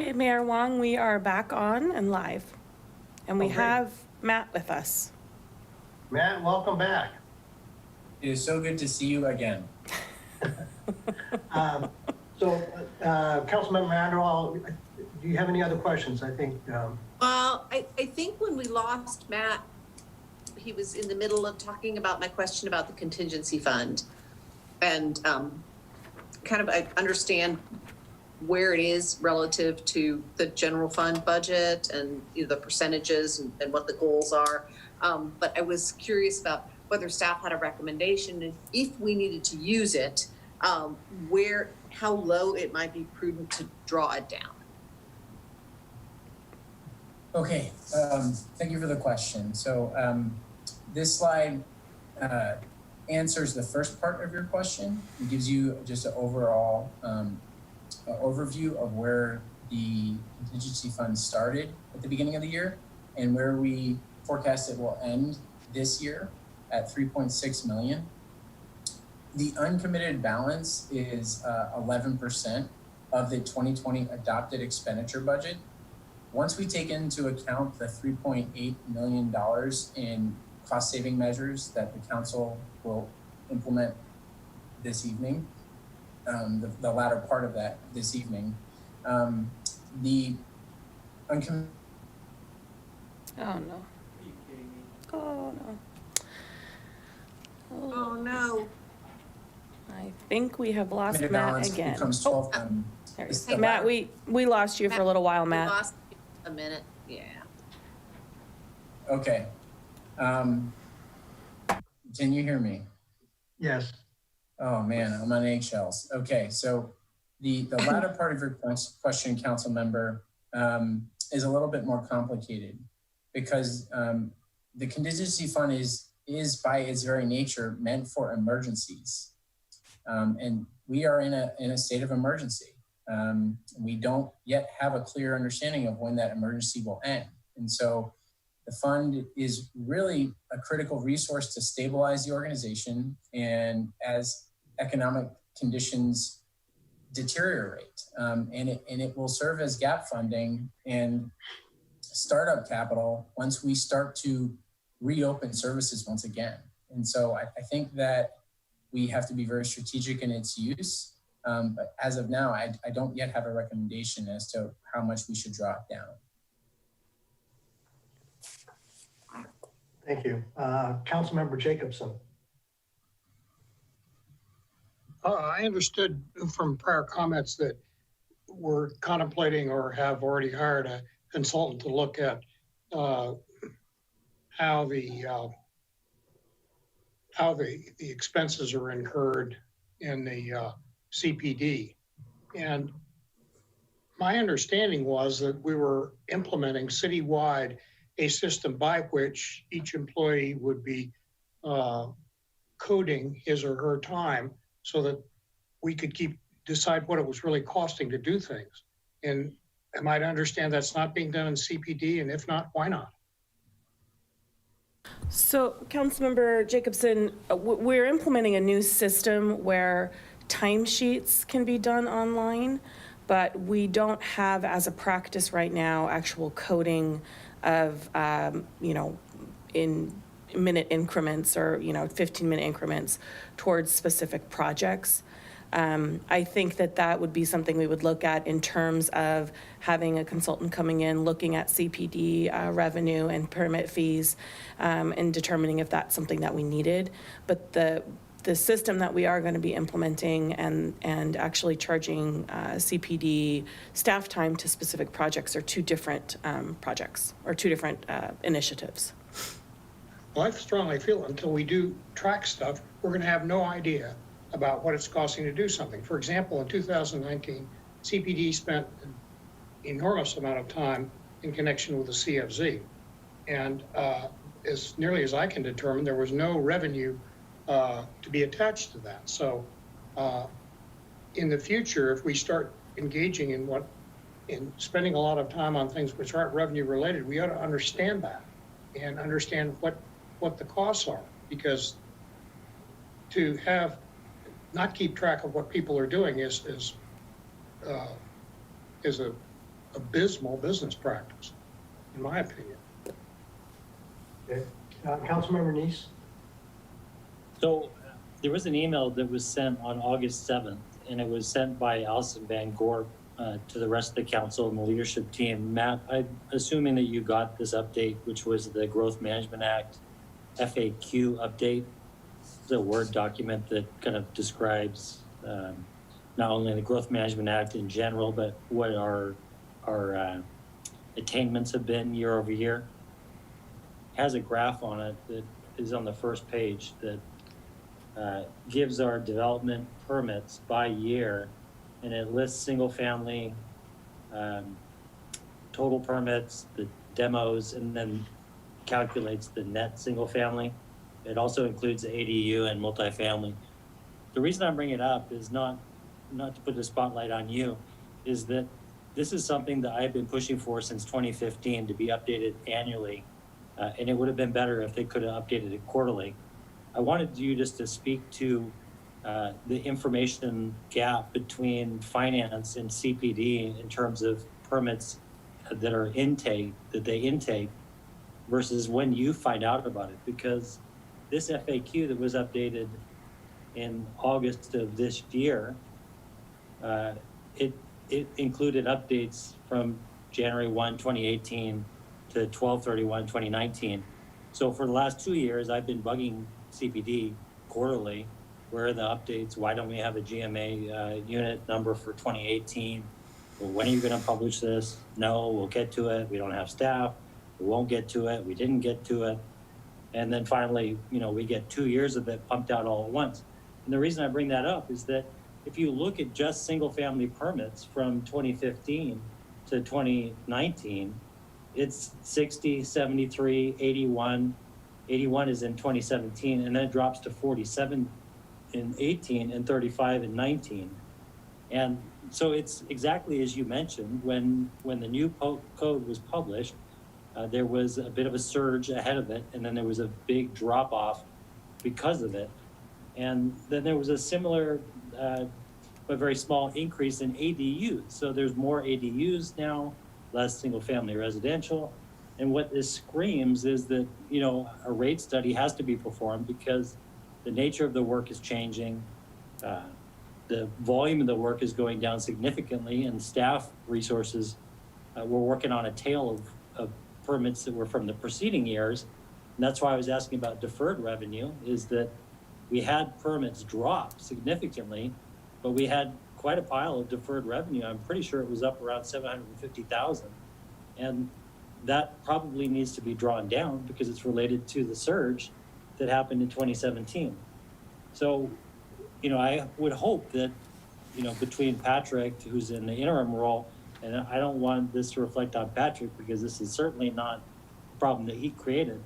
Okay, Mayor Wong, we are back on and live. And we Oh, great. have Matt with us. Matt, welcome back. It is so good to see you again. Councilmember Manderwall, do you have any other questions? I think. Well, I think when we lost Matt, he was in the middle of talking about my question about the contingency fund. And kind of I understand where it is relative to the general fund budget and the percentages and what the goals are. But I was curious about whether staff had a recommendation and if we needed to use it, how low it might be prudent to draw it down. Okay, thank you for the question. So this slide answers the first part of your question. It gives you just an overall overview of where the contingency fund started at the beginning of the year and where we forecast it will end this year at 3.6 million. The uncommitted balance is 11% of the 2020 adopted expenditure budget. Once we take into account the $3.8 million in cost saving measures that the council will implement this evening, the latter part of that this evening, the uncommitted. Oh no. Are you kidding me? Oh no. Oh no. I think we have lost Matt balance again. becomes 12. There he is. Matt, we lost you for a little while, Matt. We lost a minute, yeah. Okay. Can you hear me? Yes. Oh man, I'm on eggshells. Okay, so the latter part of your question, council member, is a little bit more complicated because the contingency fund is by its very nature meant for emergencies, and we are in a state of emergency. We don't yet have a clear understanding of when that emergency will end, and so the fund is really a critical resource to stabilize the organization, and as economic conditions deteriorate, and it will serve as gap funding and startup capital once we start to reopen services once again. And so I think that we have to be very strategic in its use. But as of now, I don't yet have a recommendation as to how much we should draw it down. Thank you. Councilmember Jacobson. I understood from prior comments that we're contemplating or have already hired a consultant to look at how the expenses are incurred in the CPD. And my understanding was that we were implementing citywide a system by which each employee would be coding his or her time so that we could decide what it was really costing to do things. And am I to understand that's not being done in CPD? And if not, why not? So, Councilmember Jacobson, we're implementing a new system where timesheets can be done online, but we don't have, as a practice right now, actual coding of, in minute increments or, 15-minute increments towards specific projects. I think that would be something we would look at in terms of having a consultant coming in, looking at CPD revenue and permit fees, and determining if that's something that we needed. But the system that we are going to be implementing and actually charging CPD staff time to specific projects are two different projects or two different initiatives. Well, I strongly feel until we do track stuff, we're going to have no idea about what it's costing to do something. For example, in 2019, CPD spent an enormous amount of time in connection with the CFZ. And as nearly as I can determine, there was no revenue to be attached to that. So in the future, if we start engaging in spending a lot of time on things which aren't revenue related, we ought to understand that and understand what the costs are, because to not keep track of what people are doing is a abysmal business practice, in my opinion. Okay. Councilmember Neese? So there was an email that was sent on August 7th, and it was sent by Alison Van Gorp to the rest of the council and the leadership team. Matt, I'm assuming that you got this update, which was the Growth Management Act FAQ update. It's a Word document that kind of describes not only the Growth Management Act in general, but what our attainments have been year over year. It has a graph on it that is on the first page that gives our development permits by year, and it lists single family, total permits, the demos, and then calculates the net single family. It also includes the ADU and multifamily. The reason I'm bringing it up is not to put the spotlight on you, is that this is something that I've been pushing for since 2015 to be updated annually, and it would have been better if they could have updated it quarterly. I wanted you just to speak to the information gap between finance and CPD in terms of permits that are they intake versus when you find out about it, because this FAQ that was updated in August of this year, it included updates from January 1, 2018 to 12/31/2019. So for the last 2 years, I've been bugging CPD quarterly. Where are the updates? Why don't we have a GMA unit number for 2018? Well, when are you going to publish this? No, we'll get to it. We don't have staff. We won't get to it. We didn't get to it. And then finally, we get 2 years of it pumped out all at once. And the reason I bring that up is that if you look at just single family permits from 2015 to 2019, it's 60, 73, 81. 81 is in 2017, and then it drops to 47 in 18 and 35 in 19. And so it's exactly as you mentioned, when the new code was published, there was a bit of a surge ahead of it, and then there was a big drop off because of it. And then there was a similar but very small increase in ADUs. So there's more ADUs now, less single family residential. And what this screams is that, a rate study has to be performed because the nature of the work is changing. The volume of the work is going down significantly, and staff resources, we're working on a tail of permits that were from the preceding years. And that's why I was asking about deferred revenue, is that we had permits drop significantly, but we had quite a pile of deferred revenue. I'm pretty sure it was up around 750,000. And that probably needs to be drawn down because it's related to the surge that happened in 2017. So, I would hope that, between Patrick, who's in the interim role, and I don't want this to reflect on Patrick because this is certainly not a problem that he created,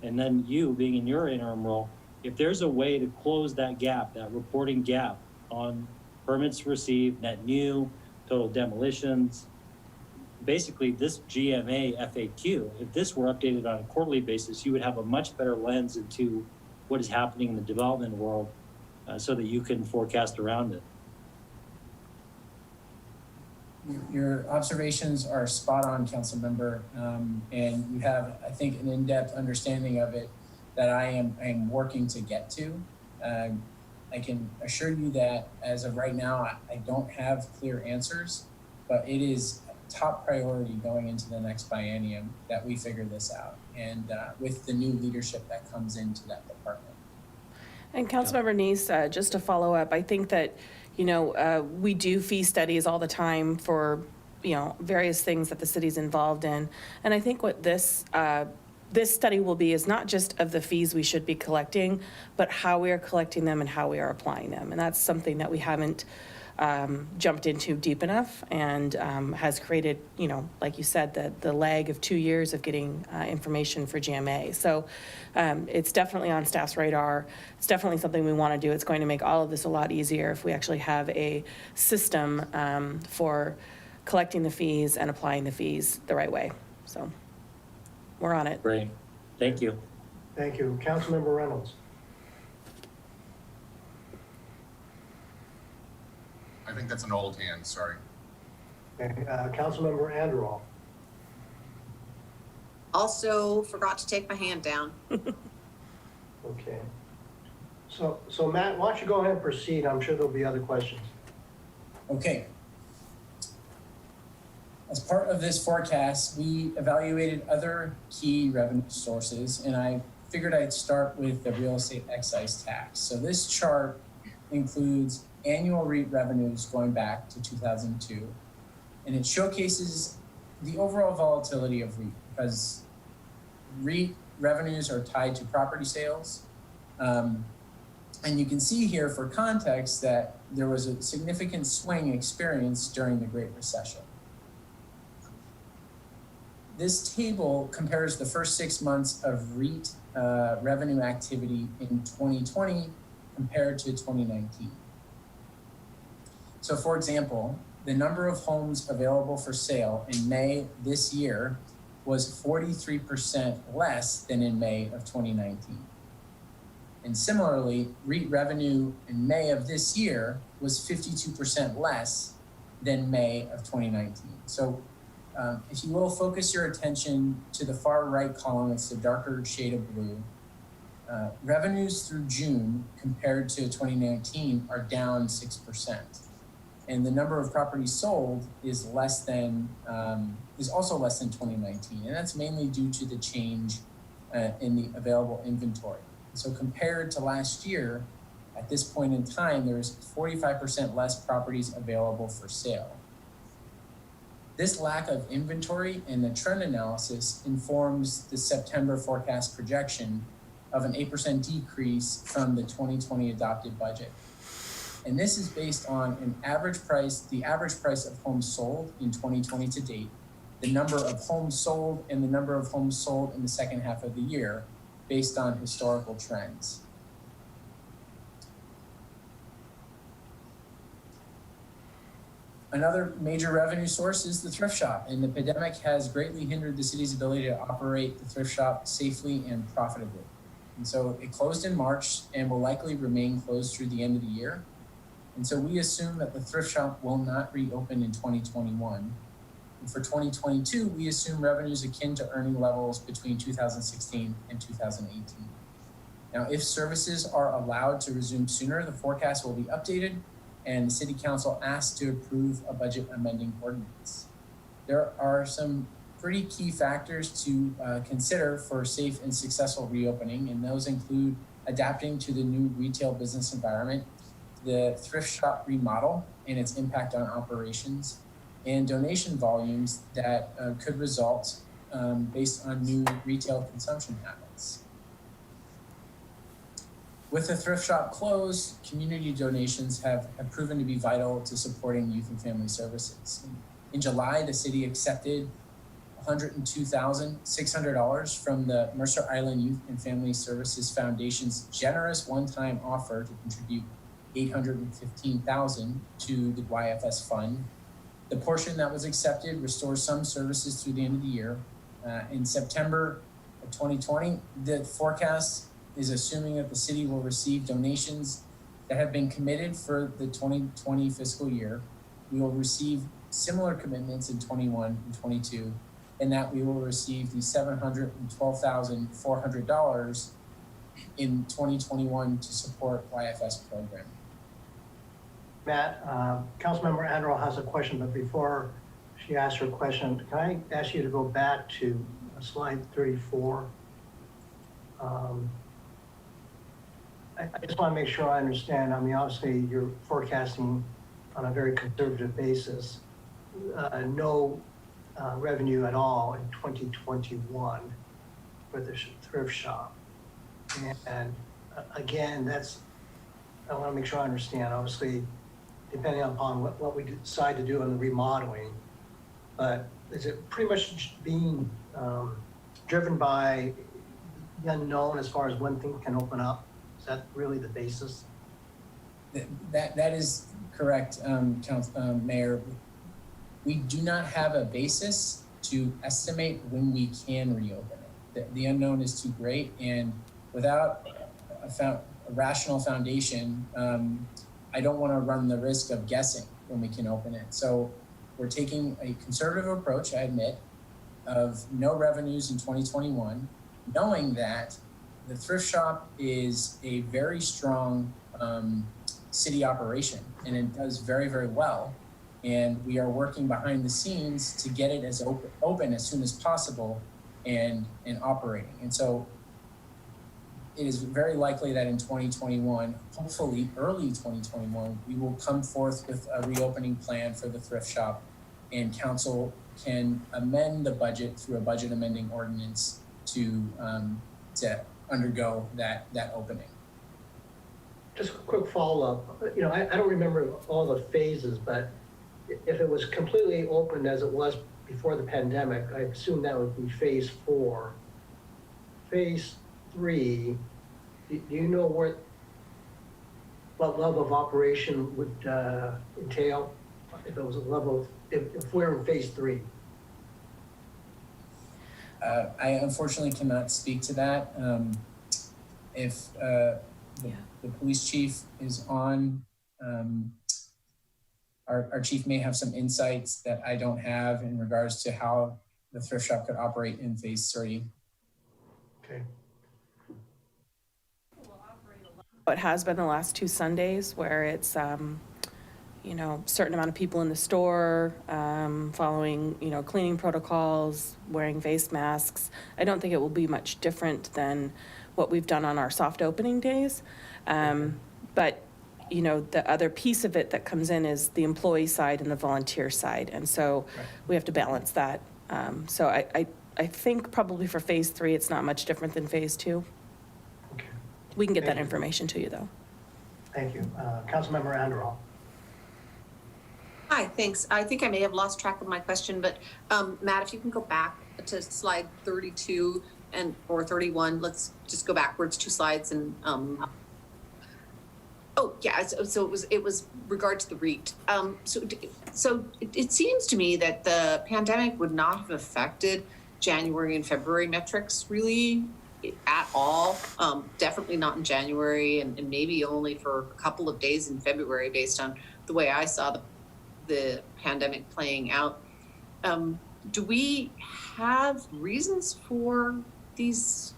and then you being in your interim role, if there's a way to close that gap, that reporting gap on permits received, net new, total demolitions, basically this GMA FAQ, if this were updated on a quarterly basis, you would have a much better lens into what is happening in the development world so that you can forecast around it. Your observations are spot on, council member, and you have, I think, an in-depth understanding of it that I am working to get to. I can assure you that as of right now, I don't have clear answers, but it is top priority going into the next biennium that we figure this out, and with the new leadership that comes into that department. And Councilmember Neese, just to follow up, I think that, we do fee studies all the time for, various things that the city's involved in. And I think what this study will be is not just of the fees we should be collecting, but how we are collecting them and how we are applying them. And that's something that we haven't jumped into deep enough, and has created, like you said, the lag of 2 years of getting information for GMA. So it's definitely on staff's radar. It's definitely something we want to do. It's going to make all of this a lot easier if we actually have a system for collecting the fees and applying the fees the right way. So we're on it. Great. Thank you. Thank you. Councilmember Reynolds. I think that's an old hand, sorry. Okay, Councilmember Anderall. Also forgot to take my hand down. Okay. So Matt, why don't you go ahead and proceed? I'm sure there'll be other questions. Okay. As part of this forecast, we evaluated other key revenue sources, and I figured I'd start with the real estate excise tax. So this chart includes annual REIT revenues going back to 2002, and it showcases the overall volatility of REIT because REIT revenues are tied to property sales. And you can see here for context that there was a significant swing experienced during the Great Recession. This table compares the first 6 months of REIT revenue activity in 2020 compared to 2019. So for example, the number of homes available for sale in May this year was 43% less than in May of 2019. And similarly, REIT revenue in May of this year was 52% less than May of 2019. So if you will focus your attention to the far right column, it's the darker shade of blue. Revenues through June compared to 2019 are down 6%. And the number of properties sold is also less than 2019. And that's mainly due to the change in the available inventory. So compared to last year, at this point in time, there's 45% less properties available for sale. This lack of inventory and the trend analysis informs the September forecast projection of an 8% decrease from the 2020 adopted budget. And this is based on the average price of homes sold in 2020 to date, the number of homes sold, and the number of homes sold in the second half of the year, based on historical trends. Another major revenue source is the thrift shop, and the pandemic has greatly hindered the city's ability to operate the thrift shop safely and profitably. And so it closed in March and will likely remain closed through the end of the year. And so we assume that the thrift shop will not reopen in 2021. And for 2022, we assume revenues akin to earning levels between 2016 and 2018. Now, if services are allowed to resume sooner, the forecast will be updated and the City Council asked to approve a budget amending ordinance. There are some pretty key factors to consider for safe and successful reopening, and those include adapting to the new retail business environment, the thrift shop remodel and its impact on operations, and donation volumes that could result based on new retail consumption habits. With the thrift shop closed, community donations have proven to be vital to supporting youth and family services. In July, the city accepted $102,600 from the Mercer Island Youth and Family Services Foundation's generous one-time offer to contribute $815,000 to the YFS fund. The portion that was accepted restores some services through the end of the year. In September of 2020, the forecast is assuming that the city will receive donations that have been committed for the 2020 fiscal year. We will receive similar commitments in 21 and 22, and that we will receive the $712,400 in 2021 to support YFS program. Matt, Councilmember Anderall has a question, but before she asks her question, can I ask you to go back to slide 34? I just want to make sure I understand. I mean, obviously you're forecasting on a very conservative basis, no revenue at all in 2021 for the thrift shop. And again, I want to make sure I understand, obviously, depending upon what we decide to do in the remodeling, but is it pretty much being driven by the unknown as far as when things can open up? Is that really the basis? That is correct, Mayor. We do not have a basis to estimate when we can reopen it. The unknown is too great, and without a rational foundation, I don't want to run the risk of guessing when we can open it. So we're taking a conservative approach, I admit, of no revenues in 2021, knowing that the thrift shop is a very strong city operation and it does very, very well. And we are working behind the scenes to get it as open as soon as possible and operating. And so it is very likely that in 2021, hopefully early 2021, we will come forth with a reopening plan for the thrift shop, and council can amend the budget through a budget amending ordinance to undergo that opening. Just a quick follow-up. You know, I don't remember all the phases, but if it was completely open as it was before the pandemic, I assume that would be phase 4. Phase 3, do you know what level of operation would entail if it was a level, if we're in phase 3? I unfortunately cannot speak to that. If the police chief is on, our chief may have some insights that I don't have in regards to how the thrift shop could operate in phase 3. Okay. It has been the last 2 Sundays where it's, you know, certain amount of people in the store, following, you know, cleaning protocols, wearing face masks. I don't think it will be much different than what we've done on our soft opening days. But, you know, the other piece of it that comes in is the employee side and the volunteer side. And so we have to balance that. So I think probably for phase 3, it's not much different than phase 2. Okay. We can get that information to you though. Thank you. Councilmember Anderall. Hi, thanks. I think I may have lost track of my question, but Matt, if you can go back to slide 32 or 31, let's just go backwards 2 slides and oh yeah, so it was regard to the REIT. So it seems to me that the pandemic would not have affected January and February metrics really at all. Definitely not in January, and maybe only for a couple of days in February, based on the way I saw the pandemic playing out. Do we have reasons for these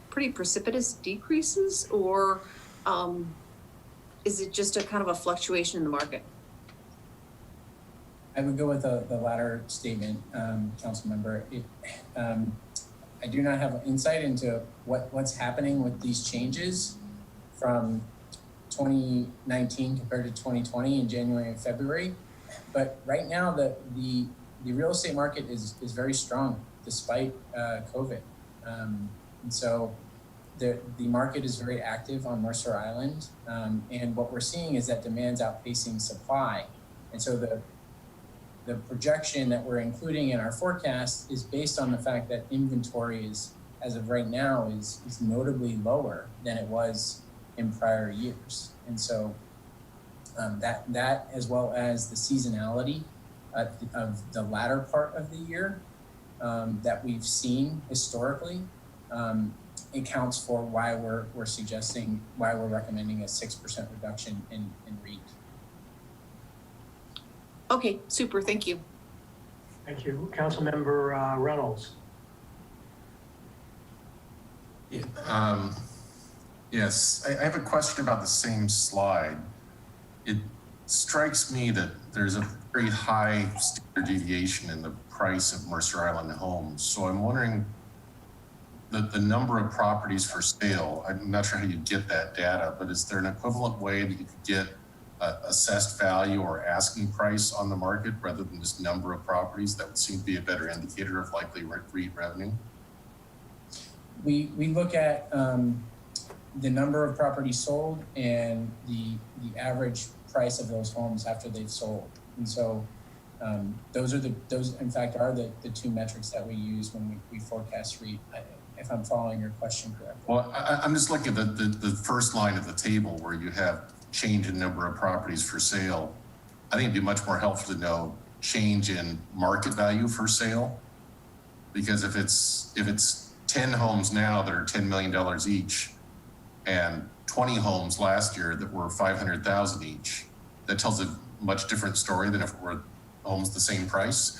pretty precipitous decreases, or is it just a kind of a fluctuation in the market? I would go with the latter statement, council member. I do not have insight into what's happening with these changes from 2019 compared to 2020 in January and February. But right now, the real estate market is very strong despite COVID. And so the market is very active on Mercer Island. And what we're seeing is that demand's outpacing supply. And so the projection that we're including in our forecast is based on the fact that inventory is, as of right now, is notably lower than it was in prior years. And so that as well as the seasonality of the latter part of the year that we've seen historically accounts for why we're recommending a 6% reduction in REIT. Okay, super, thank you. Thank you. Councilmember Reynolds. Yeah, yes, I have a question about the same slide. It strikes me that there's a very high standard deviation in the price of Mercer Island homes. So I'm wondering the number of properties for sale. I'm not sure how you get that data, but is there an equivalent way that you could get assessed value or asking price on the market rather than just number of properties? That would seem to be a better indicator of likely REIT revenue. We look at the number of properties sold and the average price of those homes after they've sold. And so those in fact are the 2 metrics that we use when we forecast REIT, if I'm following your question correctly. Well, I'm just looking at the first line of the table where you have change in number of properties for sale. I think it'd be much more helpful to know change in market value for sale, because if it's 10 homes now that are $10 million each and 20 homes last year that were 500,000 each, that tells a much different story than if it were almost the same price.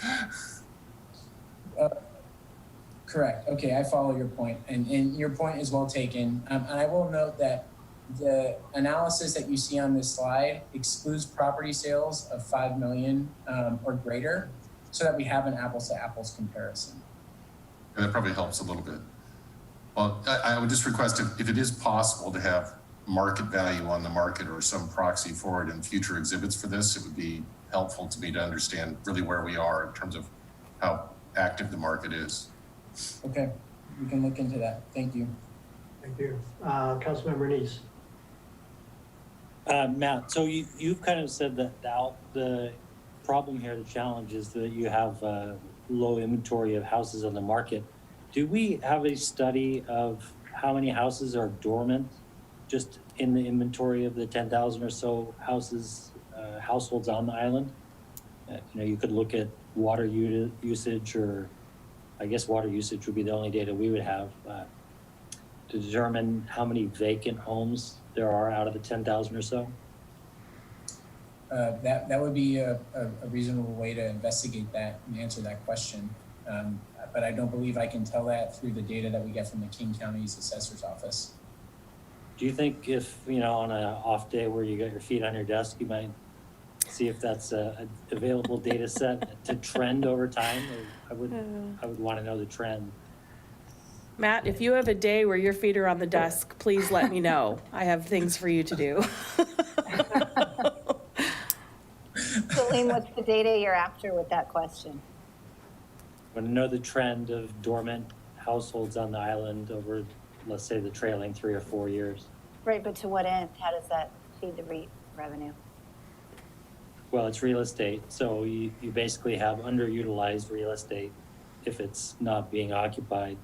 Correct. Okay, I follow your point, and your point is well taken. And I will note that the analysis that you see on this slide excludes property sales of 5 million or greater, so that we have an apples to apples comparison. And that probably helps a little bit. Well, I would just request if it is possible to have market value on the market or some proxy for it in future exhibits for this, it would be helpful to me to understand really where we are in terms of how active the market is. Okay, we can look into that. Thank you. Thank you. Councilmember Neese. Matt, so you've kind of said that the problem here, the challenge is that you have low inventory of houses on the market. Do we have a study of how many houses are dormant just in the inventory of the 10,000 or so houses, households on the island? You could look at water usage, or I guess water usage would be the only data we would have to determine how many vacant homes there are out of the 10,000 or so. That would be a reasonable way to investigate that and answer that question. But I don't believe I can tell that through the data that we get from the King County's assessor's office. Do you think if, on an off day where you got your feet on your desk, you might see if that's an available data set to trend over time? I would want to know the trend. Matt, if you have a day where your feet are on the desk, please let me know. I have things for you to do. Celine, what's the data you're after with that question? I want to know the trend of dormant households on the island over, let's say, the trailing 3 or 4 years. Right, but to what end? How does that feed the REIT revenue? Well, it's real estate, so you basically have underutilized real estate if it's not being occupied.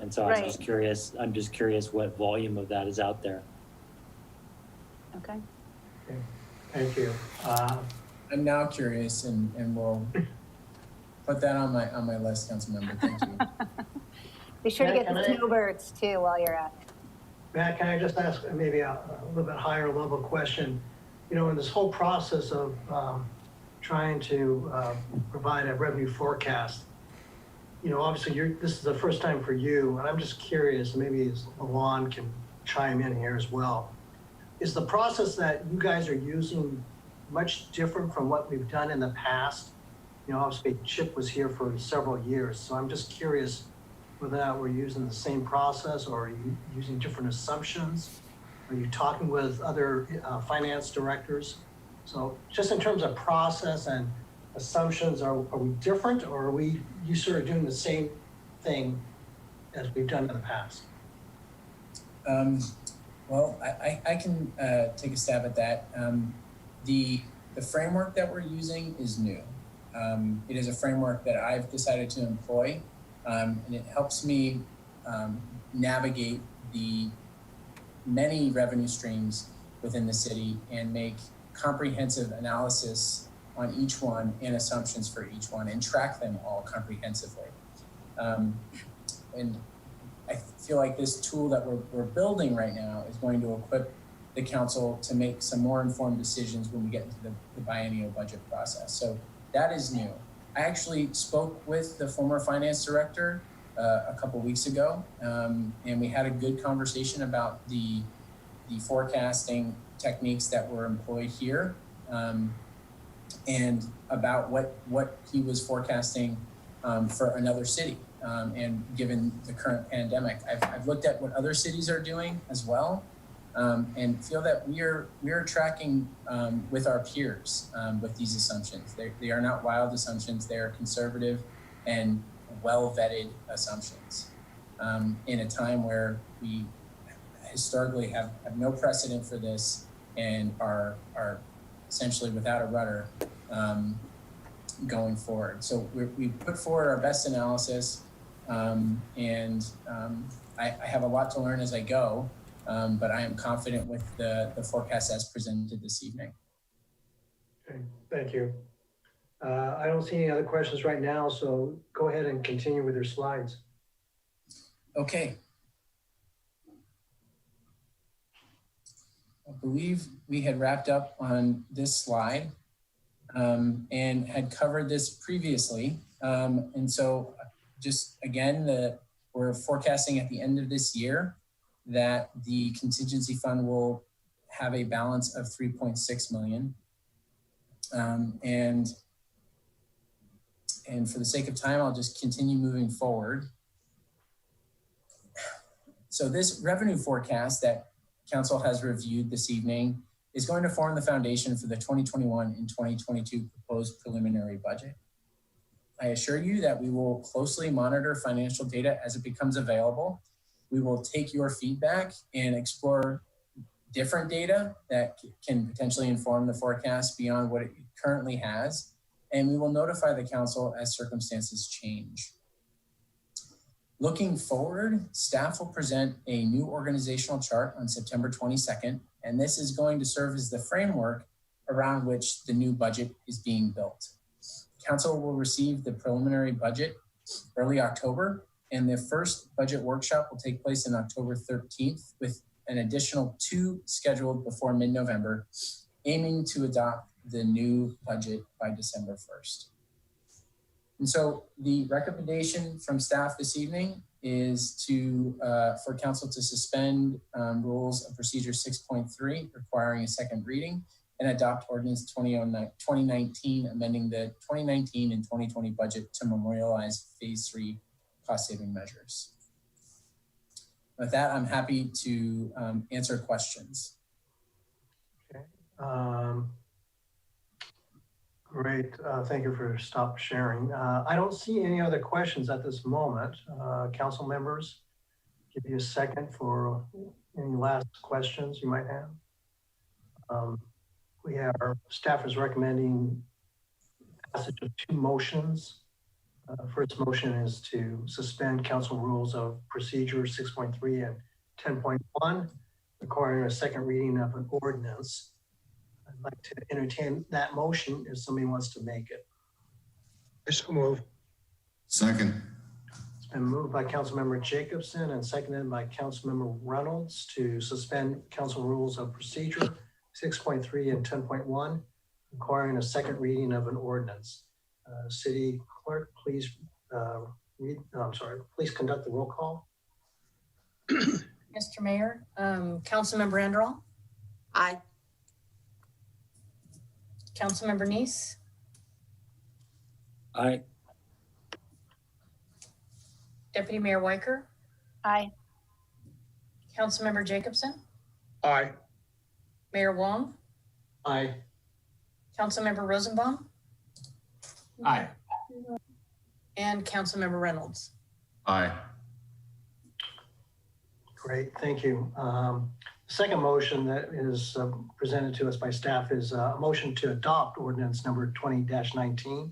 And so I'm just curious what volume of that is out there. Okay. Thank you. I'm now curious, and we'll put that on my list, Councilmember. Thank you. Be sure to get the snowbirds too while you're at it. Matt, can I just ask maybe a little bit higher level question? In this whole process of trying to provide a revenue forecast, obviously this is the first time for you, and I'm just curious, maybe Lawan can chime in here as well. Is the process that you guys are using much different from what we've done in the past? Obviously Chip was here for several years, so I'm just curious whether or not we're using the same process, or are you using different assumptions? Are you talking with other finance directors? So just in terms of process and assumptions, are we different, or are you sort of doing the same thing as we've done in the past? Well, I can take a stab at that. The framework that we're using is new. It is a framework that I've decided to employ, and it helps me navigate the many revenue streams within the city and make comprehensive analysis on each one and assumptions for each one and track them all comprehensively. And I feel like this tool that we're building right now is going to equip the council to make some more informed decisions when we get into the biennial budget process. So that is new. I actually spoke with the former finance director a couple weeks ago, and we had a good conversation about the forecasting techniques that were employed here, and about what he was forecasting for another city. And given the current pandemic, I've looked at what other cities are doing as well, and feel that we are tracking with our peers with these assumptions. They are not wild assumptions. They are conservative and well-vetted assumptions in a time where we historically have no precedent for this and are essentially without a rudder going forward. So we put forward our best analysis, and I have a lot to learn as I go, but I am confident with the forecast as presented this evening. Okay, thank you. I don't see any other questions right now, so go ahead and continue with your slides. Okay. I believe we had wrapped up on this slide. and had covered this previously. And so just again, we're forecasting at the end of this year that the contingency fund will have a balance of 3.6 million. And for the sake of time, I'll just continue moving forward. So this revenue forecast that Council has reviewed this evening is going to form the foundation for the 2021 and 2022 proposed preliminary budget. I assure you that we will closely monitor financial data as it becomes available. We will take your feedback and explore different data that can potentially inform the forecast beyond what it currently has, and we will notify the Council as circumstances change. Looking forward, staff will present a new organizational chart on September 22nd, and this is going to serve as the framework around which the new budget is being built. Council will receive the preliminary budget early October, and the first budget workshop will take place on October 13th, with an additional 2 scheduled before mid-November, aiming to adopt the new budget by December 1st. And so the recommendation from staff this evening is for Council to suspend Rules of Procedure 6.3, requiring a second reading, and adopt Ordinance 2019, amending the 2019 and 2020 budget to memorialize Phase 3 cost-saving measures. With that, I'm happy to answer questions. Okay. Great. Thank you for stop sharing. I don't see any other questions at this moment. Council members, give you a second for any last questions you might have. Our staff is recommending passage of 2 motions. First motion is to suspend Council Rules of Procedure 6.3 and 10.1, requiring a second reading of an ordinance. I'd like to entertain that motion if somebody wants to make it. I so move. Second. It's been moved by Councilmember Jacobson and seconded by Councilmember Reynolds to suspend Council Rules of Procedure 6.3 and 10.1, requiring a second reading of an ordinance. City Clerk, please please conduct the roll call. Mr. Mayor, Councilmember Anderall. Aye. Councilmember Neese. Aye. Deputy Mayor Weicker. Aye. Councilmember Jacobson. Aye. Mayor Wong. Aye. Councilmember Rosenbaum. Aye. And Councilmember Reynolds. Aye. Great, thank you. Second motion that is presented to us by staff is a motion to adopt ordinance number 20-19,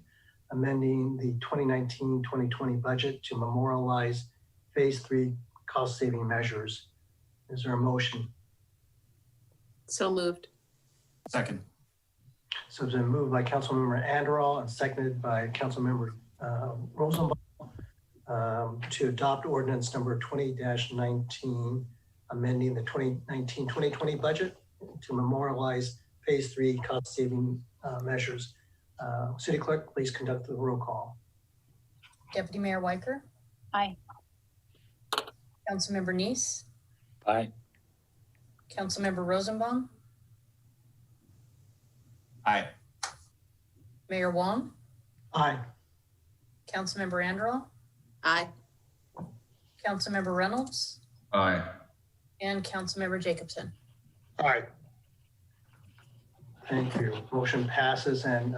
amending the 2019-2020 budget to memorialize Phase 3 cost-saving measures. Is there a motion? So moved. Second. So it's been moved by Councilmember Anderall and seconded by Councilmember Rosenbaum to adopt ordinance number 20-19, amending the 2019-2020 budget to memorialize Phase 3 cost-saving measures. City Clerk, please conduct the roll call. Deputy Mayor Weicker. Aye. Councilmember Neese. Aye. Councilmember Rosenbaum. Aye. Mayor Wong. Aye. Councilmember Anderall. Aye. Councilmember Reynolds. Aye. And Councilmember Jacobson. Aye. Thank you. Motion passes, and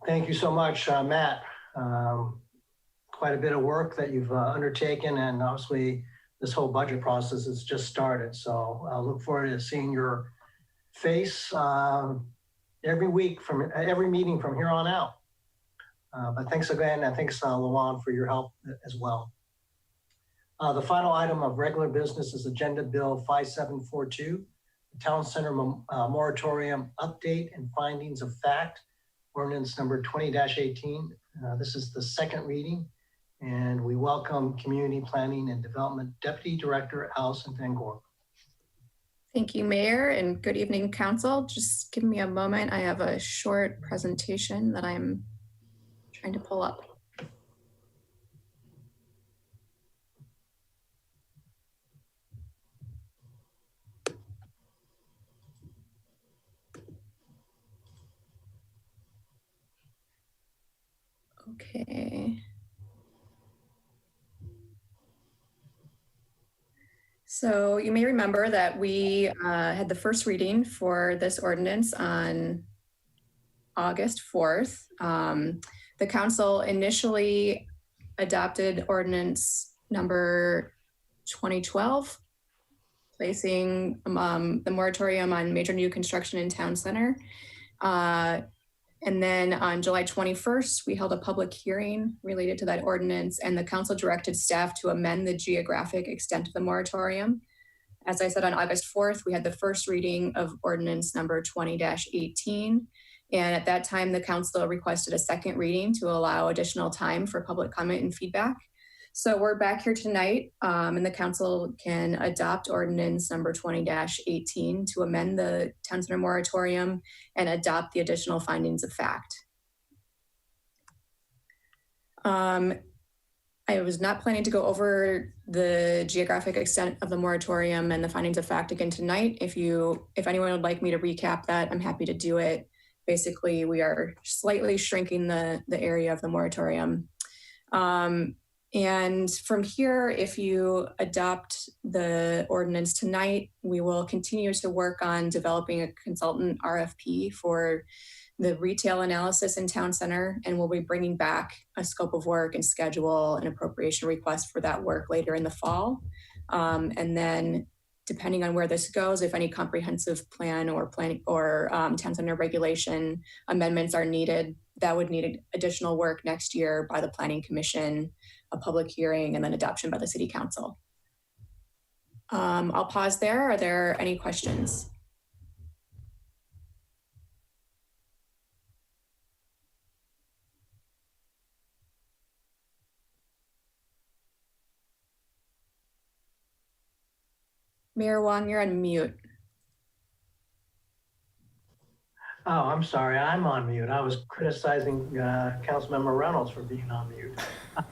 thank you so much, Matt. Quite a bit of work that you've undertaken, and obviously this whole budget process has just started. So I look forward to seeing your face every week from every meeting from here on out. But thanks again, and thanks Luan for your help as well. The final item of regular business is Agenda Bill 5742, the Town Center Moratorium Update and Findings of Fact, Ordinance number 20-18. This is the second reading, and we welcome Community Planning and Development Deputy Director Allison Van Gorp. Thank you, Mayor, and good evening, Council. Just give me a moment. I have a short presentation that I'm trying to pull up. Okay. So you may remember that we had the first reading for this ordinance on August 4th. The council initially adopted ordinance number 2012, placing the moratorium on major new construction in town center. And then on July 21st, we held a public hearing related to that ordinance, and the council directed staff to amend the geographic extent of the moratorium. As I said, on August 4th, we had the first reading of ordinance number 20-18. And at that time, the council requested a second reading to allow additional time for public comment and feedback. So we're back here tonight, and the council can adopt ordinance number 20-18 to amend the town center moratorium and adopt the additional findings of fact. I was not planning to go over the geographic extent of the moratorium and the findings of fact again tonight. If anyone would like me to recap that, I'm happy to do it. Basically, we are slightly shrinking the area of the moratorium. And from here, if you adopt the ordinance tonight, we will continue to work on developing a consultant RFP for the retail analysis in town center, and we'll be bringing back a scope of work and schedule and appropriation request for that work later in the fall. And then depending on where this goes, if any comprehensive plan or town center regulation amendments are needed, that would need additional work next year by the Planning Commission, a public hearing, and then adoption by the City Council. I'll pause there. Are there any questions? Mayor Wong, you're on mute. Oh, I'm sorry, I'm on mute. I was criticizing Councilmember Reynolds for being on mute.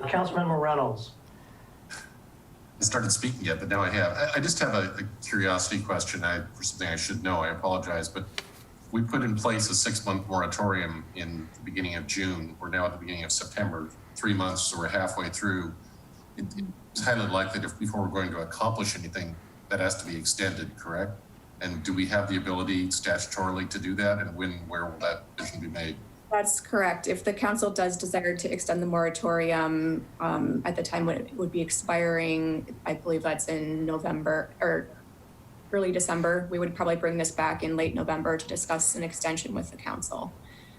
Councilmember Reynolds. I started speaking yet, but now I have. I just have a curiosity question for something I should know. I apologize, but we put in place a 6-month moratorium in the beginning of June. We're now at the beginning of September, 3 months, so we're halfway through. It's highly likely that before we're going to accomplish anything, that has to be extended, correct? And do we have the ability statutorily to do that? And where will that decision be made? That's correct. If the council does desire to extend the moratorium at the time when it would be expiring, I believe that's in November or early December, we would probably bring this back in late November to discuss an extension with the council.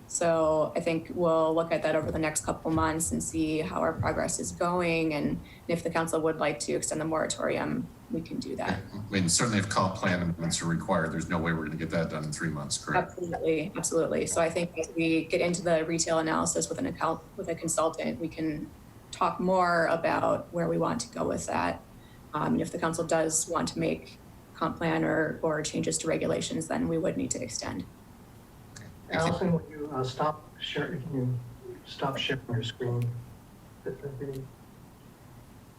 So I think we'll look at that over the next couple months and see how our progress is going. And if the council would like to extend the moratorium, we can do that. I mean, certainly if comp plan amendments are required, there's no way we're going to get that done in 3 months, correct? Absolutely, absolutely. So I think as we get into the retail analysis with a consultant, we can talk more about where we want to go with that. If the council does want to make comp plan or changes to regulations, then we would need to extend. Allison, will you stop sharing? Can you stop sharing your screen?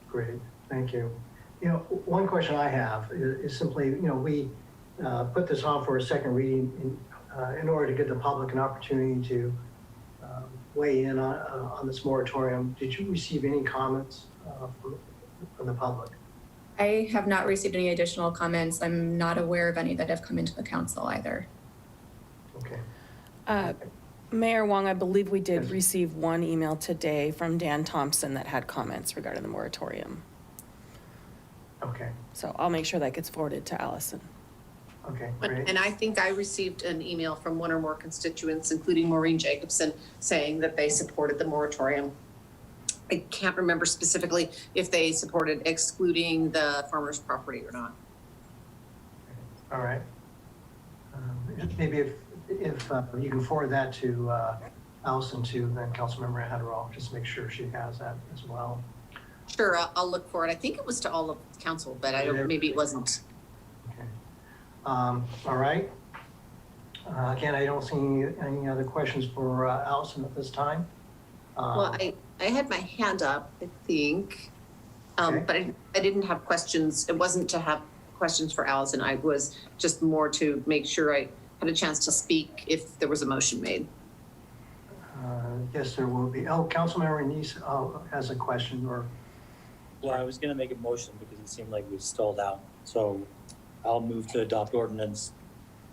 Great, thank you. One question I have is simply, we put this on for a second reading in order to give the public an opportunity to weigh in on this moratorium. Did you receive any comments from the public? I have not received any additional comments. I'm not aware of any that have come into the council either. Okay. Mayor Wong, I believe we did receive one email today from Dan Thompson that had comments regarding the moratorium. Okay. So I'll make sure that gets forwarded to Allison. Okay, great. And I think I received an email from one or more constituents, including Maureen Jacobson, saying that they supported the moratorium. I can't remember specifically if they supported excluding the farmer's property or not. All right. Maybe if you can forward that to Allison too, then Councilmember Hadderall, just make sure she has that as well. Sure, I'll look for it. I think it was to all of council, but I don't. Maybe it wasn't. Okay. All right. Again, I don't see any other questions for Allison at this time. Well, I had my hand up, I think, Okay. but I didn't have questions. It wasn't to have questions for Allison. I was just more to make sure I had a chance to speak if there was a motion made. Yes, there will be. Oh, Councilmember Nice has a question or. Well, I was gonna make a motion because it seemed like we stalled out. So I'll move to adopt ordinance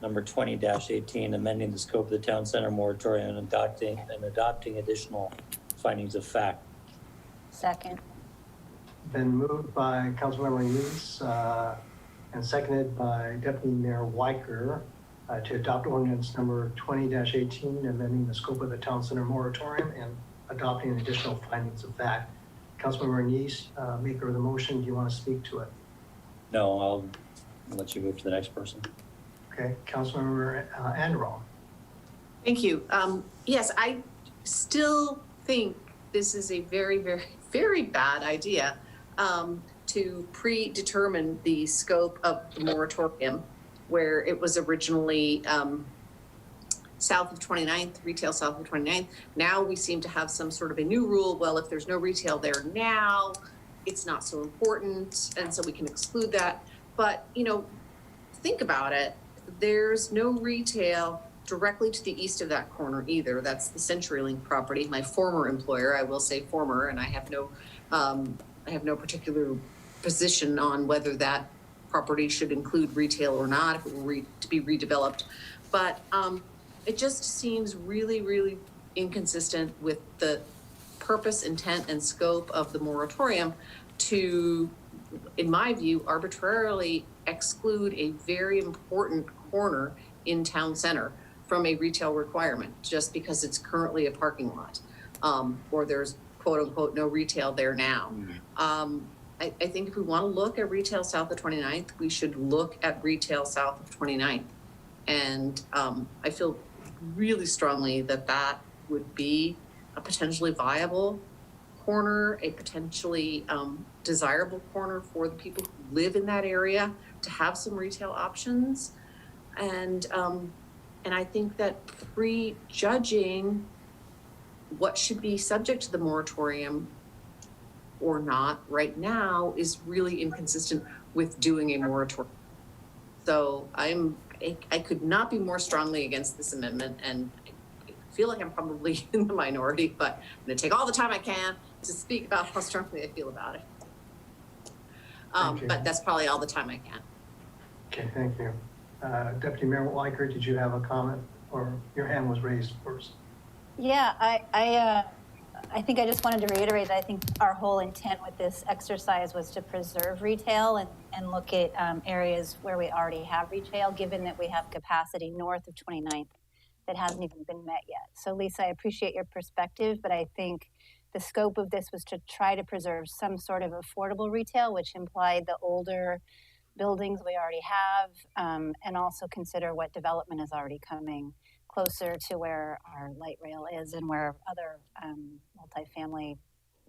number 20-18, amending the scope of the town center moratorium and adopting additional findings of fact. Second. Been moved by Councilmember Nice and seconded by Deputy Mayor Weicker to adopt ordinance number 20-18, amending the scope of the town center moratorium and adopting additional findings of fact. Councilmember Nice, maker of the motion, do you want to speak to it? No, I'll let you move to the next person. Okay, Councilmember Anderall. Thank you. Yes, I still think this is a very, very, very bad idea to predetermine the scope of the moratorium where it was originally south of 29th, retail south of 29th. Now we seem to have some sort of a new rule. Well, if there's no retail there now, it's not so important, and so we can exclude that. But, you know, think about it. There's no retail directly to the east of that corner either. That's the CenturyLink property, my former employer. I will say former, and I have no particular position on whether that property should include retail or not, if it were to be redeveloped. But it just seems really, really inconsistent with the purpose, intent, and scope of the moratorium to, in my view, arbitrarily exclude a very important corner in town center from a retail requirement just because it's currently a parking lot, or there's quote unquote no retail there now. I think if we want to look at retail south of 29th, we should look at retail south of 29th. And I feel really strongly that that would be a potentially viable corner, a potentially desirable corner for the people who live in that area to have some retail options. And I think that prejudging what should be subject to the moratorium or not right now is really inconsistent with doing a moratorium. So I could not be more strongly against this amendment, and I feel like I'm probably in the minority, but I'm gonna take all the time I can to speak about how strongly I feel about it. But that's probably all the time I can. Okay, thank you. Deputy Mayor Weicker, did you have a comment, or your hand was raised first? Yeah, I think I just wanted to reiterate that I think our whole intent with this exercise was to preserve retail and look at areas where we already have retail, given that we have capacity north of 29th that hasn't even been met yet. So Lisa, I appreciate your perspective, but I think the scope of this was to try to preserve some sort of affordable retail, which implied the older buildings we already have, and also consider what development is already coming closer to where our light rail is and where other multifamily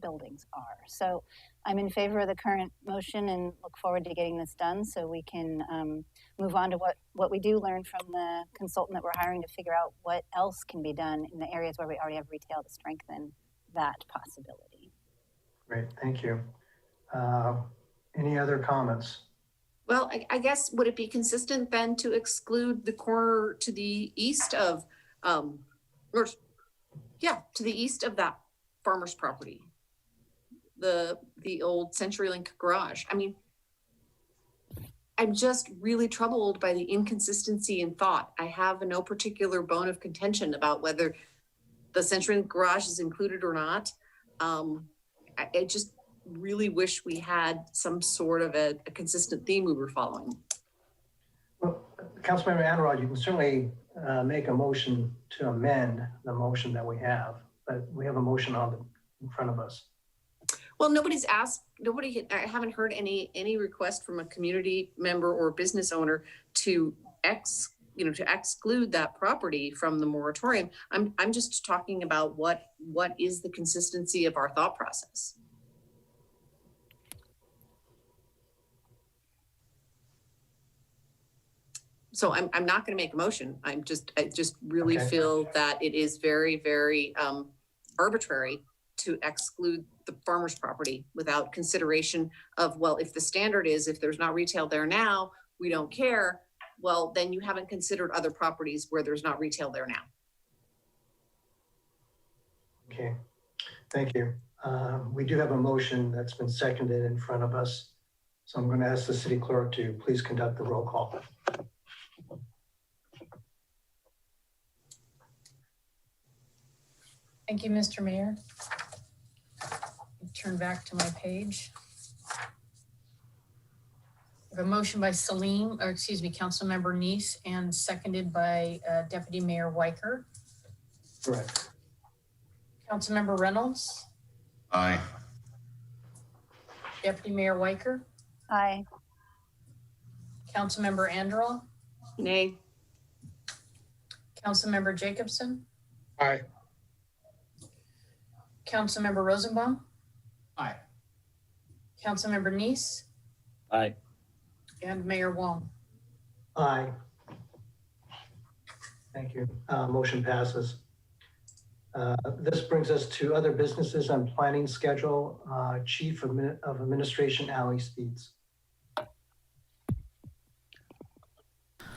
buildings are. So I'm in favor of the current motion and look forward to getting this done so we can move on to what we do learn from the consultant that we're hiring to figure out what else can be done in the areas where we already have retail to strengthen that possibility. Great, thank you. Any other comments? Well, I guess, would it be consistent then to exclude the corner to the east of, to the east of that farmer's property? The old CenturyLink garage. I mean, I'm just really troubled by the inconsistency in thought. I have no particular bone of contention about whether the CenturyLink garage is included or not. I just really wish we had some sort of a consistent theme we were following. Well, Councilmember Anderall, you can certainly make a motion to amend the motion that we have, but we have a motion in front of us. Well, I haven't heard any request from a community member or business owner to exclude that property from the moratorium. I'm just talking about what is the consistency of our thought process. So I'm not going to make a motion. I just really Okay. feel that it is very, very arbitrary to exclude the farmer's property without consideration of, well, if the standard is, if there's not retail there now, we don't care. Well, then you haven't considered other properties where there's not retail there now. Okay, thank you. We do have a motion that's been seconded in front of us. So I'm going to ask the city clerk to please conduct the roll call. Thank you, Mr. Mayor. Turn back to my page. We have a motion by Councilmember Neese, and seconded by Deputy Mayor Weicker. Correct. Councilmember Reynolds, Aye. Deputy Mayor Weicker, Aye. Councilmember Anderl, Nay. Councilmember Jacobson, Aye. Councilmember Rosenbaum, Aye. Councilmember Neese, Aye. and Mayor Wong. Aye. Thank you. Motion passes. This brings us to other businesses on planning schedule. Chief of Administration, Ali Speeds.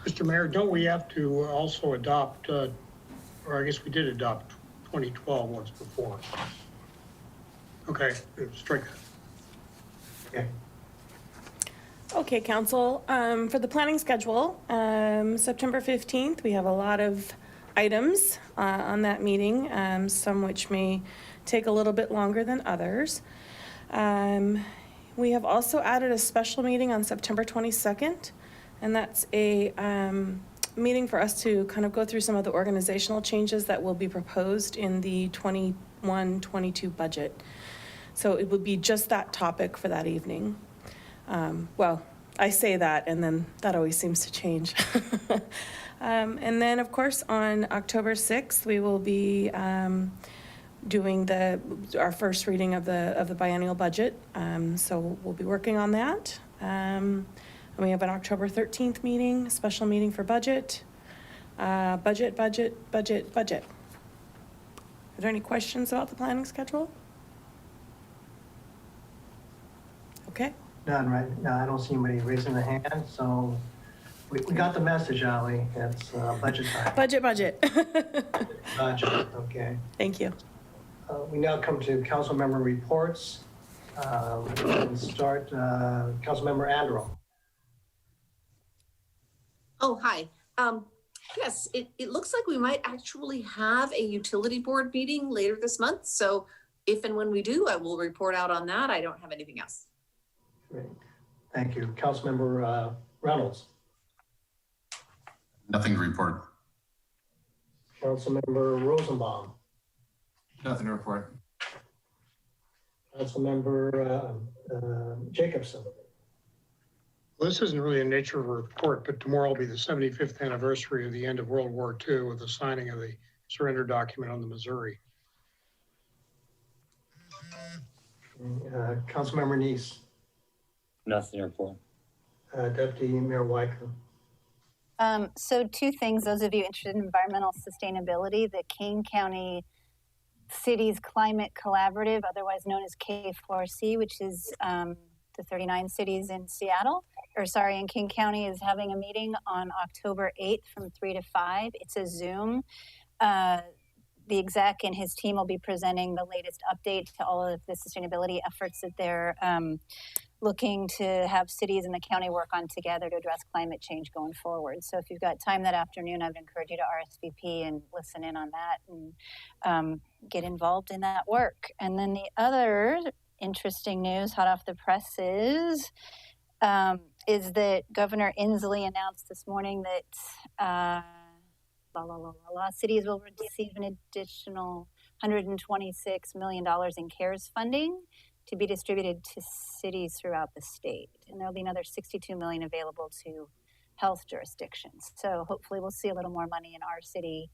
Mr. Mayor, don't we have to also adopt, or I guess we did adopt 2012 once before. Okay, strike that. Okay. Okay, Council, for the planning schedule, September 15th, we have a lot of items on that meeting, some which may take a little bit longer than others. We have also added a special meeting on September 22nd, and that's a meeting for us to kind of go through some of the organizational changes that will be proposed in the 21-22 budget. So it would be just that topic for that evening. Well, I say that, and then that always seems to change. And then, of course, on October 6th, we will be doing our first reading of the biennial budget. So we'll be working on that. And we have an October 13th meeting, special meeting for budget. Budget. Are there any questions about the planning schedule? Okay. None, right? No, I don't see anybody raising their hand, so we got the message, Ali. It's budget time. Budget. Budget, okay. Thank you. We now come to council member reports. We can start, Councilmember Anderl. Oh, hi. Yes, it looks like we might actually have a utility board meeting later this month. So if and when we do, I will report out on that. I don't have anything else. Great. Thank you. Councilmember Reynolds. Nothing to report. Councilmember Rosenbaum. Nothing to report. Councilmember Jacobson. Well, this isn't really in nature of a report, but tomorrow will be the 75th anniversary of the end of World War II with the signing of the surrender document on the Missouri. Councilmember Neese. Nothing to report. Deputy Mayor Weicker. So two things, those of you interested in environmental sustainability, the King County Cities Climate Collaborative, otherwise known as K4C, which is the 39 cities in in King County, is having a meeting on October 8th from 3 to 5. It's a Zoom. The exec and his team will be presenting the latest update to all of the sustainability efforts that they're looking to have cities in the county work on together to address climate change going forward. So if you've got time that afternoon, I would encourage you to RSVP and listen in on that and get involved in that work. And then the other interesting news, hot off the presses, is that Governor Inslee announced this morning that cities will receive an additional $126 million in CARES funding to be distributed to cities throughout the state. And there'll be another $62 million available to health jurisdictions. So hopefully we'll see a little more money in our city.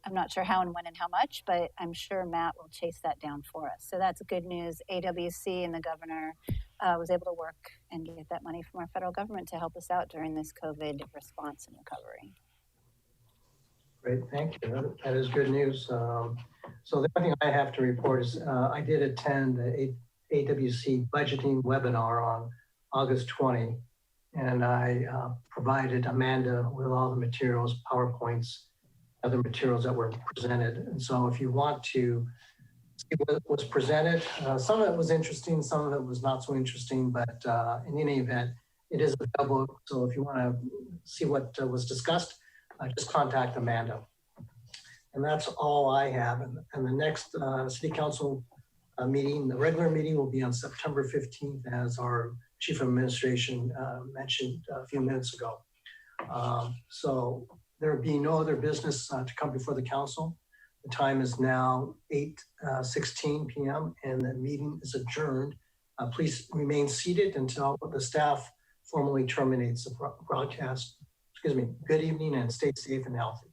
I'm not sure how and when and how much, but I'm sure Matt will chase that down for us. So that's good news. AWC and the governor was able to work and get that money from our federal government to help us out during this COVID response and recovery. Great, thank you. That is good news. So the only thing I have to report is I did attend the AWC budgeting webinar on August 20, and I provided Amanda with all the materials, PowerPoints, other materials that were presented. And so if you want to see what was presented, some of it was interesting, some of it was not so interesting, but in any event, it is available. So if you want to see what was discussed, just contact Amanda. And that's all I have. And the next City Council meeting, the regular meeting, will be on September 15th, as our Chief of Administration mentioned a few minutes ago. So there will be no other business to come before the council. The time is now 8:16 p.m. and the meeting is adjourned. Please remain seated until the staff formally terminates the broadcast. Excuse me. Good evening and stay safe and healthy.